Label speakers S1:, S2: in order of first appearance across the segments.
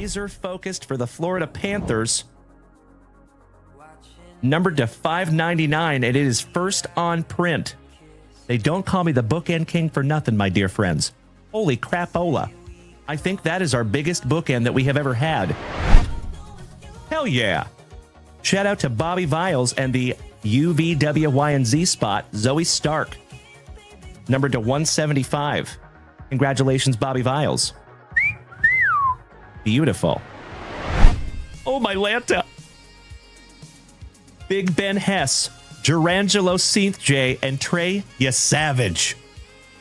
S1: laser focused for the Florida Panthers. Numbered to 599, and it is first on print. They don't call me the bookend king for nothing, my dear friends. Holy crapola. I think that is our biggest bookend that we have ever had. Hell yeah. Shout out to Bobby Viles and the UVWYNZ spot, Zoe Stark. Numbered to 175. Congratulations, Bobby Viles. Beautiful. Oh, my Lanta. Big Ben Hess, Gerangelo Seath J, and Trey Yesavage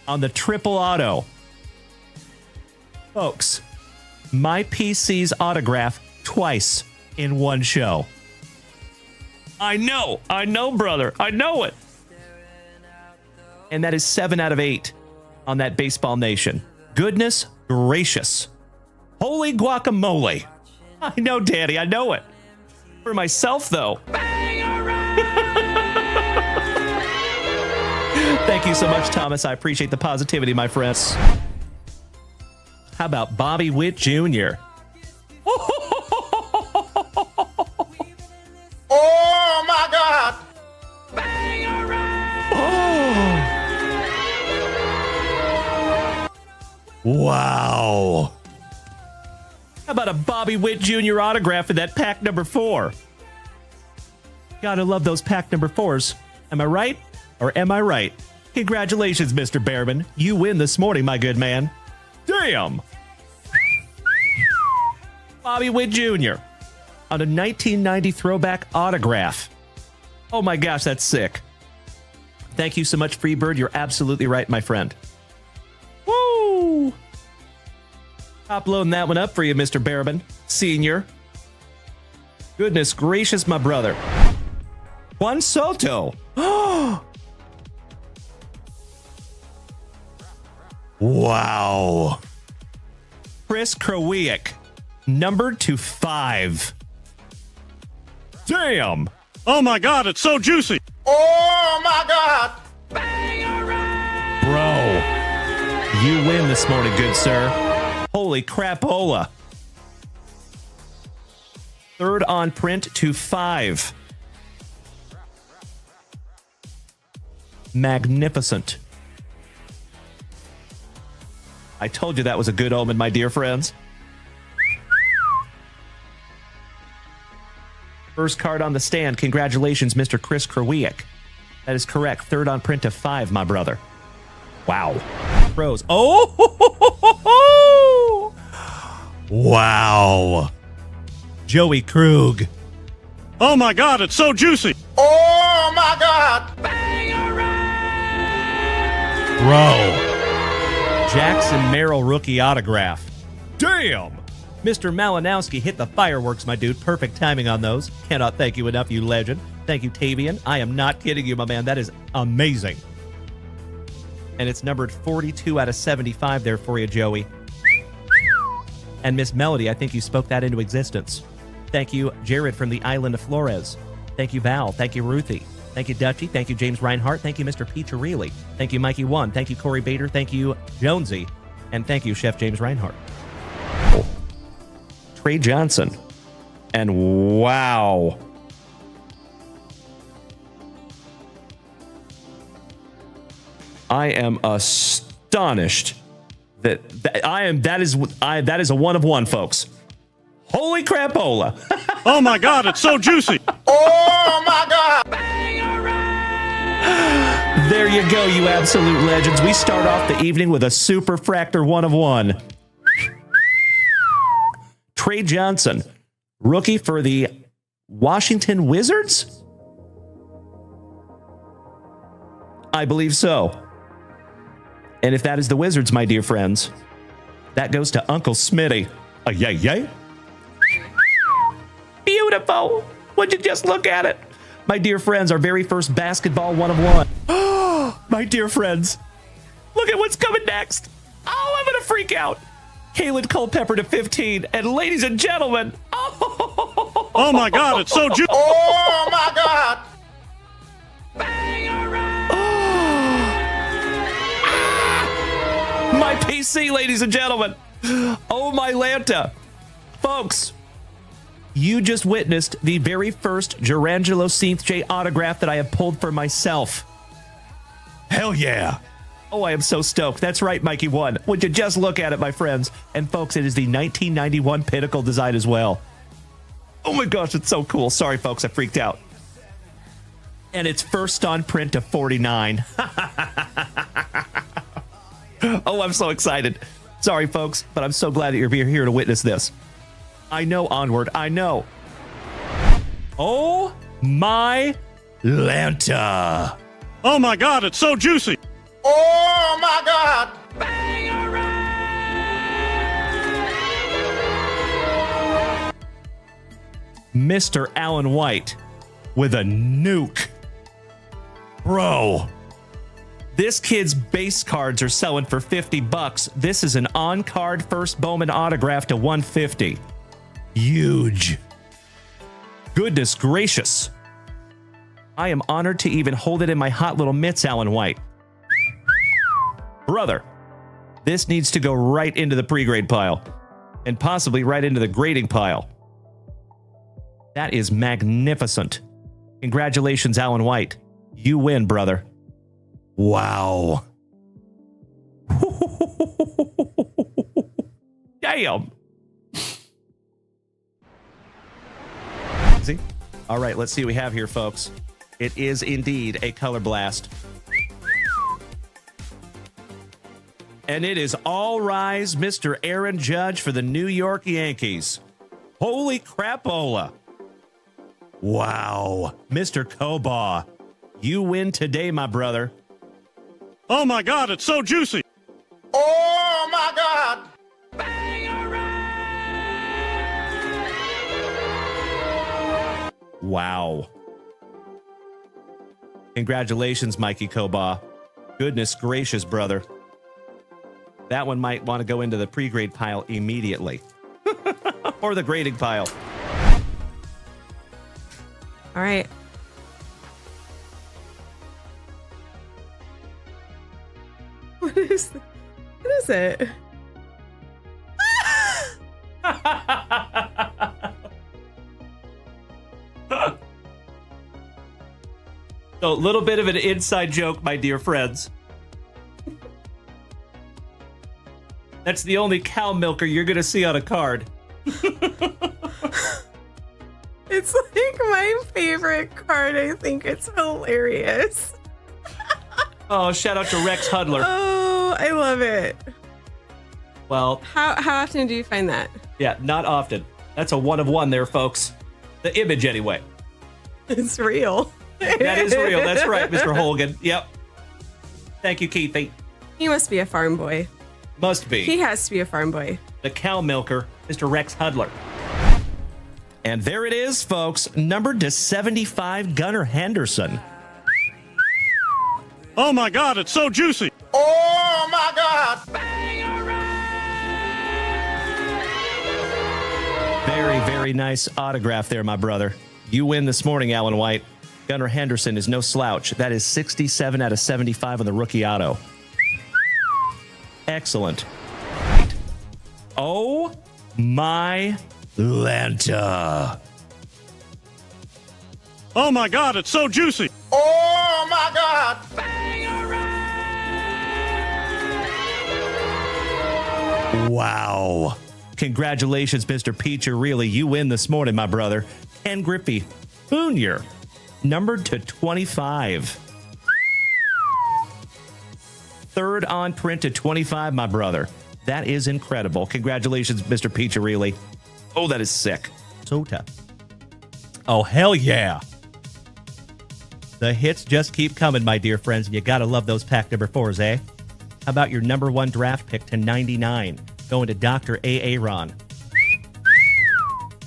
S1: on the triple auto. Folks, my PC's autograph twice in one show. I know, brother. I know it. And that is 7 out of 8 on that Baseball Nation. Goodness gracious. Holy guacamole. I know, Daddy. I know it. For myself, though. Thank you so much, Thomas. I appreciate the positivity, my friends. How about Bobby Witt Jr.?
S2: Oh, my God.
S1: Wow. How about a Bobby Witt Jr. autograph in that pack number 4? Gotta love those pack number 4s. Am I right? Or am I right? Congratulations, Mr. Behrman. You win this morning, my good man. Damn! Bobby Witt Jr. on a 1990 throwback autograph. Oh my gosh, that's sick. Thank you so much, Freebird. You're absolutely right, my friend. Woo! Top loading that one up for you, Mr. Behrman, Senior. Goodness gracious, my brother. Juan Soto. Wow. Chris Krowiak, numbered to 5. Damn.
S3: Oh my God, it's so juicy.
S2: Oh, my God.
S1: Bro, you win this morning, good sir. Holy crapola. 3rd on print to 5. Magnificent. I told you that was a good omen, my dear friends. First card on the stand. Congratulations, Mr. Chris Krowiak. That is correct. 3rd on print to 5, my brother. Wow. Pros. Oh! Wow. Joey Krug.
S3: Oh my God, it's so juicy.
S2: Oh, my God.
S1: Bro. Jackson Merrill rookie autograph. Damn! Mr. Malinowski hit the fireworks, my dude. Perfect timing on those. Cannot thank you enough, you legend. Thank you, Tavian. I am not kidding you, my man. That is amazing. And it's numbered 42 out of 75 there for you, Joey. And Miss Melody, I think you spoke that into existence. Thank you, Jared from the island of Flores. Thank you, Val. Thank you, Ruthie. Thank you, Dutchie. Thank you, James Reinhart. Thank you, Mr. Piccirilli. Thank you, Mikey One. Thank you, Corey Bader. Thank you, Jonesy. And thank you, Chef James Reinhart. Trey Johnson. And wow. I am astonished that is a one of one, folks. Holy crapola.
S3: Oh my God, it's so juicy.
S2: Oh, my God.
S1: There you go, you absolute legends. We start off the evening with a super fractor one of one. Trey Johnson, rookie for the Washington Wizards? I believe so. And if that is the Wizards, my dear friends, that goes to Uncle Smitty. Yay, yay. Beautiful. Would you just look at it? My dear friends, our very first basketball one of one. My dear friends, look at what's coming next. Oh, I'm going to freak out. Kalen Culpepper to 15. And ladies and gentlemen,
S3: oh my God, it's so juicy.
S2: Oh, my God.
S1: My PC, ladies and gentlemen. Oh, my Lanta. folks, you just witnessed the very first Gerangelo J autograph that I have pulled for myself. Hell yeah. Oh, I am so stoked. That's right, Mikey won. Would you just look at it, my friends? And folks, it is the 1991 Pinnacle design as well. Oh my gosh, it's so cool. Sorry, folks, I freaked out. And it's first on print to 49. Oh, I'm so excited. Sorry, folks, but I'm so glad that you're here to witness this. I know, Onward, I know. Oh my Lanta.
S3: Oh my God, it's so juicy.
S2: Oh my God.
S1: Mr. Alan White with a nuke. Bro. This kid's base cards are selling for $50. This is an on-card first Bowman autograph to 150. Huge. Goodness gracious. I am honored to even hold it in my hot little mitts, Alan White. Brother, this needs to go right into the pre-grade pile and possibly right into the grading pile. That is magnificent. Congratulations, Alan White. You win, brother. Wow. Damn. See? All right, let's see what we have here, folks. It is indeed a color blast. And it is all rise, Mr. Aaron Judge for the New York Yankees. Holy crapola. Wow. Mr. Kobaugh, you win today, my brother.
S3: Oh my God, it's so juicy.
S2: Oh my God.
S1: Wow. Congratulations, Mikey Kobaugh. Goodness gracious, brother. That one might want to go into the pre-grade pile immediately. Or the grading pile.
S4: All right. What is it?
S1: So, a little bit of an inside joke, my dear friends. That's the only cow milker you're going to see on a card.
S4: It's like my favorite card. I think it's hilarious.
S1: Oh, shout out to Rex Hudler.
S4: Oh, I love it.
S1: Well,
S4: How often do you find that?
S1: yeah, not often. That's a one of one there, folks. The image, anyway.
S4: It's real.
S1: That is real. That's right, Mr. Holgan. Yep. Thank you, Keithy.
S4: He must be a farm boy.
S1: Must be.
S4: He has to be a farm boy.
S1: The cow milker, Mr. Rex Hudler. And there it is, folks. Numbered to 75, Gunnar Henderson.
S3: Oh my God, it's so juicy.
S2: Oh my God.
S1: Very, very nice autograph there, my brother. You win this morning, Alan White. Gunnar Henderson is no slouch. That is 67 out of 75 on the rookie auto. Excellent. Oh my Lanta.
S3: Oh my God, it's so juicy.
S2: Oh my God.
S1: Wow. Congratulations, Mr. Peacher. Really, you win this morning, my brother. Ken Griffey Jr., numbered to 25. Third on print to 25, my brother. That is incredible. Congratulations, Mr. Peacher. Really. Oh, that is sick. So tough. Oh, hell yeah. The hits just keep coming, my dear friends. You got to love those pack number 4s, eh? How about your number 1 draft pick to 99? Going to Dr. A. Aaron.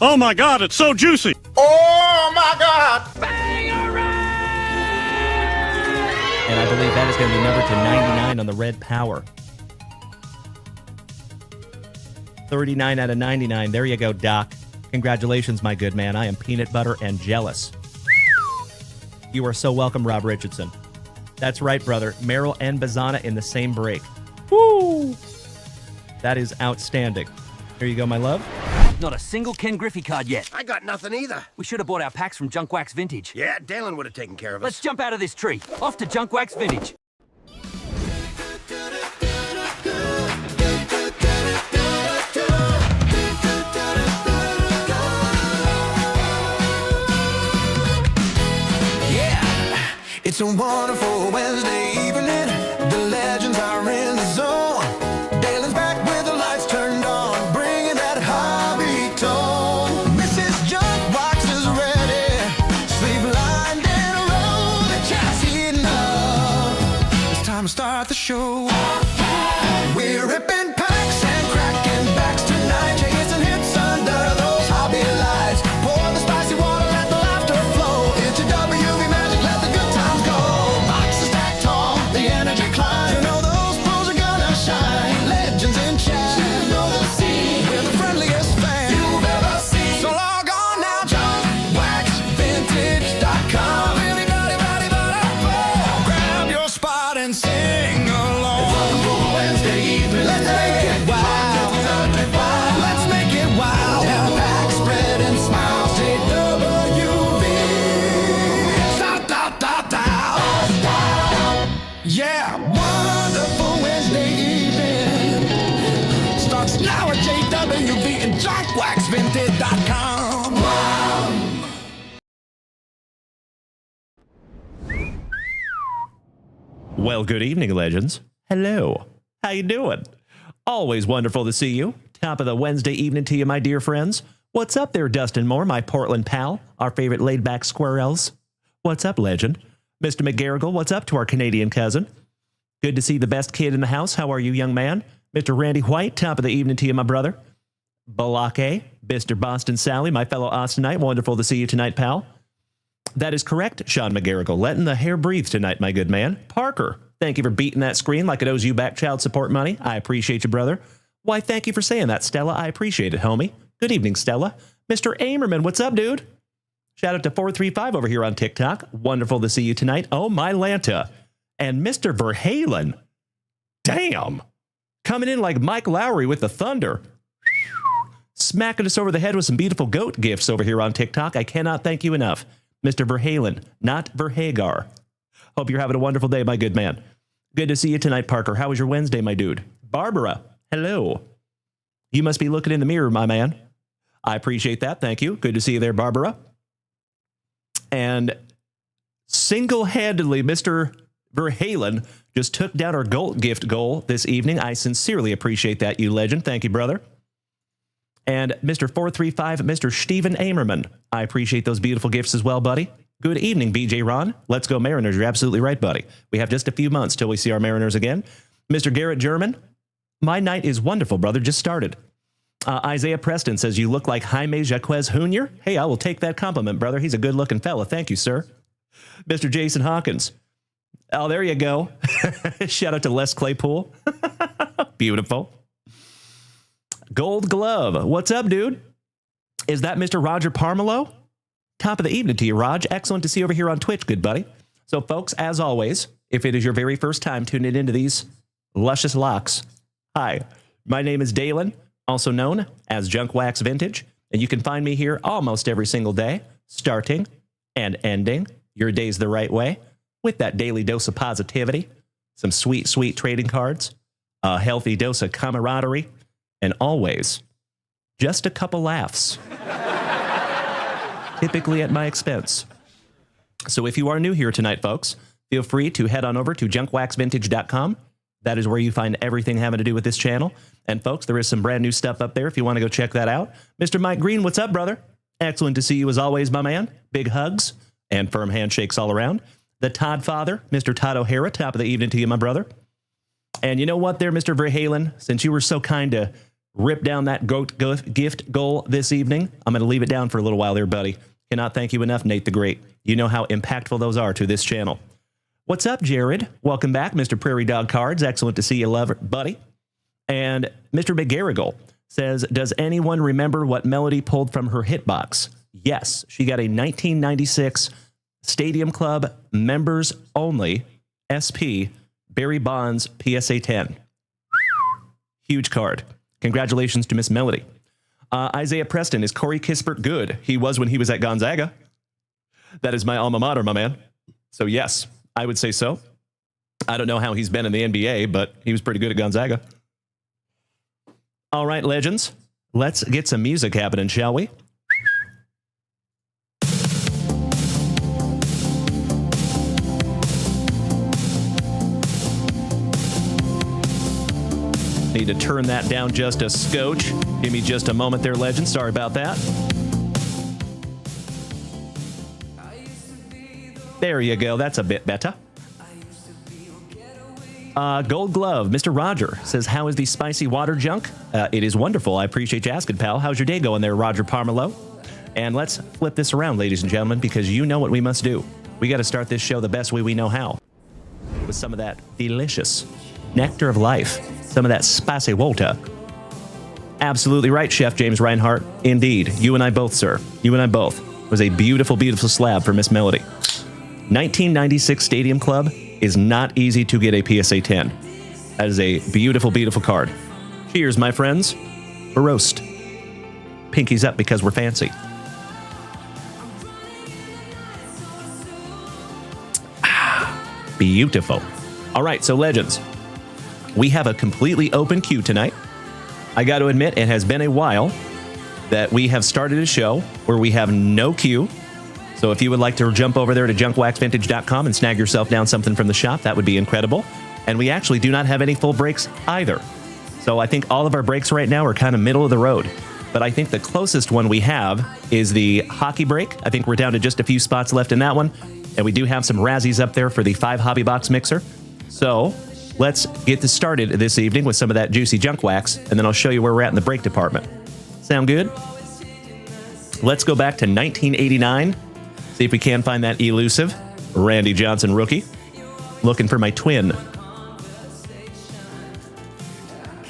S3: Oh my God, it's so juicy.
S2: Oh my God.
S1: And I believe that is going to be numbered to 99 on the red power. 39 out of 99. There you go, Doc. Congratulations, my good man. I am peanut butter and jealous. You are so welcome, Rob Richardson. That's right, brother. Merrill and Bazana in the same break. Woo! That is outstanding. There you go, my love.
S5: Not a single Ken Griffey card yet.
S6: I got nothing either.
S5: We should have bought our packs from JunkWaxVintage.
S6: Yeah, Dalen would have taken care of us.
S5: Let's jump out of this tree. Off to JunkWaxVintage.
S7: Yeah, it's a wonderful Wednesday evening. The legends are in the zone. Dalen's back with the lights turned on, bringing that hobby tone. Mrs. JunkWax is ready, sleep lined in a row. The chat's heating up. It's time to start the show. We're ripping packs and cracking backs tonight, chasing hits under those hobby lights. Pour the spicy water, let the laughter flow. It's your WV magic, let the good times go. Boxes stacked tall, the energy climb. You know those pros are gonna shine. Legends in chat, you know the scene. We're the friendliest fans you've ever seen. So log on now, JunkWaxVintage.com. Anybody, grab your spot and sing along. Wednesday evening, let's make it wild. Let's make it wild. Have pack spread and smiles. JWV. Yeah, wonderful Wednesday evening starts now at JWV and JunkWaxVintage.com.
S1: Well, good evening, legends. Hello. How you doing? Always wonderful to see you. Top of the Wednesday evening to you, my dear friends. What's up there, Dustin Moore, my Portland pal, our favorite laid-back squirrels? What's up, legend? Mr. McGarrigle, what's up to our Canadian cousin? Good to see the best kid in the house. How are you, young man? Mr. Randy White, top of the evening to you, my brother. Balake, Mr. Boston Sally, my fellow Austinite. Wonderful to see you tonight, pal. That is correct, Sean McGarrigle. Letting the hair breathe tonight, my good man. Parker, thank you for beating that screen like it owes you back child support money. I appreciate you, brother. Why, thank you for saying that, Stella. I appreciate it, homie. Good evening, Stella. Mr. Amerman, what's up, dude? Shout out to 435 over here on TikTok. Wonderful to see you tonight. Oh, my Lanta. And Mr. Verhalen. Damn. Coming in like Mike Lowry with the thunder. Smacking us over the head with some beautiful goat gifts over here on TikTok. I cannot thank you enough. Mr. Verhalen, not Verhagar. Hope you're having a wonderful day, my good man. Good to see you tonight, Parker. How was your Wednesday, my dude? Barbara, hello. You must be looking in the mirror, my man. I appreciate that. Thank you. Good to see you there, Barbara. And single-handedly, Mr. Verhalen just took down our gold gift goal this evening. I sincerely appreciate that, you legend. Thank you, brother. And Mr. 435, Mr. Steven Amerman. I appreciate those beautiful gifts as well, buddy. Good evening, BJ Ron. Let's go Mariners. You're absolutely right, buddy. We have just a few months till we see our Mariners again. Mr. Garrett German. My night is wonderful, brother. Just started. Isaiah Preston says, you look like Jaime Jaquez Jr. Hey, I will take that compliment, brother. He's a good-looking fella. Thank you, sir. Mr. Jason Hawkins. Oh, there you go. Shout out to Les Claypool. Beautiful. Gold Glove. What's up, dude? Is that Mr. Roger Parmelo? Top of the evening to you, Raj. Excellent to see you over here on Twitch, good buddy. So, folks, as always, if it is your very first time tuning into these luscious locks, hi, my name is Dalen, also known as JunkWaxVintage, and you can find me here almost every single day, starting and ending your days the right way with that daily dose of positivity, some sweet, sweet trading cards, a healthy dose of camaraderie, and always just a couple laughs, typically at my expense. So if you are new here tonight, folks, feel free to head on over to JunkWaxVintage.com. That is where you find everything having to do with this channel. And folks, there is some brand new stuff up there if you want to go check that out. Mr. Mike Green, what's up, brother? Excellent to see you as always, my man. Big hugs and firm handshakes all around. The Todd Father, Mr. Todd O'Hara, top of the evening to you, my brother. And you know what there, Mr. Verhalen? Since you were so kind to rip down that gift goal this evening, I'm going to leave it down for a little while there, buddy. Cannot thank you enough, Nate the Great. You know how impactful those are to this channel. What's up, Jared? Welcome back, Mr. Prairie Dog Cards. Excellent to see you, lover, buddy. And Mr. McGarrigle says, does anyone remember what Melody pulled from her hitbox? Yes, she got a 1996 Stadium Club members only SP Barry Bonds PSA 10. Huge card. Congratulations to Miss Melody. Isaiah Preston, is Corey Kispert good? He was when he was at Gonzaga. That is my alma mater, my man. So yes, I would say so. I don't know how he's been in the NBA, but he was pretty good at Gonzaga. All right, legends, let's get some music happening, shall we? Need to turn that down just a scotch. Give me just a moment there, legends. Sorry about that. There you go. That's a bit better. Gold Glove, Mr. Roger says, how is the spicy water junk? It is wonderful. I appreciate you asking, pal. How's your day going there, Roger Parmelo? And let's flip this around, ladies and gentlemen, because you know what we must do. We got to start this show the best way we know how. With some of that delicious nectar of life. Some of that spicy water. Absolutely right, Chef James Reinhart. Indeed. You and I both, sir. You and I both. It was a beautiful, beautiful slab for Miss Melody. 1996 Stadium Club is not easy to get a PSA 10. That is a beautiful, beautiful card. Cheers, my friends. For roast. Pinkies up because we're fancy. Beautiful. All right, so legends. We have a completely open queue tonight. I got to admit, it has been a while that we have started a show where we have no queue. So if you would like to jump over there to JunkWaxVintage.com and snag yourself down something from the shop, that would be incredible. And we actually do not have any full breaks either. So I think all of our breaks right now are kind of middle of the road. But I think the closest one we have is the hockey break. I think we're down to just a few spots left in that one. And we do have some Razzies up there for the 5 hobby box mixer. So let's get this started this evening with some of that juicy junk wax, and then I'll show you where we're at in the break department. Sound good? Let's go back to 1989. See if we can find that elusive Randy Johnson rookie. Looking for my twin.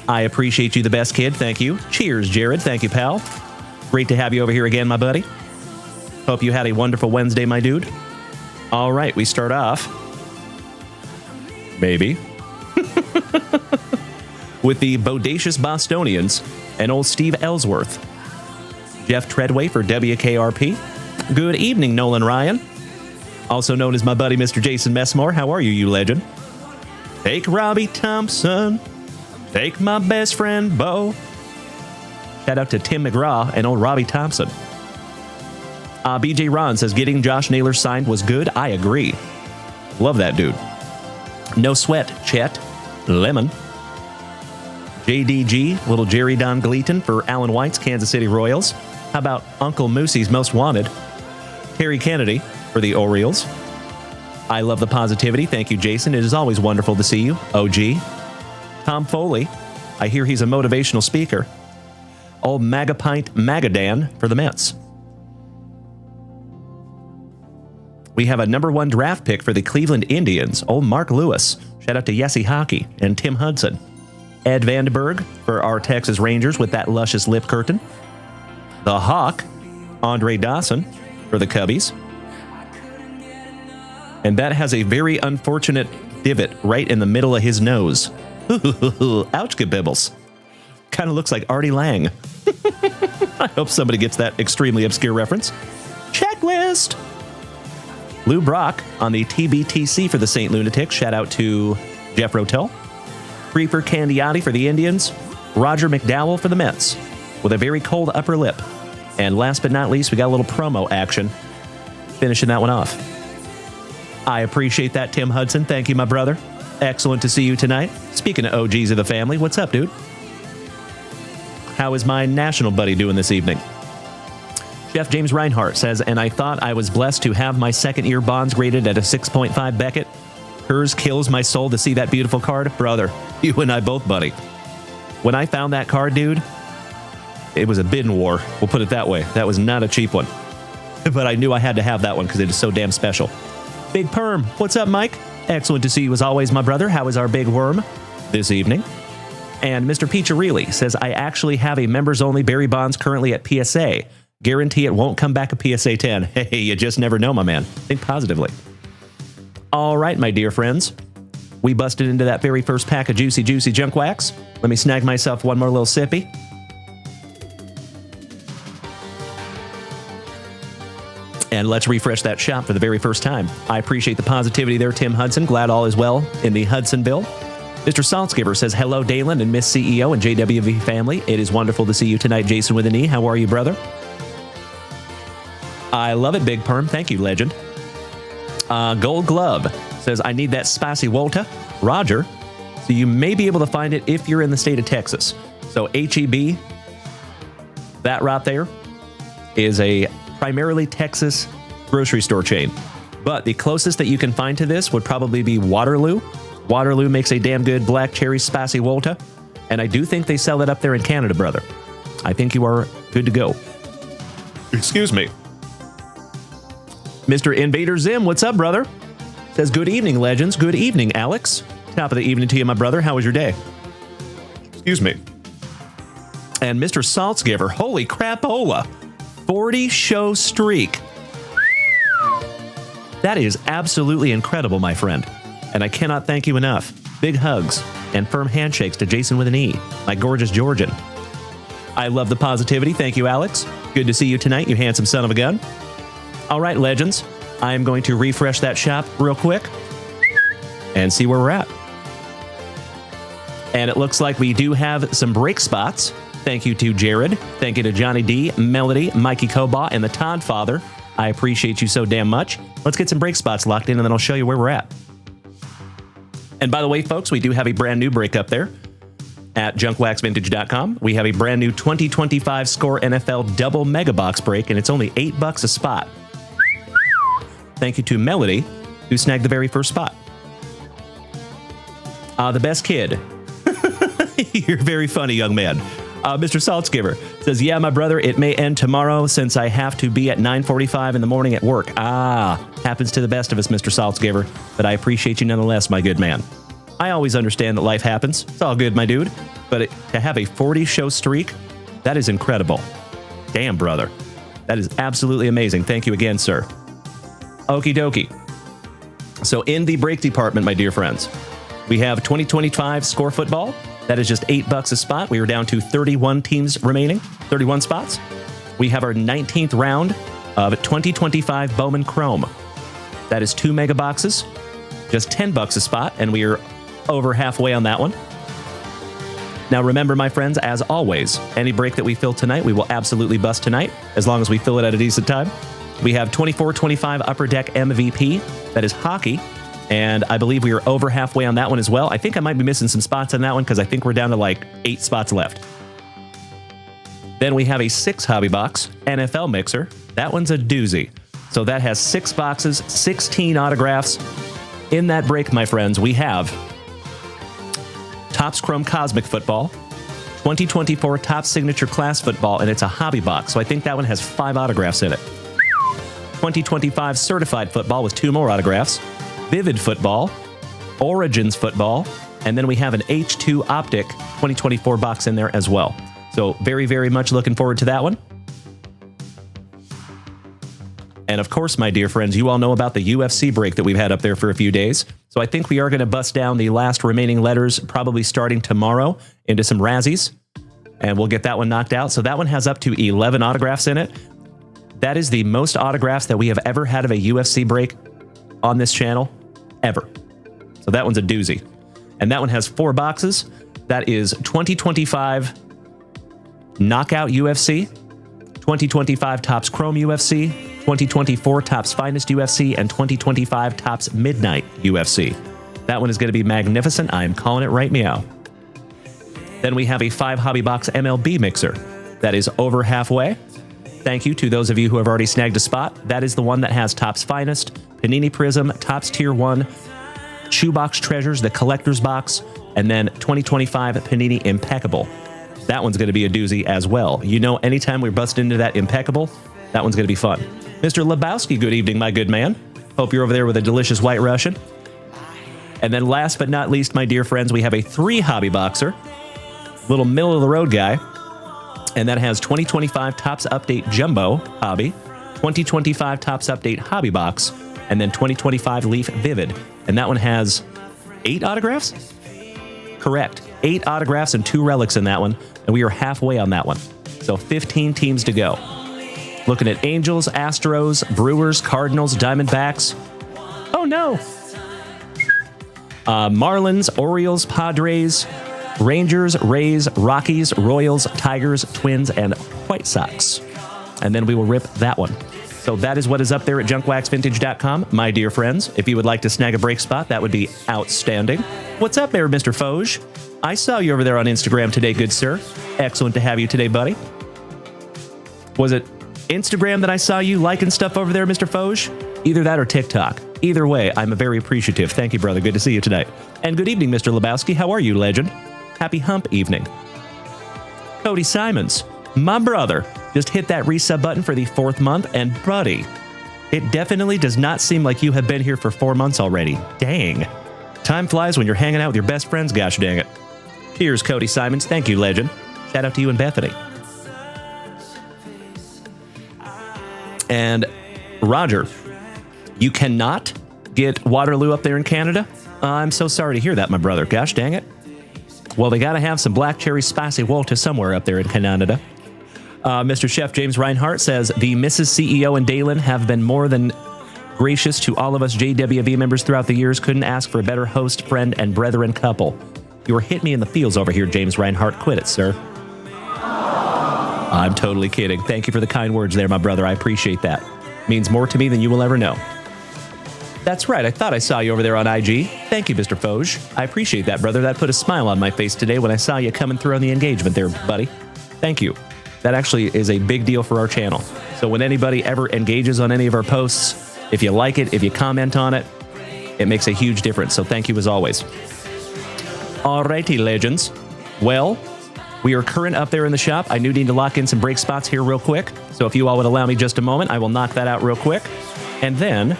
S1: I appreciate you the best, kid. Thank you. Cheers, Jared. Thank you, pal. Great to have you over here again, my buddy. Hope you had a wonderful Wednesday, my dude. All right, we start off. Maybe. With the Bodacious Bostonians and old Steve Ellsworth. Jeff Treadway for WKRP. Good evening, Nolan Ryan. Also known as my buddy, Mr. Jason Messmore. How are you, you legend? Take Robbie Thompson. Take my best friend, Bo. Shout out to Tim McGraw and old Robbie Thompson. BJ Ron says, getting Josh Naylor signed was good. I agree. Love that dude. No sweat, Chet. Lemon. JDG, little Jerry Don Gleaton for Alan White's Kansas City Royals. How about Uncle Moosey's Most Wanted? Terry Kennedy for the Orioles. I love the positivity. Thank you, Jason. It is always wonderful to see you. OG. Tom Foley. I hear he's a motivational speaker. Old Magapint Magadan for the Mets. We have a #1 draft pick for the Cleveland Indians. Old Mark Lewis. Shout out to Yessie Hockey and Tim Hudson. Ed Vandenberg for our Texas Rangers with that luscious lip curtain. The Hawk. Andre Dawson for the Cubbies. And that has a very unfortunate divot right in the middle of his nose. Ouch, kabibbles. Kind of looks like Artie Lang. I hope somebody gets that extremely obscure reference. Checklist. Lou Brock on the TBTC for the St. Lunatics. Shout out to Jeff Rotel. Creeper Candiotti for the Indians. Roger McDowell for the Mets with a very cold upper lip. And last but not least, we got a little promo action. Finishing that one off. I appreciate that, Tim Hudson. Thank you, my brother. Excellent to see you tonight. Speaking of OGs of the family, what's up, dude? How is my national buddy doing this evening? Chef James Reinhart says, and I thought I was blessed to have my second year bonds graded at a 6.5 Beckett. Hers kills my soul to see that beautiful card. Brother, you and I both, buddy. When I found that card, dude, it was a bidding war. We'll put it that way. That was not a cheap one. But I knew I had to have that one because it is so damn special. Big Perm, what's up, Mike? Excellent to see you as always, my brother. How is our big worm this evening? And Mr. Piccirilli says, I actually have a members-only Barry Bonds currently at PSA. Guarantee it won't come back a PSA 10. Hey, you just never know, my man. Think positively. All right, my dear friends. We busted into that very first pack of juicy, juicy junk wax. Let me snag myself one more little sippy. And let's refresh that shop for the very first time. I appreciate the positivity there, Tim Hudson. Glad all is well in the Hudsonville. Mr. Saltzgiver says, hello, Dalen and Miss CEO and JWV family. It is wonderful to see you tonight, Jason with an E. How are you, brother? I love it, Big Perm. Thank you, legend. Gold Glove says, I need that spicy Walter. Roger. So you may be able to find it if you're in the state of Texas. So HEB, that right there, is a primarily Texas grocery store chain. But the closest that you can find to this would probably be Waterloo. Waterloo makes a damn good black cherry spicy Walter. And I do think they sell it up there in Canada, brother. I think you are good to go. Excuse me. Mr. Invader Zim, what's up, brother? Says, good evening, legends. Good evening, Alex. Top of the evening to you, my brother. How was your day? Excuse me. And Mr. Saltzgiver, holy crapola, 40 show streak. That is absolutely incredible, my friend. And I cannot thank you enough. Big hugs and firm handshakes to Jason with an E, my gorgeous Georgian. I love the positivity. Thank you, Alex. Good to see you tonight, you handsome son of a gun. All right, legends, I am going to refresh that shop real quick and see where we're at. And it looks like we do have some break spots. Thank you to Jared. Thank you to Johnny D, Melody, Mikey Koba, and the Todd Father. I appreciate you so damn much. Let's get some break spots locked in, and then I'll show you where we're at. And by the way, folks, we do have a brand new break up there at JunkWaxVintage.com. We have a brand new 2025 Score NFL Double Mega Box break, and it's only $8 a spot. Thank you to Melody, who snagged the very first spot. The best kid. You're very funny, young man. Mr. Saltzgiver says, yeah, my brother, it may end tomorrow since I have to be at 9:45 in the morning at work. Happens to the best of us, Mr. Saltzgiver, but I appreciate you nonetheless, my good man. I always understand that life happens. It's all good, my dude. But to have a 40-show streak, that is incredible. Damn, brother. That is absolutely amazing. Thank you again, sir. Okie dokie. So in the break department, my dear friends, we have 2025 Score Football. That is just $8 a spot. We are down to 31 teams remaining, 31 spots. We have our 19th round of 2025 Bowman Chrome. That is 2 mega boxes, just $10 a spot, and we are over halfway on that one. Now remember, my friends, as always, any break that we fill tonight, we will absolutely bust tonight, as long as we fill it at a decent time. We have 24-25 Upper Deck MVP. That is hockey. And I believe we are over halfway on that one as well. I think I might be missing some spots on that one because I think we're down to like 8 spots left. Then we have a 6 hobby box NFL mixer. That one's a doozy. So that has 6 boxes, 16 autographs. In that break, my friends, we have Topps Chrome Cosmic Football, 2024 Topps Signature Class Football, and it's a hobby box. So I think that one has 5 autographs in it. 2025 Certified Football with 2 more autographs. Vivid Football, Origins Football, and then we have an H2 Optic 2024 box in there as well. So very, very much looking forward to that one. And of course, my dear friends, you all know about the UFC break that we've had up there for a few days. So I think we are going to bust down the last remaining letters, probably starting tomorrow, into some Razzies. And we'll get that one knocked out. So that one has up to 11 autographs in it. That is the most autographs that we have ever had of a UFC break on this channel, ever. So that one's a doozy. And that one has 4 boxes. That is 2025 Knockout UFC, 2025 Topps Chrome UFC, 2024 Topps Finest UFC, and 2025 Topps Midnight UFC. That one is going to be magnificent. I am calling it right meow. Then we have a 5 hobby box MLB mixer. That is over halfway. Thank you to those of you who have already snagged a spot. That is the one that has Topps Finest, Panini Prizm, Topps Tier 1, Shoebox Treasures, the Collector's Box, and then 2025 Panini Impeccable. That one's going to be a doozy as well. You know, anytime we bust into that Impeccable, that one's going to be fun. Mr. Lebowski, good evening, my good man. Hope you're over there with a delicious White Russian. And then last but not least, my dear friends, we have a 3 hobby boxer, little middle-of-the-road guy, and that has 2025 Topps Update Jumbo Hobby, 2025 Topps Update Hobby Box, and then 2025 Leaf Vivid. And that one has 8 autographs? Correct. 8 autographs and 2 relics in that one, and we are halfway on that one. So 15 teams to go. Looking at Angels, Astros, Brewers, Cardinals, Diamondbacks. Oh, no. Marlins, Orioles, Padres, Rangers, Rays, Rockies, Royals, Tigers, Twins, and White Sox. And then we will rip that one. So that is what is up there at JunkWaxVintage.com, my dear friends. If you would like to snag a break spot, that would be outstanding. What's up there, Mr. Foge? I saw you over there on Instagram today, good sir. Excellent to have you today, buddy. Was it Instagram that I saw you liking stuff over there, Mr. Foge? Either that or TikTok. Either way, I'm very appreciative. Thank you, brother. Good to see you tonight. And good evening, Mr. Lebowski. How are you, legend? Happy hump evening. Cody Simons, my brother, just hit that resub button for the 4th month, and buddy, it definitely does not seem like you have been here for 4 months already. Dang. Time flies when you're hanging out with your best friends, gosh dang it. Cheers, Cody Simons. Thank you, legend. Shout out to you and Bethany. And Roger, you cannot get Waterloo up there in Canada? I'm so sorry to hear that, my brother. Gosh dang it. Well, they got to have some black cherry spicy water somewhere up there in Canada. Mr. Chef James Reinhart says, the Mrs. CEO and Dalen have been more than gracious to all of us JWV members throughout the years. Couldn't ask for a better host, friend, and brethren couple. You were hitting me in the feels over here, James Reinhart. Quit it, sir. I'm totally kidding. Thank you for the kind words there, my brother. I appreciate that. Means more to me than you will ever know. That's right. I thought I saw you over there on IG. Thank you, Mr. Foge. I appreciate that, brother. That put a smile on my face today when I saw you coming through on the engagement there, buddy. Thank you. That actually is a big deal for our channel. So when anybody ever engages on any of our posts, if you like it, if you comment on it, it makes a huge difference. So thank you as always. Alrighty, legends. Well, we are current up there in the shop. I do need to lock in some break spots here real quick. So if you all would allow me just a moment, I will knock that out real quick. And then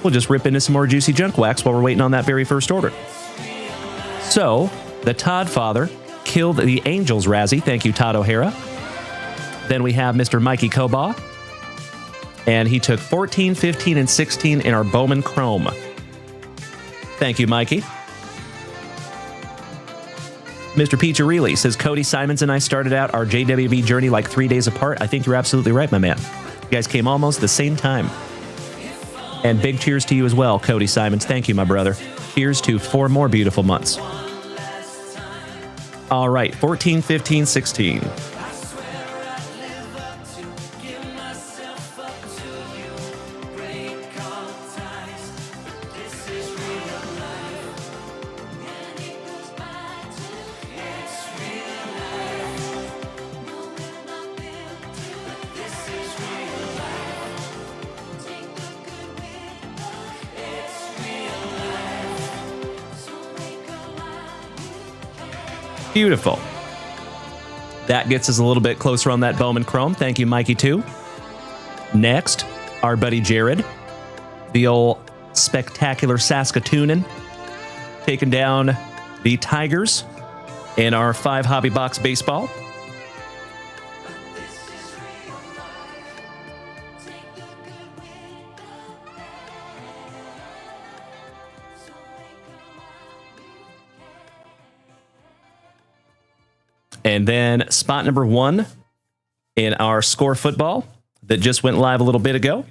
S1: we'll just rip into some more juicy junk wax while we're waiting on that very first order. So the Todd father killed the Angels Razzie. Thank you, Todd O'Hara. Then we have Mr. Mikey Kobaugh. And he took 14, 15, and 16 in our Bowman Chrome. Thank you, Mikey. Mr. Piccirilli says, Cody Simons and I started out our JWB journey like 3 days apart. I think you're absolutely right, my man. You guys came almost the same time. And big cheers to you as well, Cody Simons. Thank you, my brother. Cheers to 4 more beautiful months. All right, 14, 15, 16. Beautiful. That gets us a little bit closer on that Bowman Chrome. Thank you, Mikey, too. Next, our buddy Jared, the old spectacular Saskatoonan, taking down the Tigers in our 5 hobby box baseball. And then spot number 1 in our score football that just went live a little bit ago.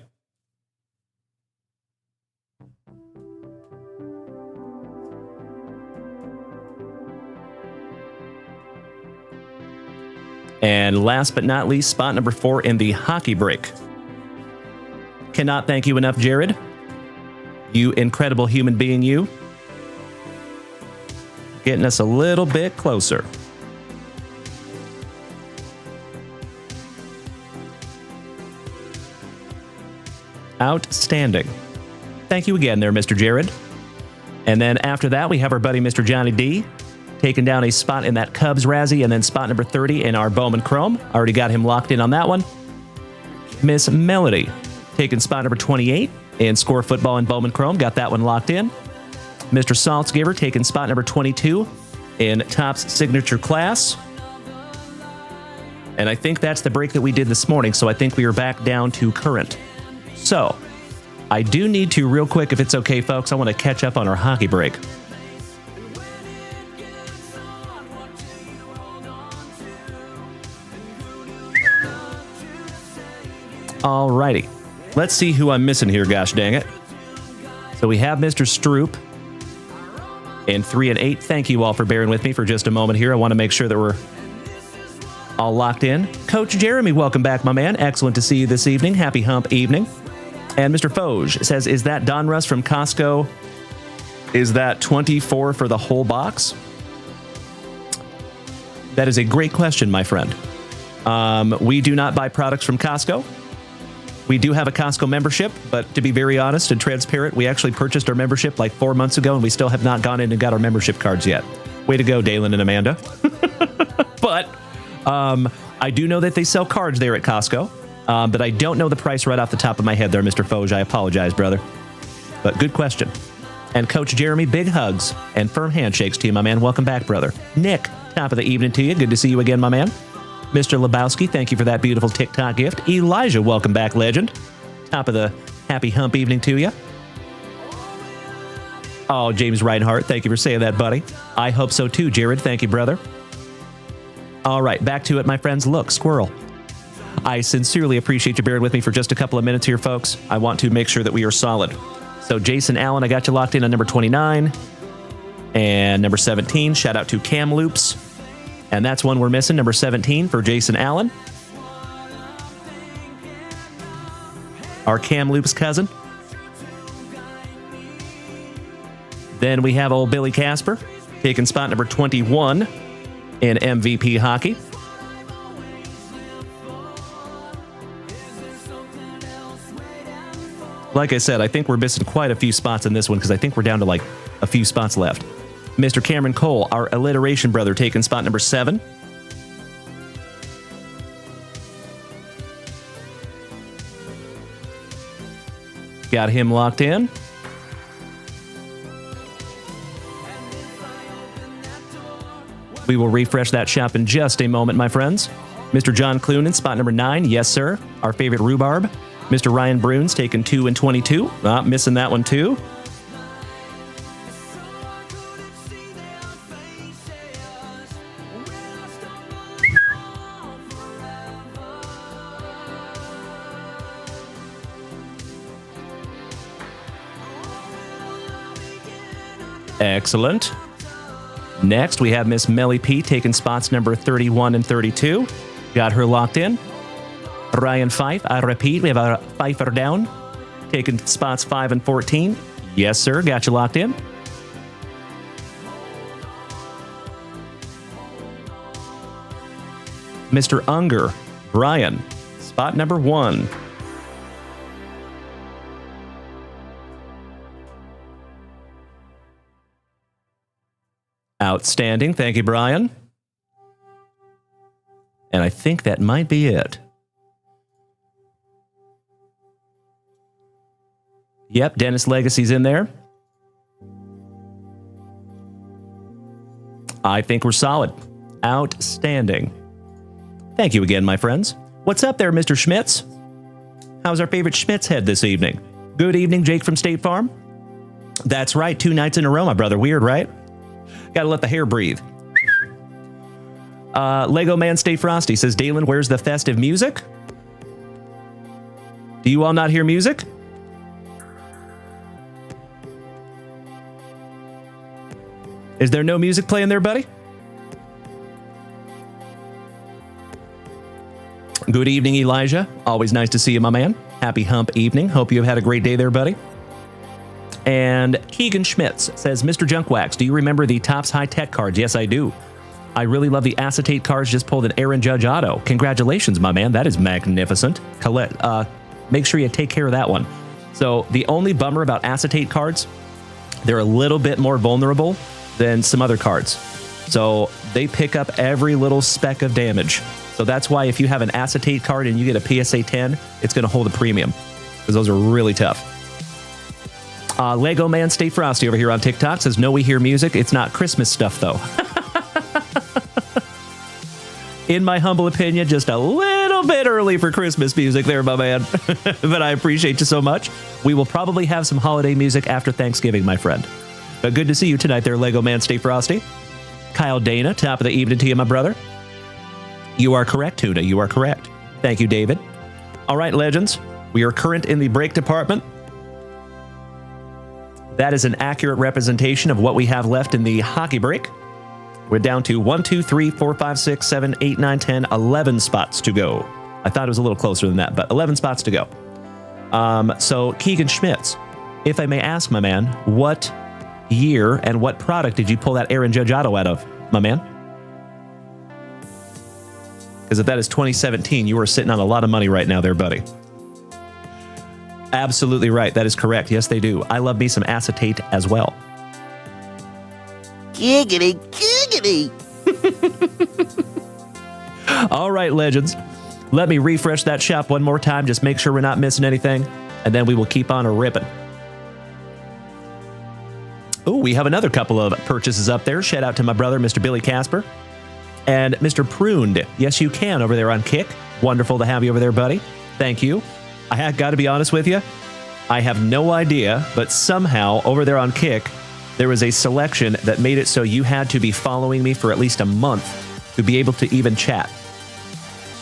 S1: And last but not least, spot number 4 in the hockey break. Cannot thank you enough, Jared. You incredible human being, you. Getting us a little bit closer. Outstanding. Thank you again there, Mr. Jared. And then after that, we have our buddy Mr. Johnny D taking down a spot in that Cubs Razzie, and then spot number 30 in our Bowman Chrome. Already got him locked in on that one. Miss Melody taking spot number 28 in Score Football and Bowman Chrome. Got that one locked in. Mr. Saltzgiver taking spot number 22 in Topps Signature Class. And I think that's the break that we did this morning, so I think we are back down to current. So, I do need to, real quick, if it's okay, folks, I want to catch up on our hockey break. Alrighty. Let's see who I'm missing here, gosh dang it. So we have Mr. Stroop in 3 and 8. Thank you all for bearing with me for just a moment here. I want to make sure that we're all locked in. Coach Jeremy, welcome back, my man. Excellent to see you this evening. Happy hump evening. And Mr. Foge says, is that Donruss from Costco? Is that 24 for the whole box? That is a great question, my friend. We do not buy products from Costco. We do have a Costco membership, but to be very honest and transparent, we actually purchased our membership like 4 months ago, and we still have not gone in and got our membership cards yet. Way to go, Dalen and Amanda. But I do know that they sell cards there at Costco, but I don't know the price right off the top of my head there, Mr. Foge. I apologize, brother. But good question. And Coach Jeremy, big hugs and firm handshakes to you, my man. Welcome back, brother. Nick, top of the evening to you. Good to see you again, my man. Mr. Lebowski, thank you for that beautiful TikTok gift. Elijah, welcome back, legend. Top of the happy hump evening to you. Oh, James Reinhart, thank you for saying that, buddy. I hope so too, Jared. Thank you, brother. All right, back to it, my friends. Look, squirrel. I sincerely appreciate you bearing with me for just a couple of minutes here, folks. I want to make sure that we are solid. So, Jason Allen, I got you locked in on number 29. And number 17, shout out to Kamloops. And that's one we're missing, number 17 for Jason Allen. Our Kamloops cousin. Then we have old Billy Casper, taking spot number 21 in MVP hockey. Like I said, I think we're missing quite a few spots in this one because I think we're down to like a few spots left. Mr. Cameron Cole, our alliteration brother, taking spot number 7. Got him locked in. We will refresh that shop in just a moment, my friends. Mr. John Clunan, spot number 9. Yes, sir. Our favorite rhubarb. Mr. Ryan Bruins taking 2 and 22. Missing that one, too. Excellent. Next, we have Miss Melly P taking spots number 31 and 32. Got her locked in. Ryan Fife, I repeat, we have a Pfeiffer down. Taking spots 5 and 14. Yes, sir. Got you locked in. Mr. Unger, Brian, spot number 1. Outstanding. Thank you, Brian. And I think that might be it. Yep, Dennis Legacy's in there. I think we're solid. Outstanding. Thank you again, my friends. What's up there, Mr. Schmitz? How's our favorite Schmitz head this evening? Good evening, Jake from State Farm. That's right, 2 nights in a row, my brother. Weird, right? Gotta let the hair breathe. Lego Man Stay Frosty says, Dalen, where's the festive music? Do you all not hear music? Is there no music playing there, buddy? Good evening, Elijah. Always nice to see you, my man. Happy hump evening. Hope you have had a great day there, buddy. And Keegan Schmitz says, Mr. Junkwax, do you remember the Topps High Tech cards? Yes, I do. I really love the acetate cards. Just pulled an Aaron Judge auto. Congratulations, my man. That is magnificent. Colette, make sure you take care of that one. So the only bummer about acetate cards, they're a little bit more vulnerable than some other cards. So they pick up every little speck of damage. So that's why if you have an acetate card and you get a PSA 10, it's going to hold a premium because those are really tough. Lego Man Stay Frosty over here on TikTok says, no, we hear music. It's not Christmas stuff, though. In my humble opinion, just a little bit early for Christmas music there, my man. But I appreciate you so much. We will probably have some holiday music after Thanksgiving, my friend. But good to see you tonight there, Lego Man Stay Frosty. Kyle Dana, top of the evening to you, my brother. You are correct, Tuna. You are correct. Thank you, David. All right, legends. We are current in the break department. That is an accurate representation of what we have left in the hockey break. We're down to 1, 2, 3, 4, 5, 6, 7, 8, 9, 10, 11 spots to go. I thought it was a little closer than that, but 11 spots to go. So, Keegan Schmitz, if I may ask, my man, what year and what product did you pull that Aaron Judge auto out of, my man? Because if that is 2017, you are sitting on a lot of money right now there, buddy. Absolutely right. That is correct. Yes, they do. I love me some acetate as well.
S8: Giggity, giggity.
S1: All right, legends. Let me refresh that shop one more time. Just make sure we're not missing anything, and then we will keep on ripping. Oh, we have another couple of purchases up there. Shout out to my brother, Mr. Billy Casper, and Mr. Pruned. Yes, you can over there on Kick. Wonderful to have you over there, buddy. Thank you. I have got to be honest with you. I have no idea, but somehow over there on Kick, there was a selection that made it so you had to be following me for at least a month to be able to even chat.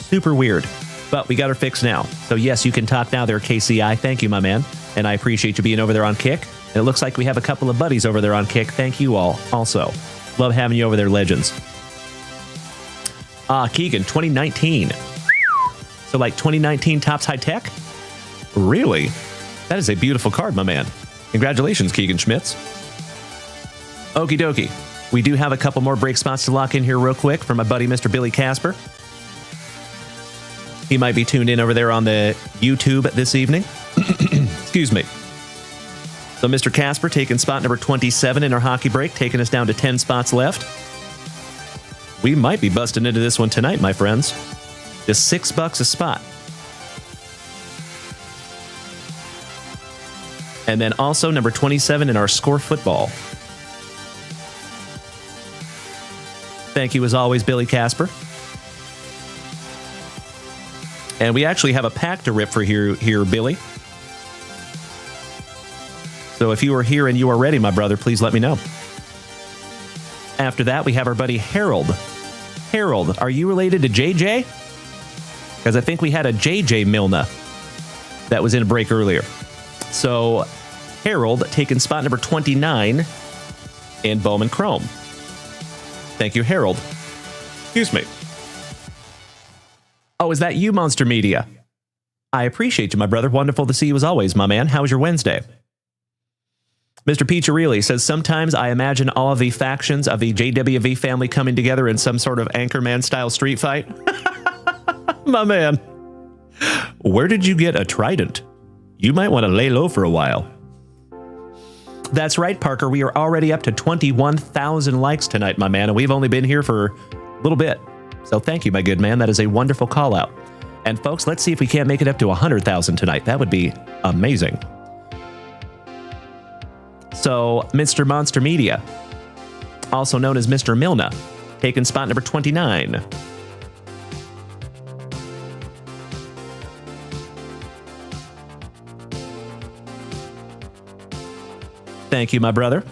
S1: Super weird, but we got her fixed now. So yes, you can talk now there, KCI. Thank you, my man. And I appreciate you being over there on Kick. And it looks like we have a couple of buddies over there on Kick. Thank you all also. Love having you over there, legends. Keegan, 2019. So like 2019 Topps High Tech? Really? That is a beautiful card, my man. Congratulations, Keegan Schmitz. Okie dokie. We do have a couple more break spots to lock in here real quick from my buddy, Mr. Billy Casper. He might be tuned in over there on the YouTube this evening. Excuse me. So Mr. Casper taking spot number 27 in our hockey break, taking us down to 10 spots left. We might be busting into this one tonight, my friends. Just $6 a spot. And then also number 27 in our Score Football. Thank you as always, Billy Casper. And we actually have a pack to rip for here, Billy. So if you are here and you are ready, my brother, please let me know. After that, we have our buddy Harold. Harold, are you related to JJ? Because I think we had a JJ Milna that was in a break earlier. So Harold taking spot number 29 in Bowman Chrome. Thank you, Harold. Excuse me. Oh, is that you, Monster Media? I appreciate you, my brother. Wonderful to see you as always, my man. How was your Wednesday? Mr. Peacharelli says, sometimes I imagine all of the factions of the JWV family coming together in some sort of Anchorman-style street fight. My man. Where did you get a trident? You might want to lay low for a while. That's right, Parker. We are already up to 21,000 likes tonight, my man, and we've only been here for a little bit. So thank you, my good man. That is a wonderful call out. And folks, let's see if we can't make it up to 100,000 tonight. That would be amazing. So, Mr. Monster Media, also known as Mr. Milna, taking spot number 29. Thank you, my brother.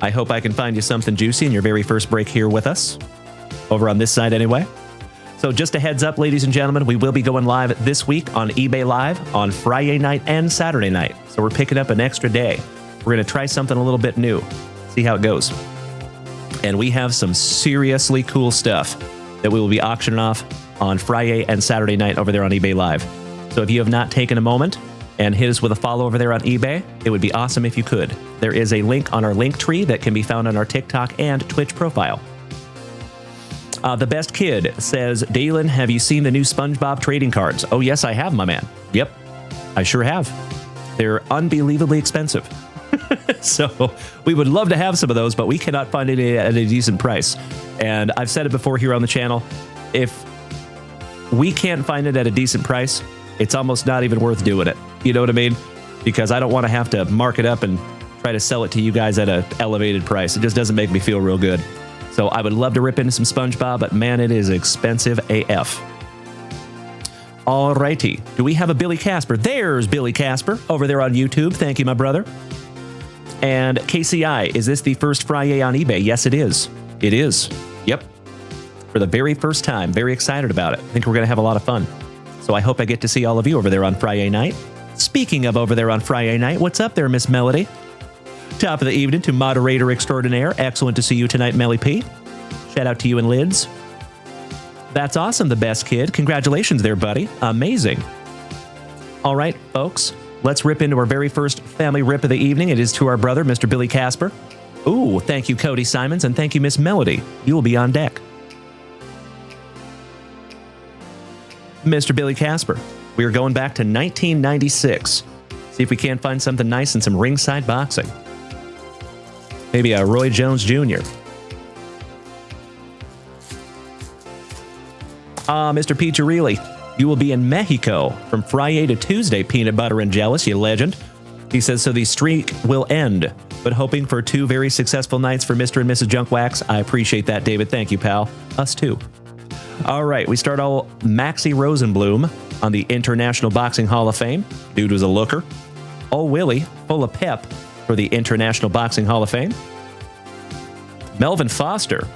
S1: I hope I can find you something juicy in your very first break here with us. Over on this side anyway. So just a heads up, ladies and gentlemen, we will be going live this week on eBay Live on Friday night and Saturday night. So we're picking up an extra day. We're going to try something a little bit new. See how it goes. And we have some seriously cool stuff that we will be auctioning off on Friday and Saturday night over there on eBay Live. So if you have not taken a moment and hit us with a follow over there on eBay, it would be awesome if you could. There is a link on our link tree that can be found on our TikTok and Twitch profile. The Best Kid says, Dalen, have you seen the new SpongeBob trading cards? Oh, yes, I have, my man. Yep, I sure have. They're unbelievably expensive. So we would love to have some of those, but we cannot find it at a decent price. And I've said it before here on the channel. If we can't find it at a decent price, it's almost not even worth doing it. You know what I mean? Because I don't want to have to mark it up and try to sell it to you guys at an elevated price. It just doesn't make me feel real good. So I would love to rip into some SpongeBob, but man, it is expensive AF. Alrighty. Do we have a Billy Casper? There's Billy Casper over there on YouTube. Thank you, my brother. And KCI, is this the first Friday on eBay? Yes, it is. It is. Yep. For the very first time. Very excited about it. I think we're going to have a lot of fun. So I hope I get to see all of you over there on Friday night. Speaking of over there on Friday night, what's up there, Miss Melody? Top of the evening to moderator extraordinaire. Excellent to see you tonight, Melly P. Shout out to you and Lids. That's awesome, the best kid. Congratulations there, buddy. Amazing. All right, folks, let's rip into our very first family rip of the evening. It is to our brother, Mr. Billy Casper. Ooh, thank you, Cody Simons, and thank you, Miss Melody. You will be on deck. Mr. Billy Casper, we are going back to 1996. See if we can't find something nice in some ringside boxing. Maybe a Roy Jones Jr. Mr. Piccirilli, you will be in Mexico from Friday to Tuesday, peanut butter and jealous, you legend. He says, so the streak will end, but hoping for 2 very successful nights for Mr. and Mrs. Junkwax. I appreciate that, David. Thank you, pal. Us too. All right, we start all Maxie Rosenblum on the International Boxing Hall of Fame. Dude was a looker. Oh, Willie, full of pep for the International Boxing Hall of Fame. Melvin Foster.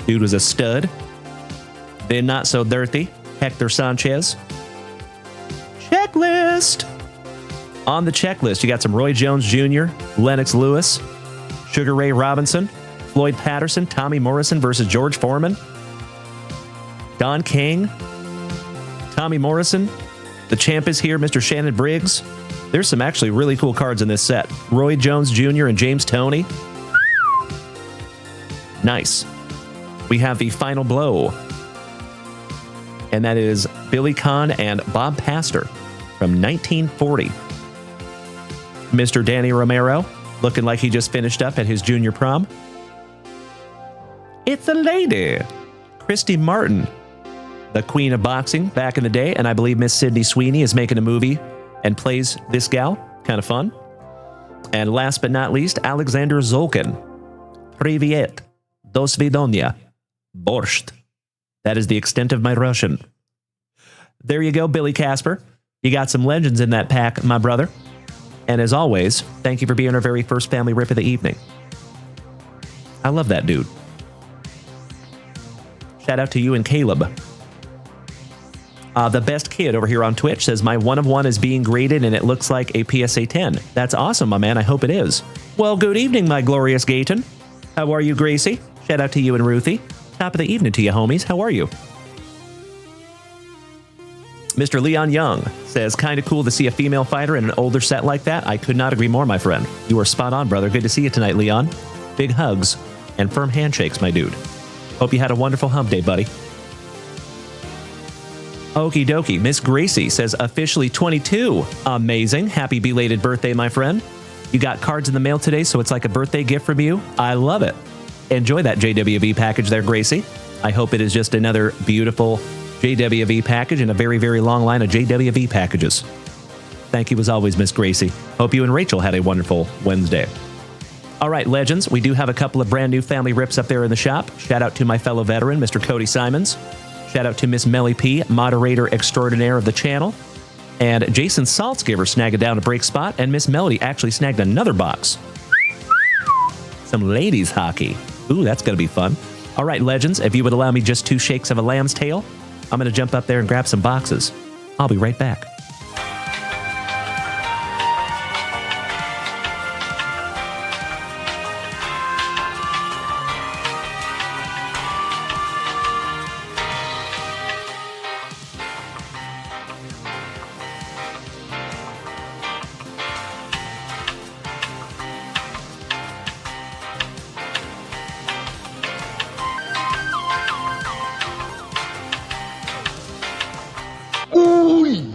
S1: Dude was a stud. Then not so dirty. Hector Sanchez. Checklist. On the checklist, you got some Roy Jones Jr., Lennox Lewis, Sugar Ray Robinson, Floyd Patterson, Tommy Morrison versus George Foreman, Don King, Tommy Morrison. The champ is here, Mr. Shannon Briggs. There's some actually really cool cards in this set. Roy Jones Jr. and James Toney. Nice. We have the final blow. And that is Billy Conn and Bob Pastor from 1940. Mr. Danny Romero, looking like he just finished up at his junior prom. It's a lady. Christy Martin, the queen of boxing back in the day, and I believe Miss Sydney Sweeney is making a movie and plays this gal. Kind of fun. And last but not least, Alexander Zolkin. Privyet. Dos vidonia. Borscht. That is the extent of my Russian. There you go, Billy Casper. You got some legends in that pack, my brother. And as always, thank you for being our very first family rip of the evening. I love that dude. Shout out to you and Caleb. The best kid over here on Twitch says, my 1 of 1 is being graded and it looks like a PSA 10. That's awesome, my man. I hope it is. Well, good evening, my glorious Gayton. How are you, Gracie? Shout out to you and Ruthie. Top of the evening to you, homies. How are you? Mr. Leon Young says, kind of cool to see a female fighter in an older set like that. I could not agree more, my friend. You are spot on, brother. Good to see you tonight, Leon. Big hugs and firm handshakes, my dude. Hope you had a wonderful hump day, buddy. Okie dokie. Miss Gracie says, officially 22. Amazing. Happy belated birthday, my friend. You got cards in the mail today, so it's like a birthday gift from you. I love it. Enjoy that JWV package there, Gracie. I hope it is just another beautiful JWV package and a very, very long line of JWV packages. Thank you as always, Miss Gracie. Hope you and Rachel had a wonderful Wednesday. All right, legends, we do have a couple of brand new family rips up there in the shop. Shout out to my fellow veteran, Mr. Cody Simons. Shout out to Miss Melly P, moderator extraordinaire of the channel. And Jason Saltzgiver snagged down a break spot, and Miss Melody actually snagged another box. Some ladies hockey. Ooh, that's going to be fun. All right, legends, if you would allow me just 2 shakes of a lamb's tail, I'm going to jump up there and grab some boxes. I'll be right back.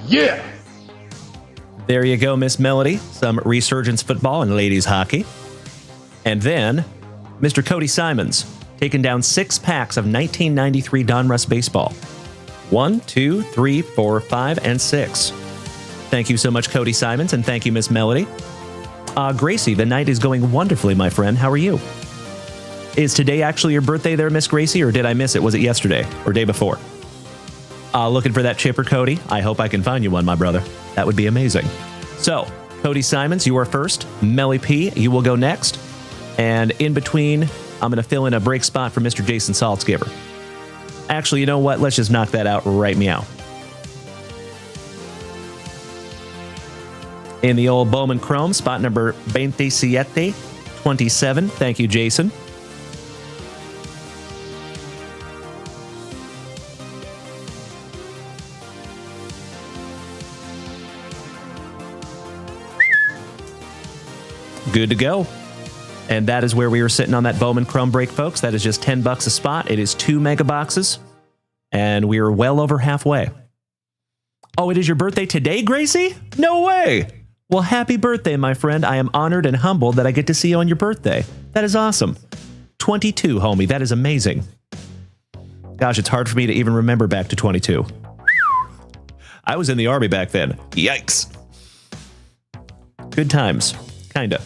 S2: Yeah!
S1: There you go, Miss Melody. Some Resurgence football and ladies hockey. And then, Mr. Cody Simons, taking down 6 packs of 1993 Donruss baseball. 1, 2, 3, 4, 5, and 6. Thank you so much, Cody Simons, and thank you, Miss Melody. Gracie, the night is going wonderfully, my friend. How are you? Is today actually your birthday there, Miss Gracie, or did I miss it? Was it yesterday or day before? Looking for that chipper, Cody? I hope I can find you one, my brother. That would be amazing. So, Cody Simons, you are first. Melly P, you will go next. And in between, I'm going to fill in a break spot for Mr. Jason Saltzgiver. Actually, you know what? Let's just knock that out right meow. In the old Bowman Chrome, spot number 27. Thank you, Jason. Good to go. And that is where we are sitting on that Bowman Chrome break, folks. That is just $10 a spot. It is 2 mega boxes, and we are well over halfway. Oh, it is your birthday today, Gracie? No way. Well, happy birthday, my friend. I am honored and humbled that I get to see you on your birthday. That is awesome. 22, homie. That is amazing. Gosh, it's hard for me to even remember back to 22. I was in the Army back then. Yikes. Good times. Kinda.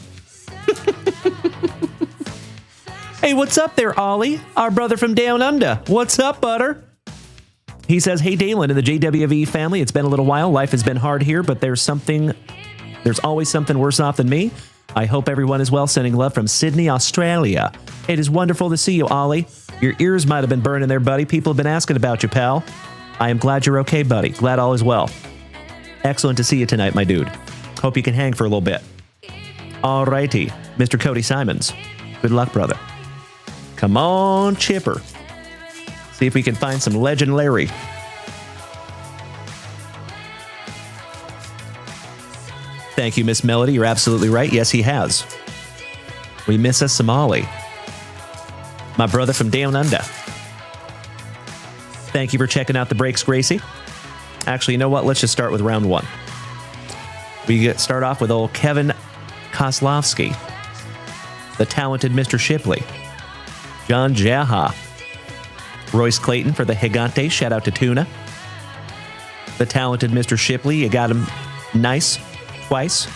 S1: Hey, what's up there, Ollie? Our brother from down under. What's up, butter? He says, hey, Dalen and the JWV family, it's been a little while. Life has been hard here, but there's always something worse off than me. I hope everyone is well. Sending love from Sydney, Australia. It is wonderful to see you, Ollie. Your ears might have been burning there, buddy. People have been asking about you, pal. I am glad you're okay, buddy. Glad all is well. Excellent to see you tonight, my dude. Hope you can hang for a little bit. All righty, Mr. Cody Simons. Good luck, brother. Come on, Chipper. See if we can find some Legend Larry. Thank you, Miss Melody. You're absolutely right. Yes, he has. We miss us some Ollie. My brother from down under. Thank you for checking out the breaks, Gracie. Actually, you know what? Let's just start with round one. We start off with old Kevin Kozlowski, the talented Mr. Shipley, John Jaha, Royce Clayton for the Gigante. Shout out to Tuna. The talented Mr. Shipley. You got him nice twice.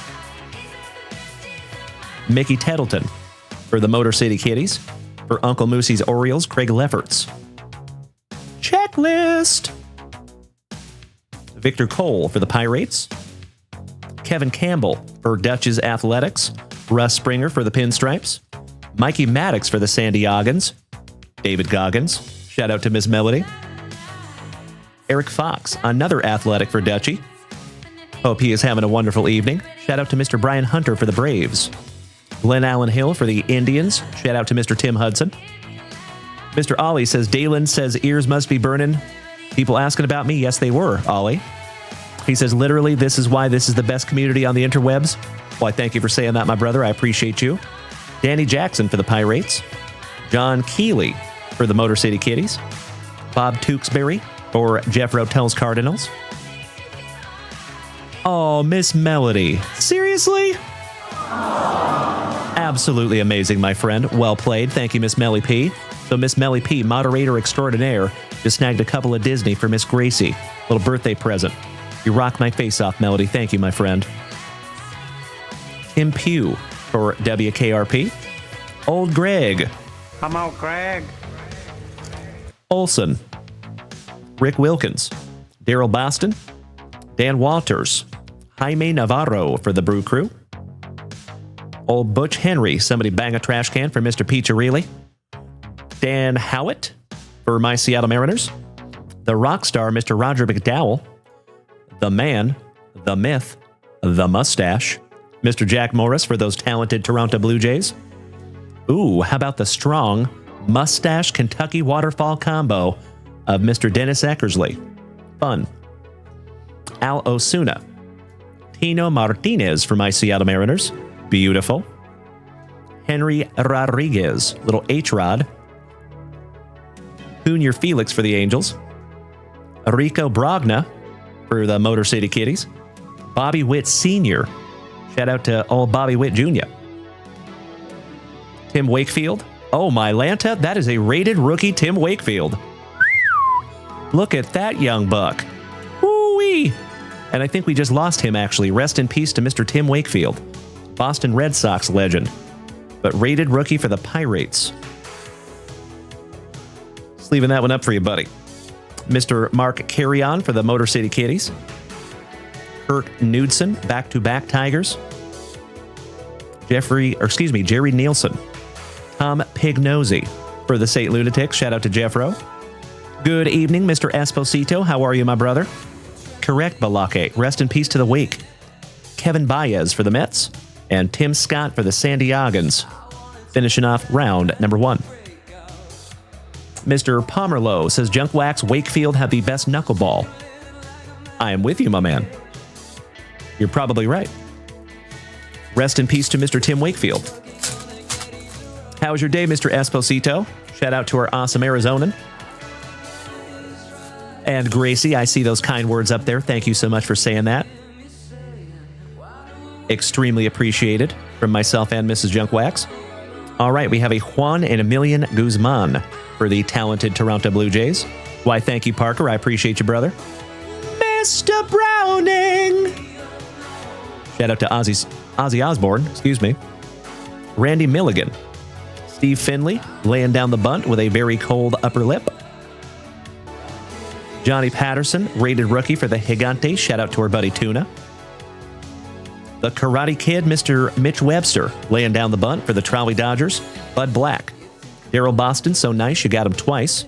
S1: Mickey Tettleton for the Motor City Kitties. For Uncle Moosey's Orioles, Craig Lefferts. Checklist. Victor Cole for the Pirates. Kevin Campbell for Dutch's Athletics. Russ Springer for the Pinstripes. Mikey Maddox for the San Diegans. David Goggins. Shout out to Miss Melody. Eric Fox, another athletic for Dutchy. Hope he is having a wonderful evening. Shout out to Mr. Brian Hunter for the Braves. Glenn Allen Hill for the Indians. Shout out to Mr. Tim Hudson. Mr. Ollie says, Dalen says ears must be burning. People asking about me? Yes, they were, Ollie. He says, literally, this is why this is the best community on the interwebs. Well, I thank you for saying that, my brother. I appreciate you. Danny Jackson for the Pirates. John Keeley for the Motor City Kitties. Bob Tewksbury for Jeff Rotel's Cardinals. Oh, Miss Melody. Seriously? Absolutely amazing, my friend. Well played. Thank you, Miss Melly P. So Miss Melly P, moderator extraordinaire, just snagged a couple of Disney for Miss Gracie. Little birthday present. You rock my face off, Melody. Thank you, my friend. Tim Pugh for WKRP. Old Greg.
S9: Come on, Greg.
S1: Olson. Rick Wilkins. Daryl Boston. Dan Walters. Jaime Navarro for the Brew Crew. Old Butch Henry. Somebody bang a trash can for Mr. Piccirilli. Dan Howitt for my Seattle Mariners. The rock star, Mr. Roger McDowell. The man, the myth, the mustache, Mr. Jack Morris for those talented Toronto Blue Jays. Ooh, how about the strong mustache Kentucky waterfall combo of Mr. Dennis Eckersley? Fun. Al Osuna. Tino Martinez for my Seattle Mariners. Beautiful. Henry Rodriguez, little H-Rod. Junior Felix for the Angels. Rico Brogna for the Motor City Kitties. Bobby Witt Sr. Shout out to old Bobby Witt Jr. Tim Wakefield. Oh, my Lanta, that is a rated rookie Tim Wakefield. Look at that young buck. Woo-wee. And I think we just lost him, actually. Rest in peace to Mr. Tim Wakefield. Boston Red Sox legend. But rated rookie for the Pirates. Just leaving that one up for you, buddy. Mr. Mark Carrion for the Motor City Kitties. Kurt Knudsen, back-to-back Tigers. Jerry Nielsen. Tom Pignosy for the St. Lunatics. Shout out to Jeffro. Good evening, Mr. Esposito. How are you, my brother? Correct, Balake. Rest in peace to the wake. Kevin Baez for the Mets, and Tim Scott for the San Diegans. Finishing off round number 1. Mr. Pomerlow says, Junk Wax Wakefield have the best knuckleball. I am with you, my man. You're probably right. Rest in peace to Mr. Tim Wakefield. How was your day, Mr. Esposito? Shout out to our awesome Arizonan. And Gracie, I see those kind words up there. Thank you so much for saying that. Extremely appreciated from myself and Mrs. Junk Wax. All right, we have a Juan and Emilian Guzman for the talented Toronto Blue Jays. Why, thank you, Parker. I appreciate you, brother. Mr. Browning. Shout out to Ozzy Osbourne, Randy Milligan. Steve Finley laying down the bunt with a very cold upper lip. Johnny Patterson, rated rookie for the Gigantes. Shout out to our buddy Tuna. The Karate Kid, Mr. Mitch Webster, laying down the bunt for the Trolley Dodgers. Bud Black. Daryl Boston, so nice you got him twice.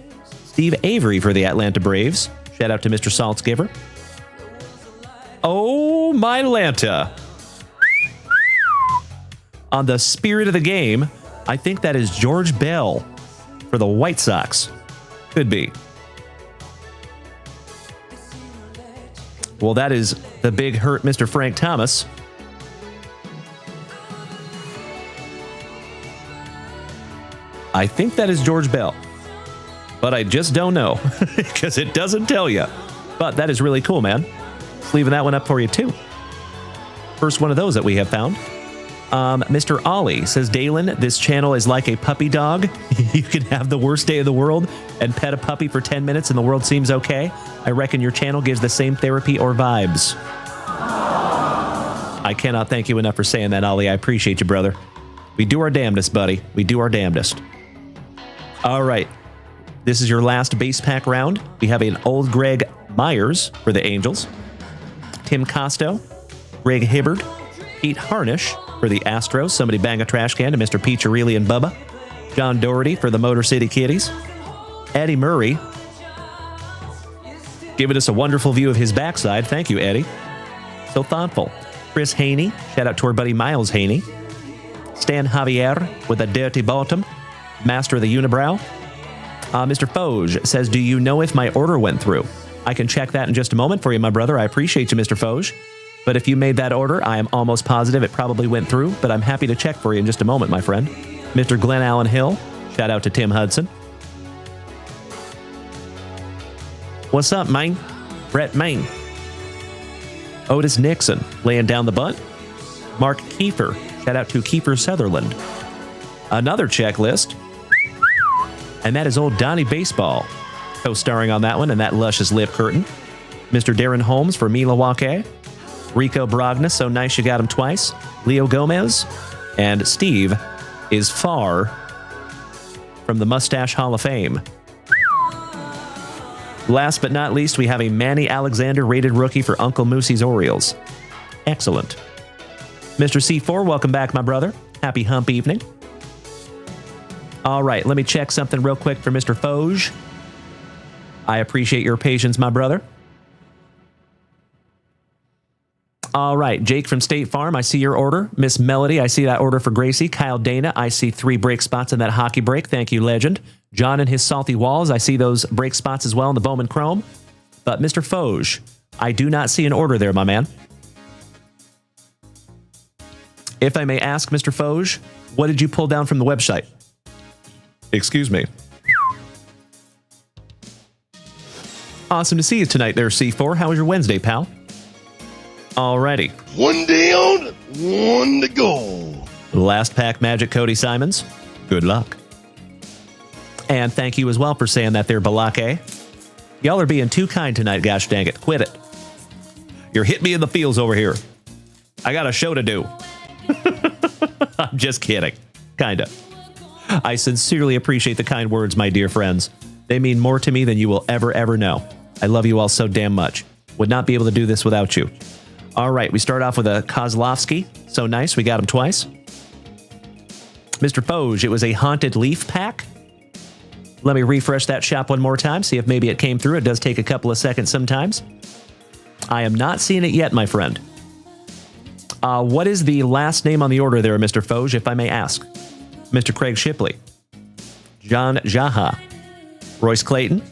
S1: Steve Avery for the Atlanta Braves. Shout out to Mr. Saltzgiver. Oh, my Atlanta. On the spirit of the game, I think that is George Bell for the White Sox. Could be. Well, that is the big hurt Mr. Frank Thomas. I think that is George Bell, but I just don't know because it doesn't tell you. But that is really cool, man. Just leaving that one up for you, too. First one of those that we have found. Mr. Ollie says, Dalen, this channel is like a puppy dog. You can have the worst day of the world and pet a puppy for 10 minutes and the world seems okay. I reckon your channel gives the same therapy or vibes. I cannot thank you enough for saying that, Ollie. I appreciate you, brother. We do our damnedest, buddy. We do our damnedest. All right. This is your last base pack round. We have an old Greg Myers for the Angels. Tim Costo, Greg Hibbard, Pete Harnish for the Astros. Somebody bang a trash can to Mr. Peacharelli and Bubba. John Doherty for the Motor City Kitties. Eddie Murray, giving us a wonderful view of his backside. Thank you, Eddie. So thoughtful. Chris Haney. Shout out to our buddy Miles Haney. Stan Javier with a dirty bottom. Master of the Unibrow. Mr. Foge says, do you know if my order went through? I can check that in just a moment for you, my brother. I appreciate you, Mr. Foge. But if you made that order, I am almost positive it probably went through, but I'm happy to check for you in just a moment, my friend. Mr. Glenn Allen Hill. Shout out to Tim Hudson. What's up, man? Brett Main. Otis Nixon laying down the bunt. Mark Kiefer. Shout out to Kiefer Sutherland. Another checklist. And that is old Donnie Baseball, co-starring on that one and that luscious lip curtain. Mr. Darren Holmes for Milwaukee. Rico Brogna, so nice you got him twice. Leo Gomez. And Steve is far from the Mustache Hall of Fame. Last but not least, we have a Manny Alexander rated rookie for Uncle Moosey's Orioles. Excellent. Mr. C4, welcome back, my brother. Happy hump evening. All right, let me check something real quick for Mr. Foge. I appreciate your patience, my brother. All right, Jake from State Farm, I see your order. Miss Melody, I see that order for Gracie. Kyle Dana, I see 3 break spots in that hockey break. Thank you, legend. John and his salty walls, I see those break spots as well in the Bowman Chrome. But Mr. Foge, I do not see an order there, my man. If I may ask, Mr. Foge, what did you pull down from the website? Excuse me. Awesome to see you tonight there, C4. How was your Wednesday, pal? Alrighty.
S9: One day on, one to go.
S1: Last pack magic, Cody Simons. Good luck. And thank you as well for saying that there, Balake. Y'all are being too kind tonight, gosh dang it. Quit it. You're hitting me in the feels over here. I got a show to do. I'm just kidding. Kinda. I sincerely appreciate the kind words, my dear friends. They mean more to me than you will ever know. I love you all so damn much. Would not be able to do this without you. All right, we start off with a Kozlovsky. So nice, we got him twice. Mr. Foge, it was a Haunted Leaf pack. Let me refresh that shop one more time, see if maybe it came through. It does take a couple of seconds sometimes. I am not seeing it yet, my friend. What is the last name on the order there, Mr. Foge, if I may ask? Mr. Craig Shipley, John Jaha, Royce Clayton,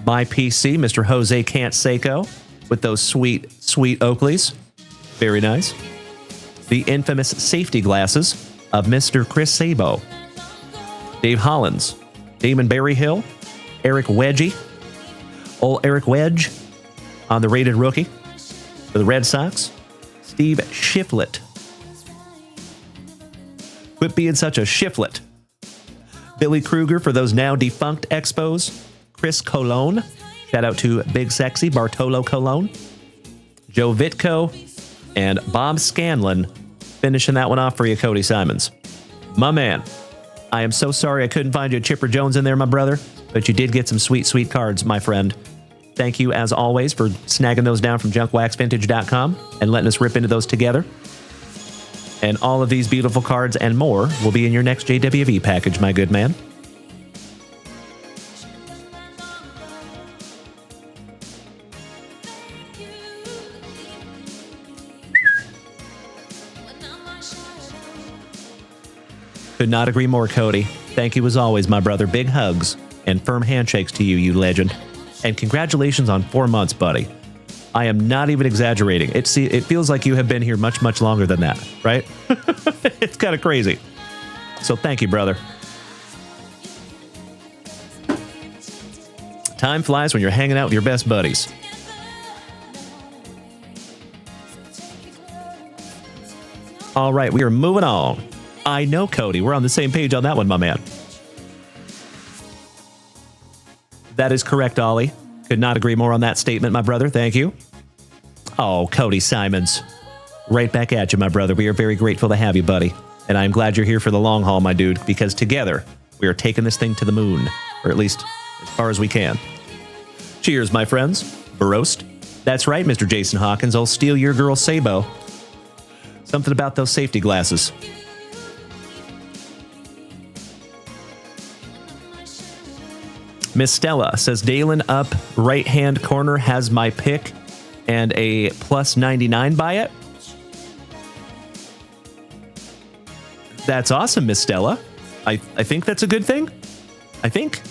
S1: My PC, Mr. Jose Canseco, with those sweet, sweet Oakleys. Very nice. The infamous safety glasses of Mr. Chris Sabo, Dave Hollins, Damon Berryhill, Eric Wedgie, old Eric Wedge on the rated rookie for the Red Sox, Steve Shiflett. Quit being such a shiflet. Billy Kruger for those now defunct Expos, Chris Colon, shout out to Big Sexy Bartolo Colon, Joe Vitko, and Bob Scanlon finishing that one off for you, Cody Simons. My man, I am so sorry I couldn't find you a Chipper Jones in there, my brother, but you did get some sweet, sweet cards, my friend. Thank you, as always, for snagging those down from JunkWaxVintage.com and letting us rip into those together. And all of these beautiful cards and more will be in your next JWV package, my good man. Could not agree more, Cody. Thank you as always, my brother. Big hugs and firm handshakes to you, you legend. And congratulations on 4 months, buddy. I am not even exaggerating. It feels like you have been here much, much longer than that, right? It's kind of crazy. So thank you, brother. Time flies when you're hanging out with your best buddies. All right, we are moving on. I know, Cody. We're on the same page on that one, my man. That is correct, Ollie. Could not agree more on that statement, my brother. Thank you. Oh, Cody Simons. Right back at you, my brother. We are very grateful to have you, buddy. And I'm glad you're here for the long haul, my dude, because together we are taking this thing to the moon, or at least as far as we can. Cheers, my friends. Barost. That's right, Mr. Jason Hawkins. I'll steal your girl Sabo. Something about those safety glasses. Miss Stella says, Dalen up right-hand corner has my pick and a plus 99 by it. That's awesome, Miss Stella. I think that's a good thing. I think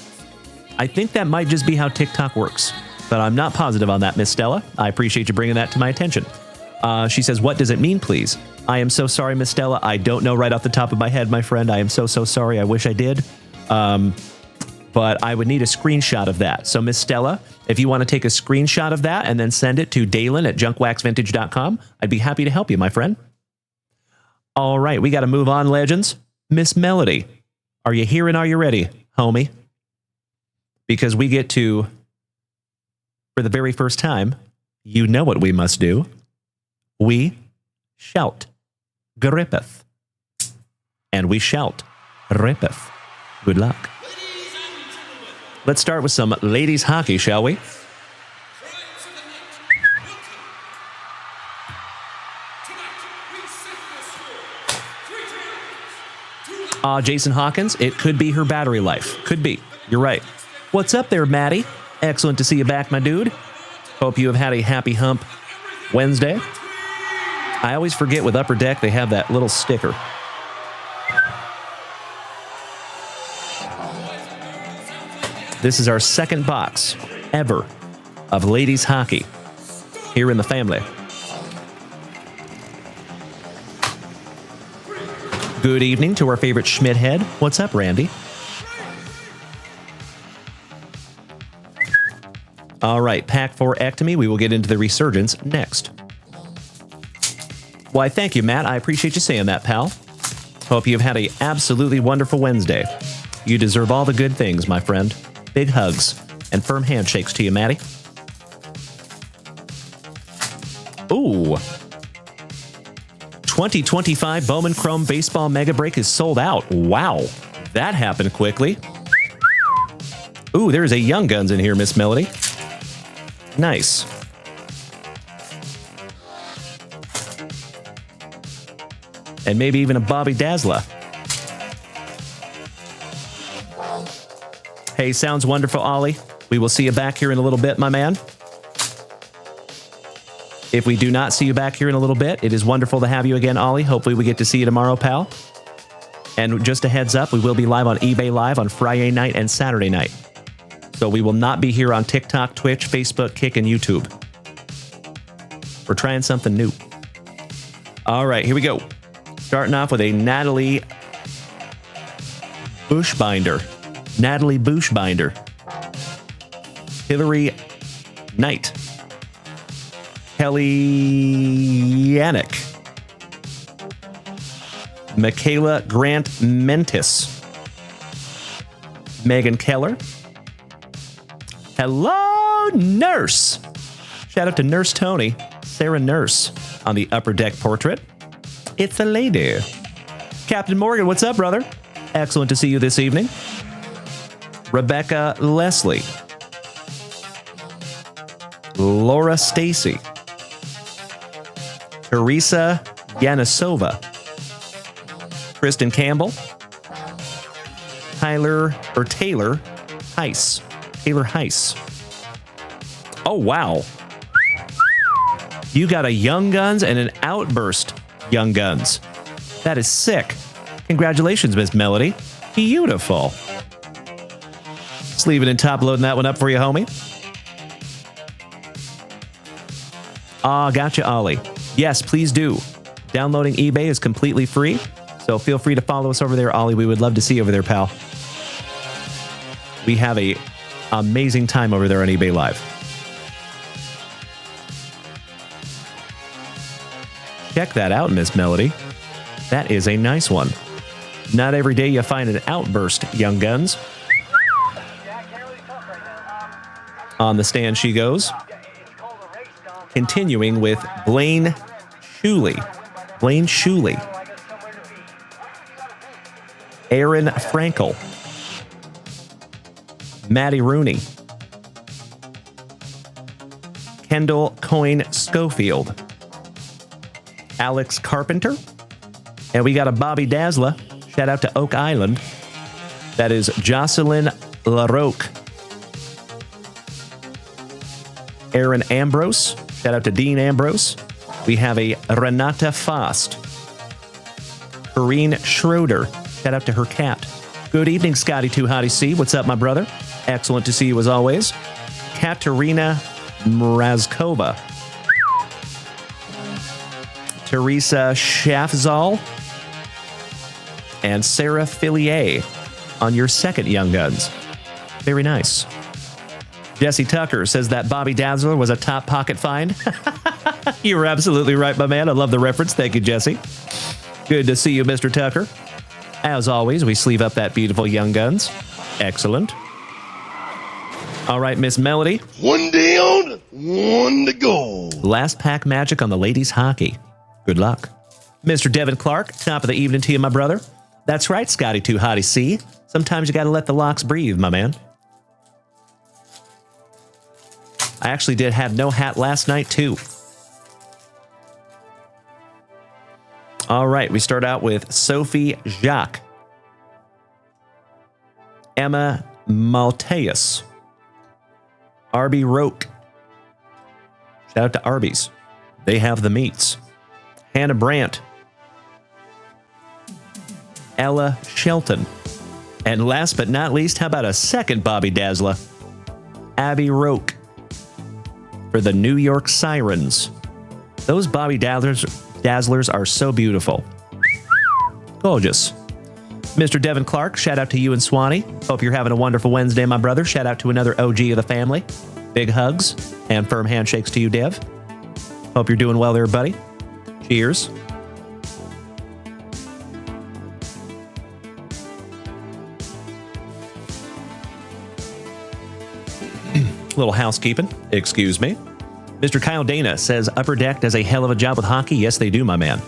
S1: that might just be how TikTok works, but I'm not positive on that, Miss Stella. I appreciate you bringing that to my attention. She says, what does it mean, please? I am so sorry, Miss Stella. I don't know right off the top of my head, my friend. I am so sorry. I wish I did. But I would need a screenshot of that. So, Miss Stella, if you want to take a screenshot of that and then send it to Dalen at JunkWaxVintage.com, I'd be happy to help you, my friend. All right, we got to move on, legends. Miss Melody, are you here and are you ready, homie? Because we get to, for the very first time, you know what we must do. We shout, Grippeth. And we shout, Rippeth. Good luck. Let's start with some ladies hockey, shall we? Jason Hawkins, it could be her battery life. Could be. You're right. What's up there, Maddie? Excellent to see you back, my dude. Hope you have had a happy hump Wednesday. I always forget with Upper Deck, they have that little sticker. This is our second box ever of ladies hockey here in the family. Good evening to our favorite Schmidt head. What's up, Randy? All right, pack 4 Ectomy. We will get into the resurgence next. Why, thank you, Matt. I appreciate you saying that, pal. Hope you've had an absolutely wonderful Wednesday. You deserve all the good things, my friend. Big hugs and firm handshakes to you, Matty. Ooh. 2025 Bowman Chrome Baseball Mega Break is sold out. Wow. That happened quickly. Ooh, there's a Young Guns in here, Miss Melody. Nice. And maybe even a Bobby Dazzler. Hey, sounds wonderful, Ollie. We will see you back here in a little bit, my man. If we do not see you back here in a little bit, it is wonderful to have you again, Ollie. Hopefully we get to see you tomorrow, pal. And just a heads up, we will be live on eBay Live on Friday night and Saturday night. So we will not be here on TikTok, Twitch, Facebook, Kick, and YouTube. We're trying something new. All right, here we go. Starting off with a Natalie Bushbinder. Natalie Bushbinder. Hillary Knight. Kelly Yannick. Michaela Grant Mentis. Megan Keller. Hello, Nurse. Shout out to Nurse Tony. Sarah Nurse on the upper deck portrait. It's a lady. Captain Morgan, what's up, brother? Excellent to see you this evening. Rebecca Leslie. Laura Stacy. Teresa Yanisova. Kristen Campbell. Taylor Heiss. Taylor Heiss. Oh, wow. You got a Young Guns and an Outburst Young Guns. That is sick. Congratulations, Miss Melody. Beautiful. Sleeving and top loading that one up for you, homie. Gotcha, Ollie. Yes, please do. Downloading eBay is completely free, so feel free to follow us over there, Ollie. We would love to see you over there, pal. We have a amazing time over there on eBay Live. Check that out, Miss Melody. That is a nice one. Not every day you find an Outburst Young Guns. On the stand she goes. Continuing with Blaine Shuley. Blaine Shuley. Aaron Frankel. Maddie Rooney. Kendall Coyne Schofield. Alex Carpenter. And we got a Bobby Dazzler. Shout out to Oak Island. That is Jocelyn LaRoque. Aaron Ambrose. Shout out to Dean Ambrose. We have a Renata Fost. Corrine Schroeder. Shout out to her cat. Good evening, Scotty 2 Hottie C. What's up, my brother? Excellent to see you as always. Katerina Mrazkova. Teresa Schafzal. And Sarah Fillier on your second Young Guns. Very nice. Jesse Tucker says that Bobby Dazzler was a top pocket find. You were absolutely right, my man. I love the reference. Thank you, Jesse. Good to see you, Mr. Tucker. As always, we sleeve up that beautiful Young Guns. Excellent. All right, Miss Melody.
S9: One down, one to go.
S1: Last pack magic on the ladies' hockey. Good luck. Mr. Devin Clark, top of the evening to you, my brother. That's right, Scotty 2 Hottie C. Sometimes you got to let the locks breathe, my man. I actually did have no hat last night, too. All right, we start out with Sophie Jacques. Emma Malteus. Arby Roque. Shout out to Arby's. They have the meats. Hannah Brandt. Ella Shelton. And last but not least, how about a second Bobby Dazzler? Abby Roque. For the New York Sirens. Those Bobby Dazzlers are so beautiful. Gorgeous. Mr. Devin Clark, shout out to you and Swanee. Hope you're having a wonderful Wednesday, my brother. Shout out to another OG of the family. Big hugs and firm handshakes to you, Dev. Hope you're doing well there, buddy. Cheers. Little housekeeping. Excuse me. Mr. Kyle Dana says Upper Deck does a hell of a job with hockey. Yes, they do, my man.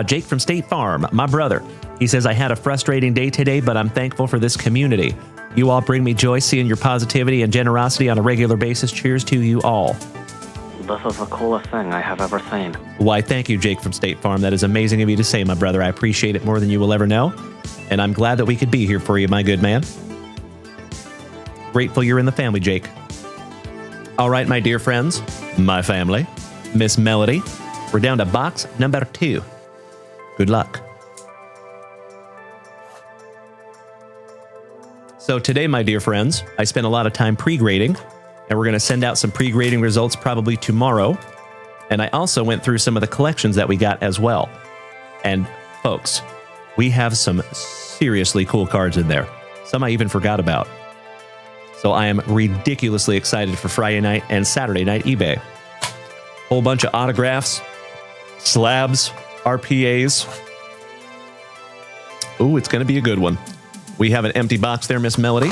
S1: Jake from State Farm, my brother. He says, I had a frustrating day today, but I'm thankful for this community. You all bring me joy seeing your positivity and generosity on a regular basis. Cheers to you all.
S10: This is the coolest thing I have ever seen.
S1: Why, thank you, Jake from State Farm. That is amazing of you to say, my brother. I appreciate it more than you will ever know. And I'm glad that we could be here for you, my good man. Grateful you're in the family, Jake. All right, my dear friends, my family. Miss Melody. We're down to box number 2. Good luck. So today, my dear friends, I spent a lot of time pre-grading, and we're going to send out some pre-grading results probably tomorrow. And I also went through some of the collections that we got as well. And folks, we have some seriously cool cards in there. Some I even forgot about. So I am ridiculously excited for Friday night and Saturday night eBay. Whole bunch of autographs, slabs, RPAs. Ooh, it's going to be a good one. We have an empty box there, Miss Melody.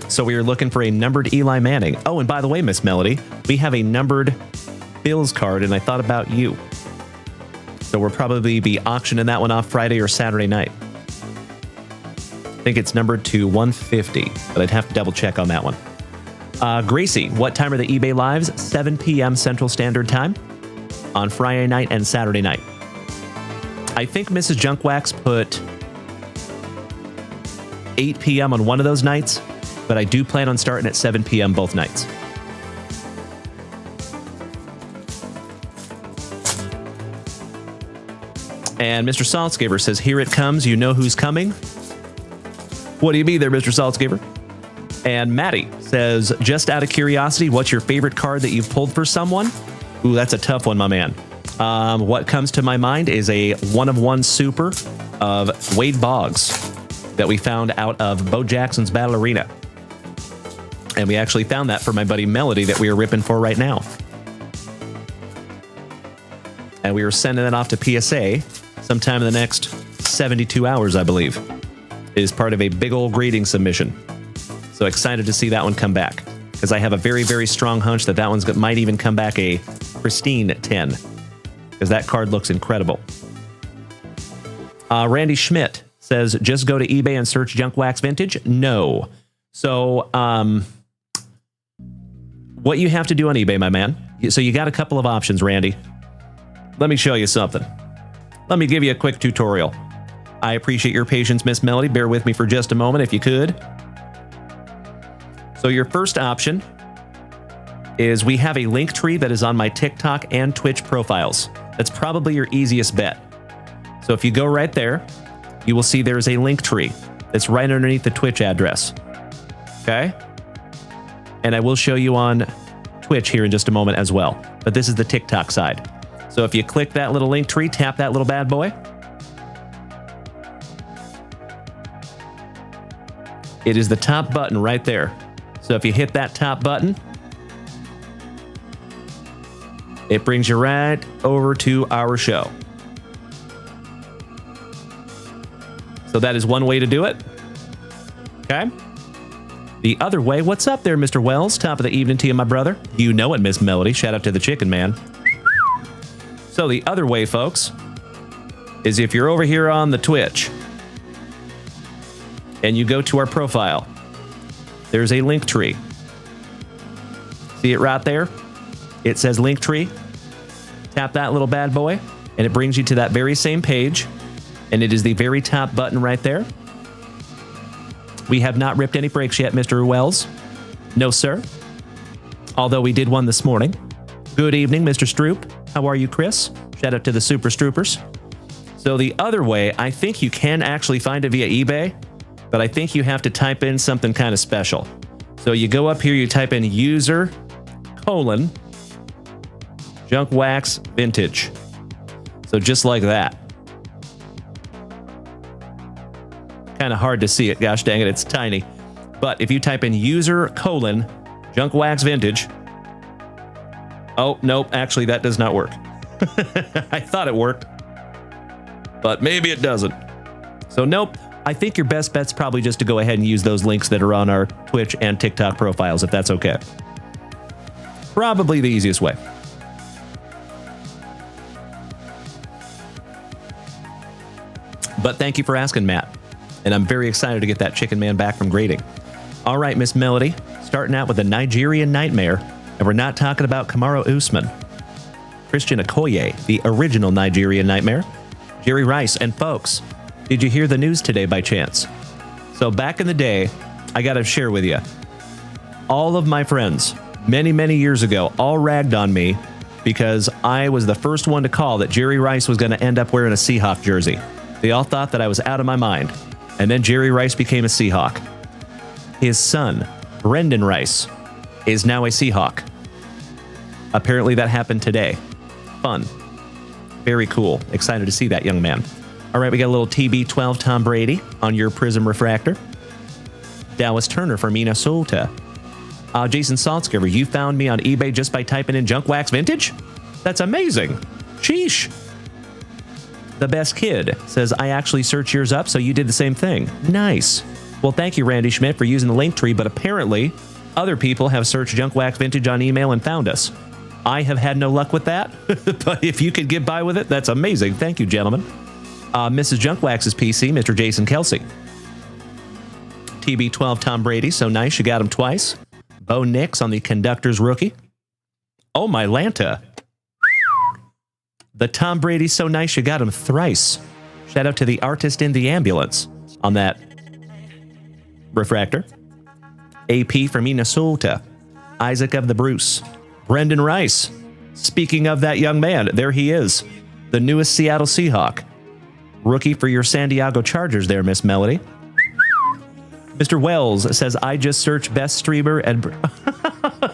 S1: So we are looking for a numbered Eli Manning. Oh, and by the way, Miss Melody, we have a numbered Bills card, and I thought about you. So we'll probably be auctioning that one off Friday or Saturday night. I think it's numbered to 150, but I'd have to double check on that one. Gracie, what time are the eBay lives? 7 p.m. Central Standard Time on Friday night and Saturday night. I think Mrs. Junkwax put 8 p.m. on one of those nights, but I do plan on starting at 7 p.m. both nights. And Mr. Saltzgiver says, here it comes, you know who's coming. What do you mean there, Mr. Saltzgiver? And Maddie says, just out of curiosity, what's your favorite card that you've pulled for someone? Ooh, that's a tough one, my man. What comes to my mind is a 1-of-1 super of Wade Boggs that we found out of Bo Jackson's Battle Arena. And we actually found that for my buddy Melody that we are ripping for right now. And we were sending it off to PSA sometime in the next 72 hours, I believe. It is part of a big old grading submission. So excited to see that one come back, because I have a very, very strong hunch that that one's might even come back a pristine 10, because that card looks incredible. Randy Schmidt says, just go to eBay and search JunkWaxVintage. No. So what you have to do on eBay, my man, so you got a couple of options, Randy. Let me show you something. Let me give you a quick tutorial. I appreciate your patience, Miss Melody. Bear with me for just a moment, if you could. So your first option is we have a link tree that is on my TikTok and Twitch profiles. That's probably your easiest bet. So if you go right there, you will see there's a link tree that's right underneath the Twitch address. Okay? And I will show you on Twitch here in just a moment as well. But this is the TikTok side. So if you click that little link tree, tap that little bad boy. It is the top button right there. So if you hit that top button, it brings you right over to our show. So that is one way to do it. Okay. The other way, what's up there, Mr. Wells? Top of the evening to you, my brother. You know it, Miss Melody. Shout out to the chicken man. So the other way, folks, is if you're over here on the Twitch and you go to our profile, there's a link tree. See it right there? It says link tree. Tap that little bad boy, and it brings you to that very same page. And it is the very top button right there. We have not ripped any breaks yet, Mr. Wells. No, sir. Although we did one this morning. Good evening, Mr. Stroop. How are you, Chris? Shout out to the Super Stroopers. So the other way, I think you can actually find it via eBay, but I think you have to type in something kind of special. So you go up here, you type in user : JunkWaxVintage. So just like that. Kind of hard to see it, gosh dang it, it's tiny. But if you type in user : JunkWaxVintage. Oh, nope, actually that does not work. I thought it worked, but maybe it doesn't. So nope, I think your best bet's probably just to go ahead and use those links that are on our Twitch and TikTok profiles, if that's okay. Probably the easiest way. But thank you for asking, Matt. And I'm very excited to get that chicken man back from grading. All right, Miss Melody, starting out with a Nigerian Nightmare. And we're not talking about Kamaru Usman. Christian Okoye, the original Nigerian Nightmare. Jerry Rice. And folks, did you hear the news today by chance? So back in the day, I got to share with you. All of my friends many, many years ago, all ragged on me because I was the first one to call that Jerry Rice was going to end up wearing a Seahawk jersey. They all thought that I was out of my mind. And then Jerry Rice became a Seahawk. His son, Brendan Rice, is now a Seahawk. Apparently that happened today. Fun. Very cool. Excited to see that young man. All right, we got a little TB12 Tom Brady on your Prizm refractor. Dallas Turner from Minnesota. Jason Saltzgiver, you found me on eBay just by typing in JunkWaxVintage? That's amazing. Sheesh. The Best Kid says, I actually searched yours up, so you did the same thing. Nice. Well, thank you, Randy Schmidt, for using the link tree, but apparently other people have searched JunkWaxVintage on email and found us. I have had no luck with that, but if you could get by with it, that's amazing. Thank you, gentlemen. Mrs. Junkwax's PC, Mr. Jason Kelsey. TB12 Tom Brady, so nice, you got him twice. Bo Nix on the conductor's rookie. Oh, my Lanta. The Tom Brady, so nice, you got him thrice. Shout out to the artist in the ambulance on that refractor. AP from Minnesota. Isaac of the Bruce. Brendan Rice. Speaking of that young man, there he is. The newest Seattle Seahawk. Rookie for your San Diego Chargers there, Miss Melody. Mr. Wells says, I just searched best streamer and...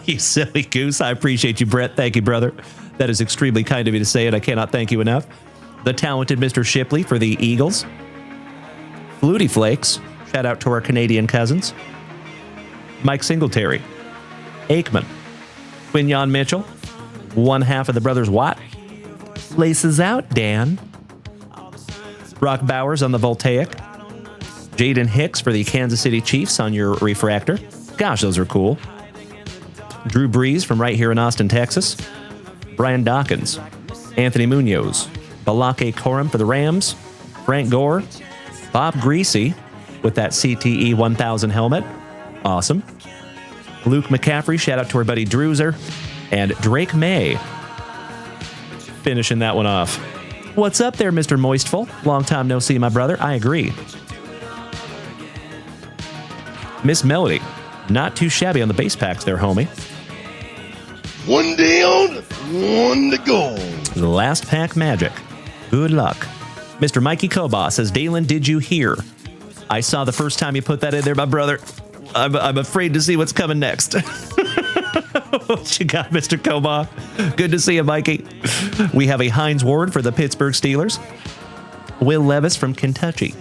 S1: You silly goose. I appreciate you, Brett. Thank you, brother. That is extremely kind of you to say it. I cannot thank you enough. The talented Mr. Shipley for the Eagles. Flutie Flakes. Shout out to our Canadian cousins. Mike Singletary. Aikman. Quinyon Mitchell. One half of the brothers Watt. Laces out, Dan. Brock Bowers on the Voltaic. Jaden Hicks for the Kansas City Chiefs on your refractor. Gosh, those are cool. Drew Brees from right here in Austin, Texas. Brian Dawkins. Anthony Munoz. Balake Corum for the Rams. Frank Gore. Bob Greasy with that CTE 1000 helmet. Awesome. Luke McCaffrey, shout out to our buddy Drewzer. And Drake May. Finishing that one off. What's up there, Mr. Moistful? Long time no see, my brother. I agree. Miss Melody. Not too shabby on the base packs there, homie.
S9: One down, one to go.
S1: The last pack magic. Good luck. Mr. Mikey Koba says, Dalen, did you hear? I saw the first time you put that in there, my brother. I'm afraid to see what's coming next. What you got, Mr. Koba? Good to see you, Mikey. We have a Hines Ward for the Pittsburgh Steelers. Will Levis from Kentucky.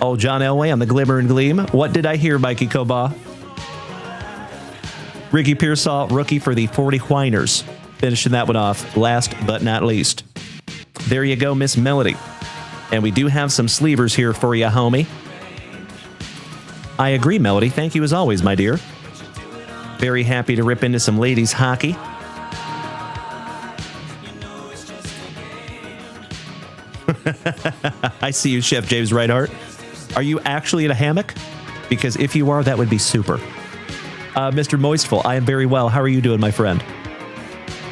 S1: Oh, John Elway on the Glimmer and Gleam. What did I hear, Mikey Koba? Ricky Pearsall, rookie for the 40 Whiners. Finishing that one off, last but not least. There you go, Miss Melody. And we do have some sleevers here for you, homie. I agree, Melody. Thank you as always, my dear. Very happy to rip into some ladies hockey. I see you, Chef James Reinhardt. Are you actually in a hammock? Because if you are, that would be super. Mr. Moistful, I am very well. How are you doing, my friend?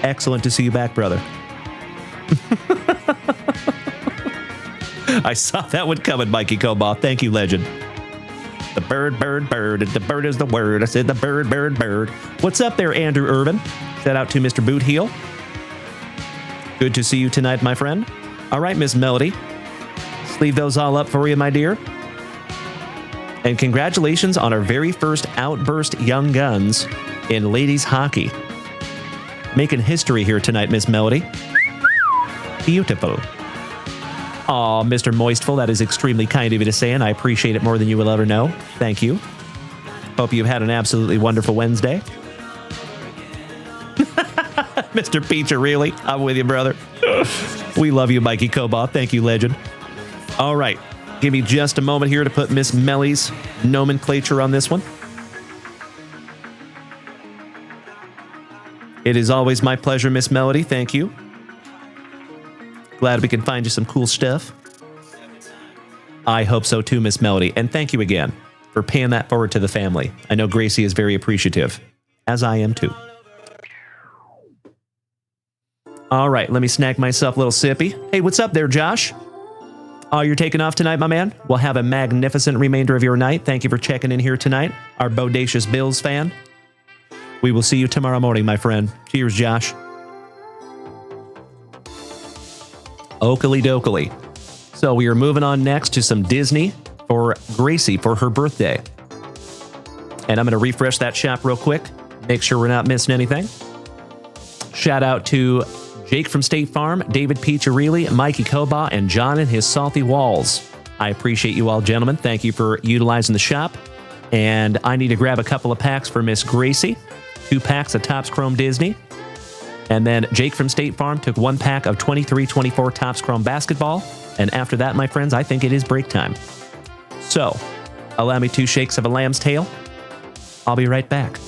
S1: Excellent to see you back, brother. I saw that one coming, Mikey Koba. Thank you, legend. The bird, bird, bird. The bird is the word. I said the bird, bird, bird. What's up there, Andrew Irvin? Shout out to Mr. Boot Heel. Good to see you tonight, my friend. All right, Miss Melody. Leave those all up for you, my dear. And congratulations on our very first Outburst Young Guns in ladies hockey. Making history here tonight, Miss Melody. Beautiful. Aw, Mr. Moistful, that is extremely kind of you to say, and I appreciate it more than you will ever know. Thank you. Hope you've had an absolutely wonderful Wednesday. Mr. Peacher, really? I'm with you, brother. We love you, Mikey Koba. Thank you, legend. All right. Give me just a moment here to put Miss Melly's nomenclature on this one. It is always my pleasure, Miss Melody. Thank you. Glad we can find you some cool stuff. I hope so too, Miss Melody. And thank you again for paying that forward to the family. I know Gracie is very appreciative, as I am too. All right, let me snag myself a little sippy. Hey, what's up there, Josh? Oh, you're taking off tonight, my man? Well, have a magnificent remainder of your night. Thank you for checking in here tonight. Our bodacious Bills fan. We will see you tomorrow morning, my friend. Cheers, Josh. Oakley dokley. So we are moving on next to some Disney for Gracie for her birthday. And I'm going to refresh that shop real quick. Make sure we're not missing anything. Shout out to Jake from State Farm, David Piccirilli, Mikey Koba, and John and his Salty Walls. I appreciate you all, gentlemen. Thank you for utilizing the shop. And I need to grab a couple of packs for Miss Gracie. 2 packs of Topps Chrome Disney. And then Jake from State Farm took 1 pack of 23-24 Topps Chrome Basketball. And after that, my friends, I think it is break time. So, allow me 2 shakes of a lamb's tail. I'll be right back.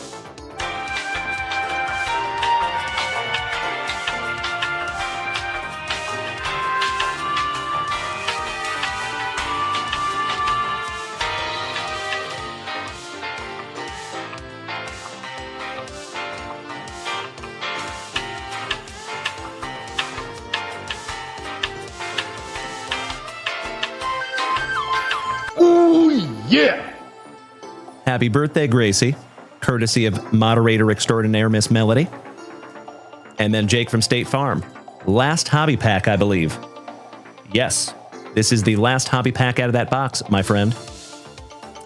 S9: Yeah!
S1: Happy birthday, Gracie, courtesy of moderator extraordinaire Miss Melody. And then Jake from State Farm. Last hobby pack, I believe. Yes, this is the last hobby pack out of that box, my friend.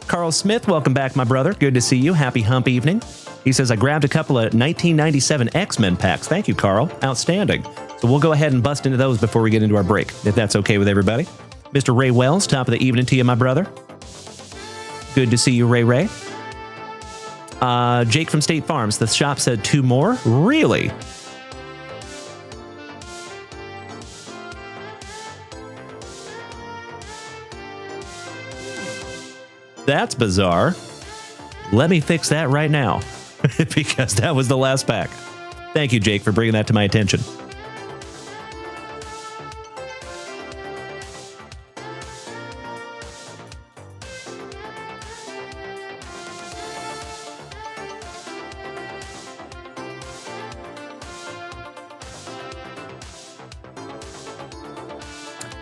S1: Carl Smith, welcome back, my brother. Good to see you. Happy hump evening. He says, I grabbed a couple of 1997 X-Men packs. Thank you, Carl. Outstanding. So we'll go ahead and bust into those before we get into our break, if that's okay with everybody. Mr. Ray Wells, top of the evening to you, my brother. Good to see you, Ray Ray. Jake from State Farms. The shop said 2 more? Really? That's bizarre. Let me fix that right now. Because that was the last pack. Thank you, Jake, for bringing that to my attention.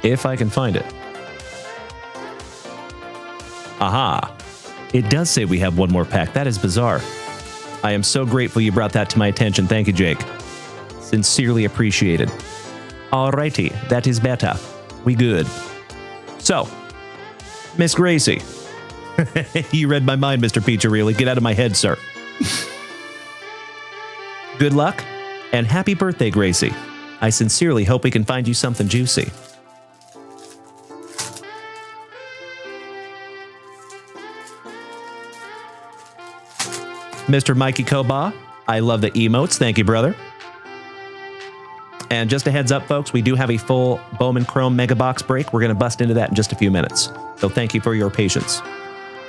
S1: If I can find it. Aha. It does say we have 1 more pack. That is bizarre. I am so grateful you brought that to my attention. Thank you, Jake. Sincerely appreciated. Alrighty, that is better. We good. So, Miss Gracie. You read my mind, Mr. Piccirilli. Get out of my head, sir. Good luck, and happy birthday, Gracie. I sincerely hope we can find you something juicy. Mr. Mikey Koba, I love the emotes. Thank you, brother. And just a heads up, folks, we do have a full Bowman Chrome Mega Box break. We're going to bust into that in just a few minutes. So thank you for your patience.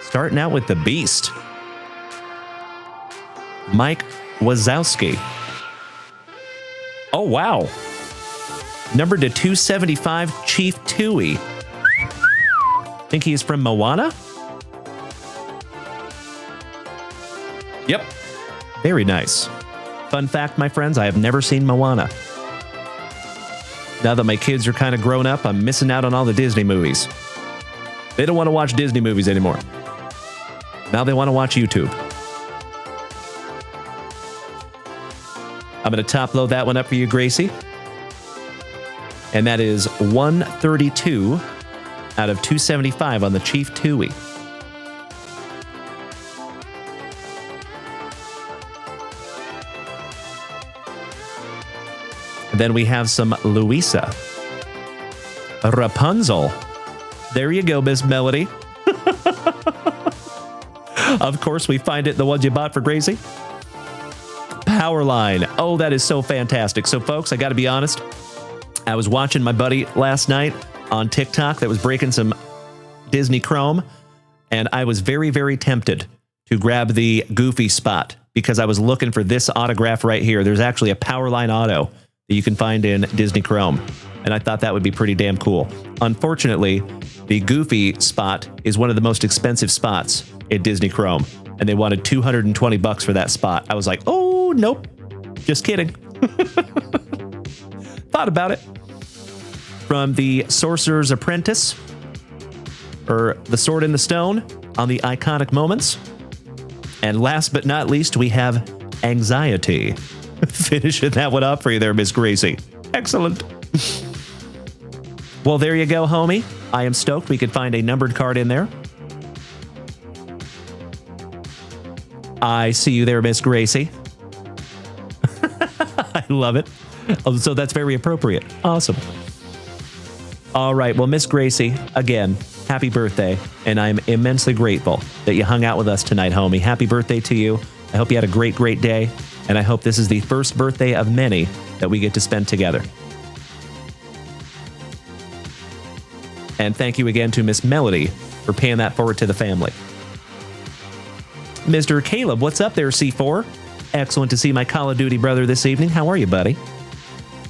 S1: Starting out with the Beast. Mike Wazowski. Oh, wow. Number to 275, Chief Tui. Think he is from Moana? Yep. Very nice. Fun fact, my friends, I have never seen Moana. Now that my kids are kind of grown up, I'm missing out on all the Disney movies. They don't want to watch Disney movies anymore. Now they want to watch YouTube. I'm going to top load that one up for you, Gracie. And that is 132 out of 275 on the Chief Tui. Then we have some Louisa. Rapunzel. There you go, Miss Melody. Of course, we find it the ones you bought for Gracie. Powerline. Oh, that is so fantastic. So, folks, I got to be honest. I was watching my buddy last night on TikTok that was breaking some Disney Chrome, and I was very, very tempted to grab the Goofy spot because I was looking for this autograph right here. There's actually a Powerline auto that you can find in Disney Chrome, and I thought that would be pretty damn cool. Unfortunately, the Goofy spot is one of the most expensive spots at Disney Chrome, and they wanted $220 for that spot. I was like, oh, nope, just kidding. Thought about it. From the Sorcerer's Apprentice, or The Sword in the Stone, on the iconic moments. And last but not least, we have anxiety. Finishing that one up for you there, Miss Gracie. Excellent. Well, there you go, homie. I am stoked we could find a numbered card in there. I see you there, Miss Gracie. I love it. Oh, so that's very appropriate. Awesome. All right. Well, Miss Gracie, again, happy birthday. And I'm immensely grateful that you hung out with us tonight, homie. Happy birthday to you. I hope you had a great, great day. And I hope this is the first birthday of many that we get to spend together. And thank you again to Miss Melody for paying that forward to the family. Mr. Caleb, what's up there, C4? Excellent to see my Call of Duty brother this evening. How are you, buddy?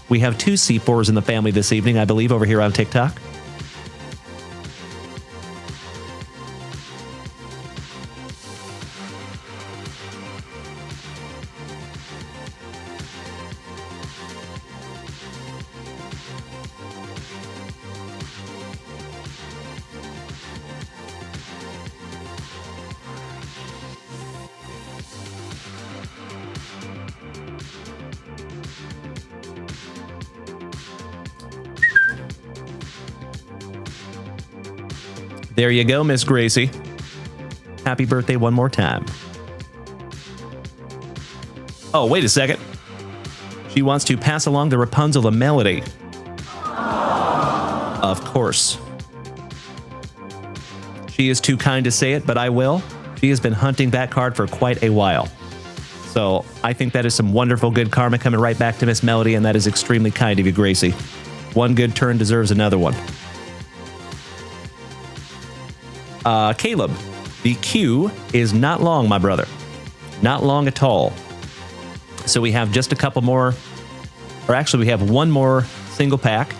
S1: We have 2 C4s in the family this evening, I believe, over here on TikTok. There you go, Miss Gracie. Happy birthday one more time. Oh, wait a second. She wants to pass along the Rapunzel melody. Of course. She is too kind to say it, but I will. She has been hunting that card for quite a while. So I think that is some wonderful good karma coming right back to Miss Melody, and that is extremely kind of you, Gracie. One good turn deserves another one. Caleb, the queue is not long, my brother. Not long at all. So we have just a couple more, or actually we have one more single pack.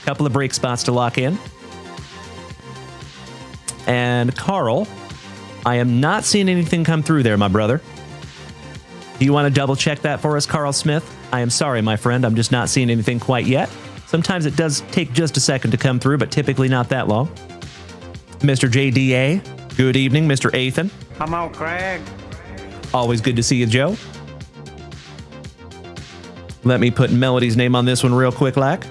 S1: Couple of break spots to lock in. And Carl, I am not seeing anything come through there, my brother. Do you want to double check that for us, Carl Smith? I am sorry, my friend. I'm just not seeing anything quite yet. Sometimes it does take just a second to come through, but typically not that long. Mr. JDA, good evening. Mr. Ethan.
S11: Come on, Craig.
S1: Always good to see you, Joe. Let me put Melody's name on this one real quick, Lack.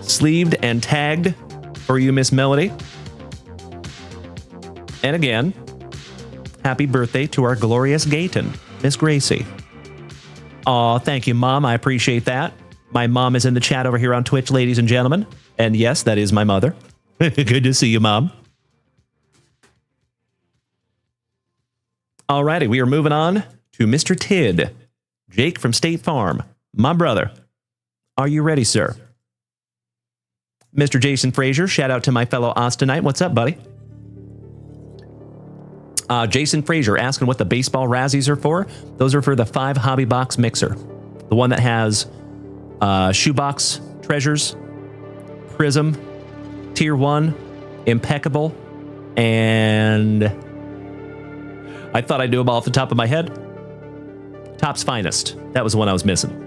S1: Sleeved and tagged for you, Miss Melody. And again, happy birthday to our glorious Gayton, Miss Gracie. Aw, thank you, Mom. I appreciate that. My mom is in the chat over here on Twitch, ladies and gentlemen. And yes, that is my mother. Good to see you, Mom. Alrighty, we are moving on to Mr. Tid. Jake from State Farm. My brother. Are you ready, sir? Mr. Jason Frazier, shout out to my fellow Austinite. What's up, buddy? Jason Frazier asking what the baseball Razzies are for. Those are for the 5 hobby box mixer. The one that has Shoebox Treasures, Prizm, Tier 1, Impeccable, and I thought I knew them all off the top of my head. Top's Finest. That was the one I was missing.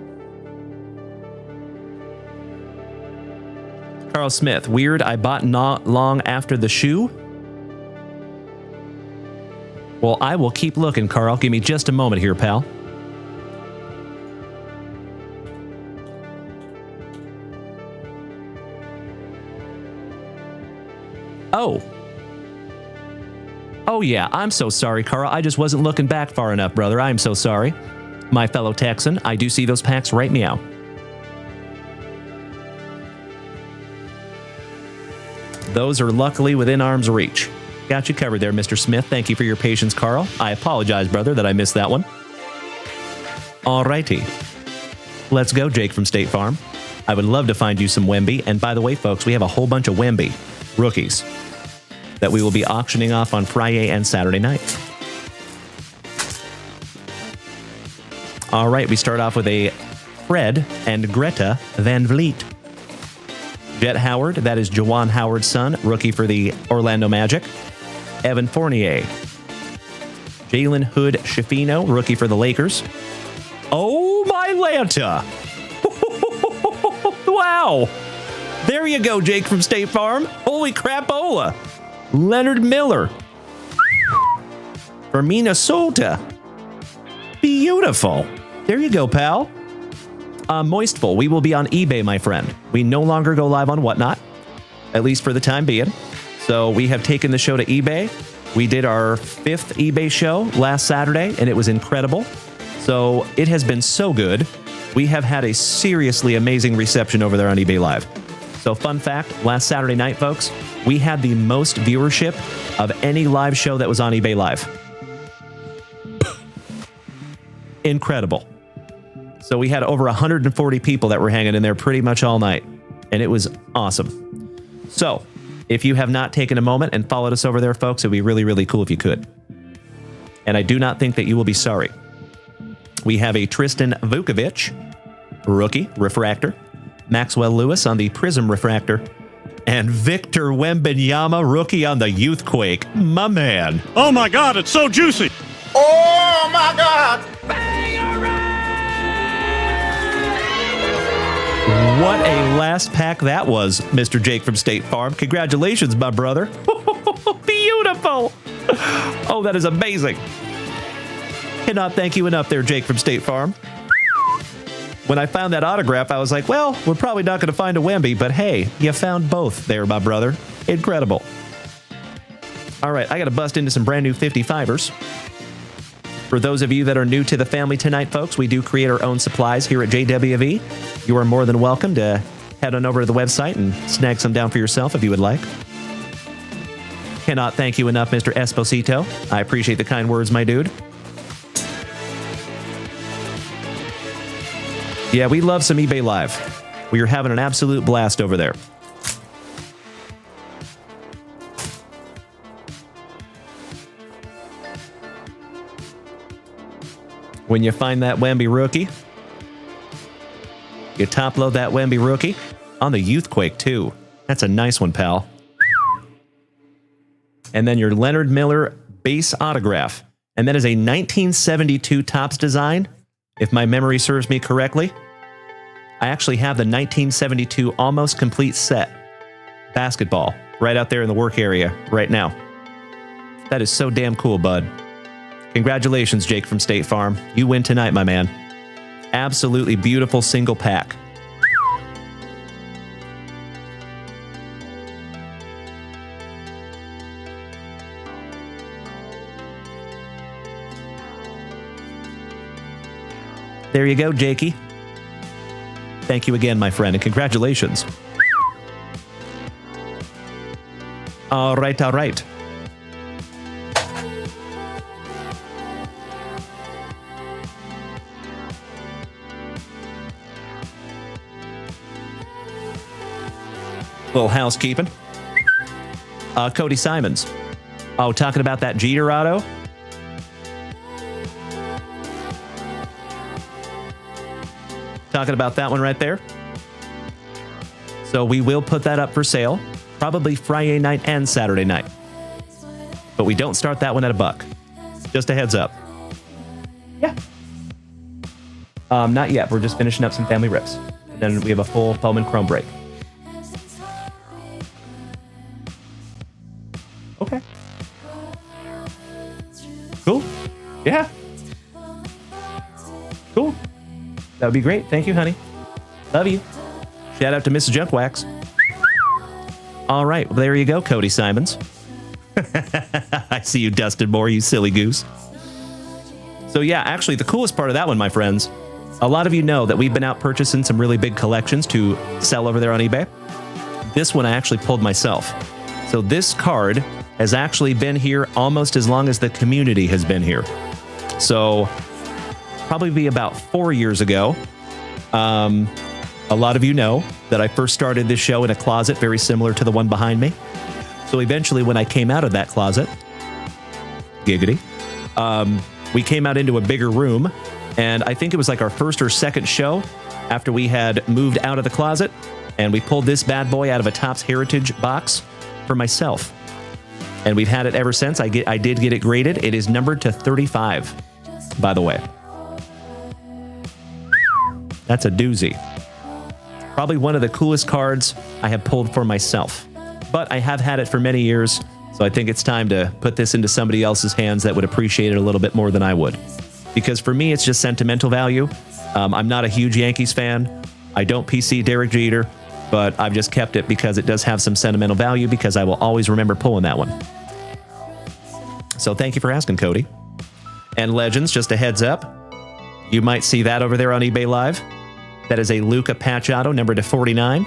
S1: Carl Smith. Weird, I bought not long after the shoe. Well, I will keep looking, Carl. Give me just a moment here, pal. Oh. Oh, yeah. I'm so sorry, Carl. I just wasn't looking back far enough, brother. I'm so sorry. My fellow Texan, I do see those packs right meow. Those are luckily within arm's reach. Got you covered there, Mr. Smith. Thank you for your patience, Carl. I apologize, brother, that I missed that one. Alrighty. Let's go, Jake from State Farm. I would love to find you some Wemby. And by the way, folks, we have a whole bunch of Wemby rookies that we will be auctioning off on Friday and Saturday night. All right, we start off with a Fred and Greta Van Vliet. Jet Howard, that is Juwan Howard's son, rookie for the Orlando Magic. Evan Fournier. Jalen Hood Schifino, rookie for the Lakers. Oh, my Lanta! Wow. There you go, Jake from State Farm. Holy crapola. Leonard Miller. From Minnesota. Beautiful. There you go, pal. Moistful. We will be on eBay, my friend. We no longer go live on Whatnot, at least for the time being. So we have taken the show to eBay. We did our 5th eBay show last Saturday, and it was incredible. So it has been so good. We have had a seriously amazing reception over there on eBay Live. So fun fact, last Saturday night, folks, we had the most viewership of any live show that was on eBay Live. Incredible. So we had over 140 people that were hanging in there pretty much all night, and it was awesome. So if you have not taken a moment and followed us over there, folks, it'd be really, really cool if you could. And I do not think that you will be sorry. We have a Tristan Vukovic, rookie, refractor, Maxwell Lewis on the Prizm refractor, and Victor Wembanyama, rookie on the Youthquake. My man.
S3: Oh my God, it's so juicy.
S2: Oh my God.
S1: What a last pack that was, Mr. Jake from State Farm. Congratulations, my brother. Beautiful. Oh, that is amazing. Cannot thank you enough there, Jake from State Farm. When I found that autograph, I was like, well, we're probably not going to find a Wemby, but hey, you found both there, my brother. Incredible. All right, I got to bust into some brand new 55ers. For those of you that are new to the family tonight, folks, we do create our own supplies here at JWV. You are more than welcome to head on over to the website and snag some down for yourself if you would like. Cannot thank you enough, Mr. Esposito. I appreciate the kind words, my dude. Yeah, we love some eBay Live. We are having an absolute blast over there. When you find that Wemby rookie, you top load that Wemby rookie on the Youthquake too. That's a nice one, pal. And then your Leonard Miller base autograph. And that is a 1972 Topps design, if my memory serves me correctly. I actually have the 1972 almost complete set basketball right out there in the work area right now. That is so damn cool, bud. Congratulations, Jake from State Farm. You win tonight, my man. Absolutely beautiful single pack. There you go, Jakey. Thank you again, my friend, and congratulations. All right, all right. Little housekeeping. Cody Simons. Oh, talking about that Jeter auto? Talking about that one right there. So we will put that up for sale, probably Friday night and Saturday night. But we don't start that one at $1. Just a heads up. Yeah. Not yet. We're just finishing up some family rips. And then we have a full Bowman Chrome break. Okay. Cool. Yeah. Cool. That would be great. Thank you, honey. Love you. Shout out to Mrs. JunkWax. All right. Well, there you go, Cody Simons. I see you, Dustin Moore, you silly goose. So yeah, actually, the coolest part of that one, my friends, a lot of you know that we've been out purchasing some really big collections to sell over there on eBay. This one I actually pulled myself. So this card has actually been here almost as long as the community has been here. So probably be about 4 years ago. A lot of you know that I first started this show in a closet very similar to the one behind me. So eventually when I came out of that closet, giggity, we came out into a bigger room, and I think it was like our first or second show after we had moved out of the closet, and we pulled this bad boy out of a Topps Heritage box for myself. And we've had it ever since. I did get it graded. It is numbered to 35, by the way. That's a doozy. Probably one of the coolest cards I have pulled for myself. But I have had it for many years, so I think it's time to put this into somebody else's hands that would appreciate it a little bit more than I would. Because for me, it's just sentimental value. I'm not a huge Yankees fan. I don't PC Derek Jeter, but I've just kept it because it does have some sentimental value because I will always remember pulling that one. So thank you for asking, Cody. And Legends, just a heads up, you might see that over there on eBay Live. That is a Luca patch auto, number to 49.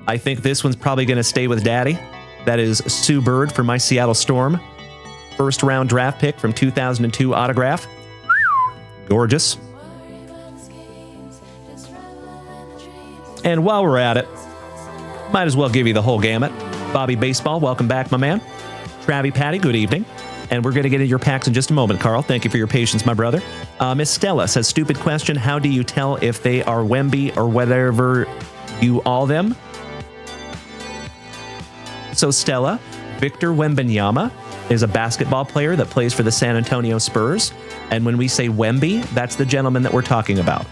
S1: I think this one's probably going to stay with Daddy. That is Sue Bird for my Seattle Storm. First round draft pick from 2002 autograph. Gorgeous. And while we're at it, might as well give you the whole gamut. Bobby Baseball, welcome back, my man. Travie Patty, good evening. And we're going to get into your packs in just a moment, Carl. Thank you for your patience, my brother. Miss Stella says, stupid question. How do you tell if they are Wemby or whatever you all them? So Stella, Victor Wembanyama is a basketball player that plays for the San Antonio Spurs. And when we say Wemby, that's the gentleman that we're talking about.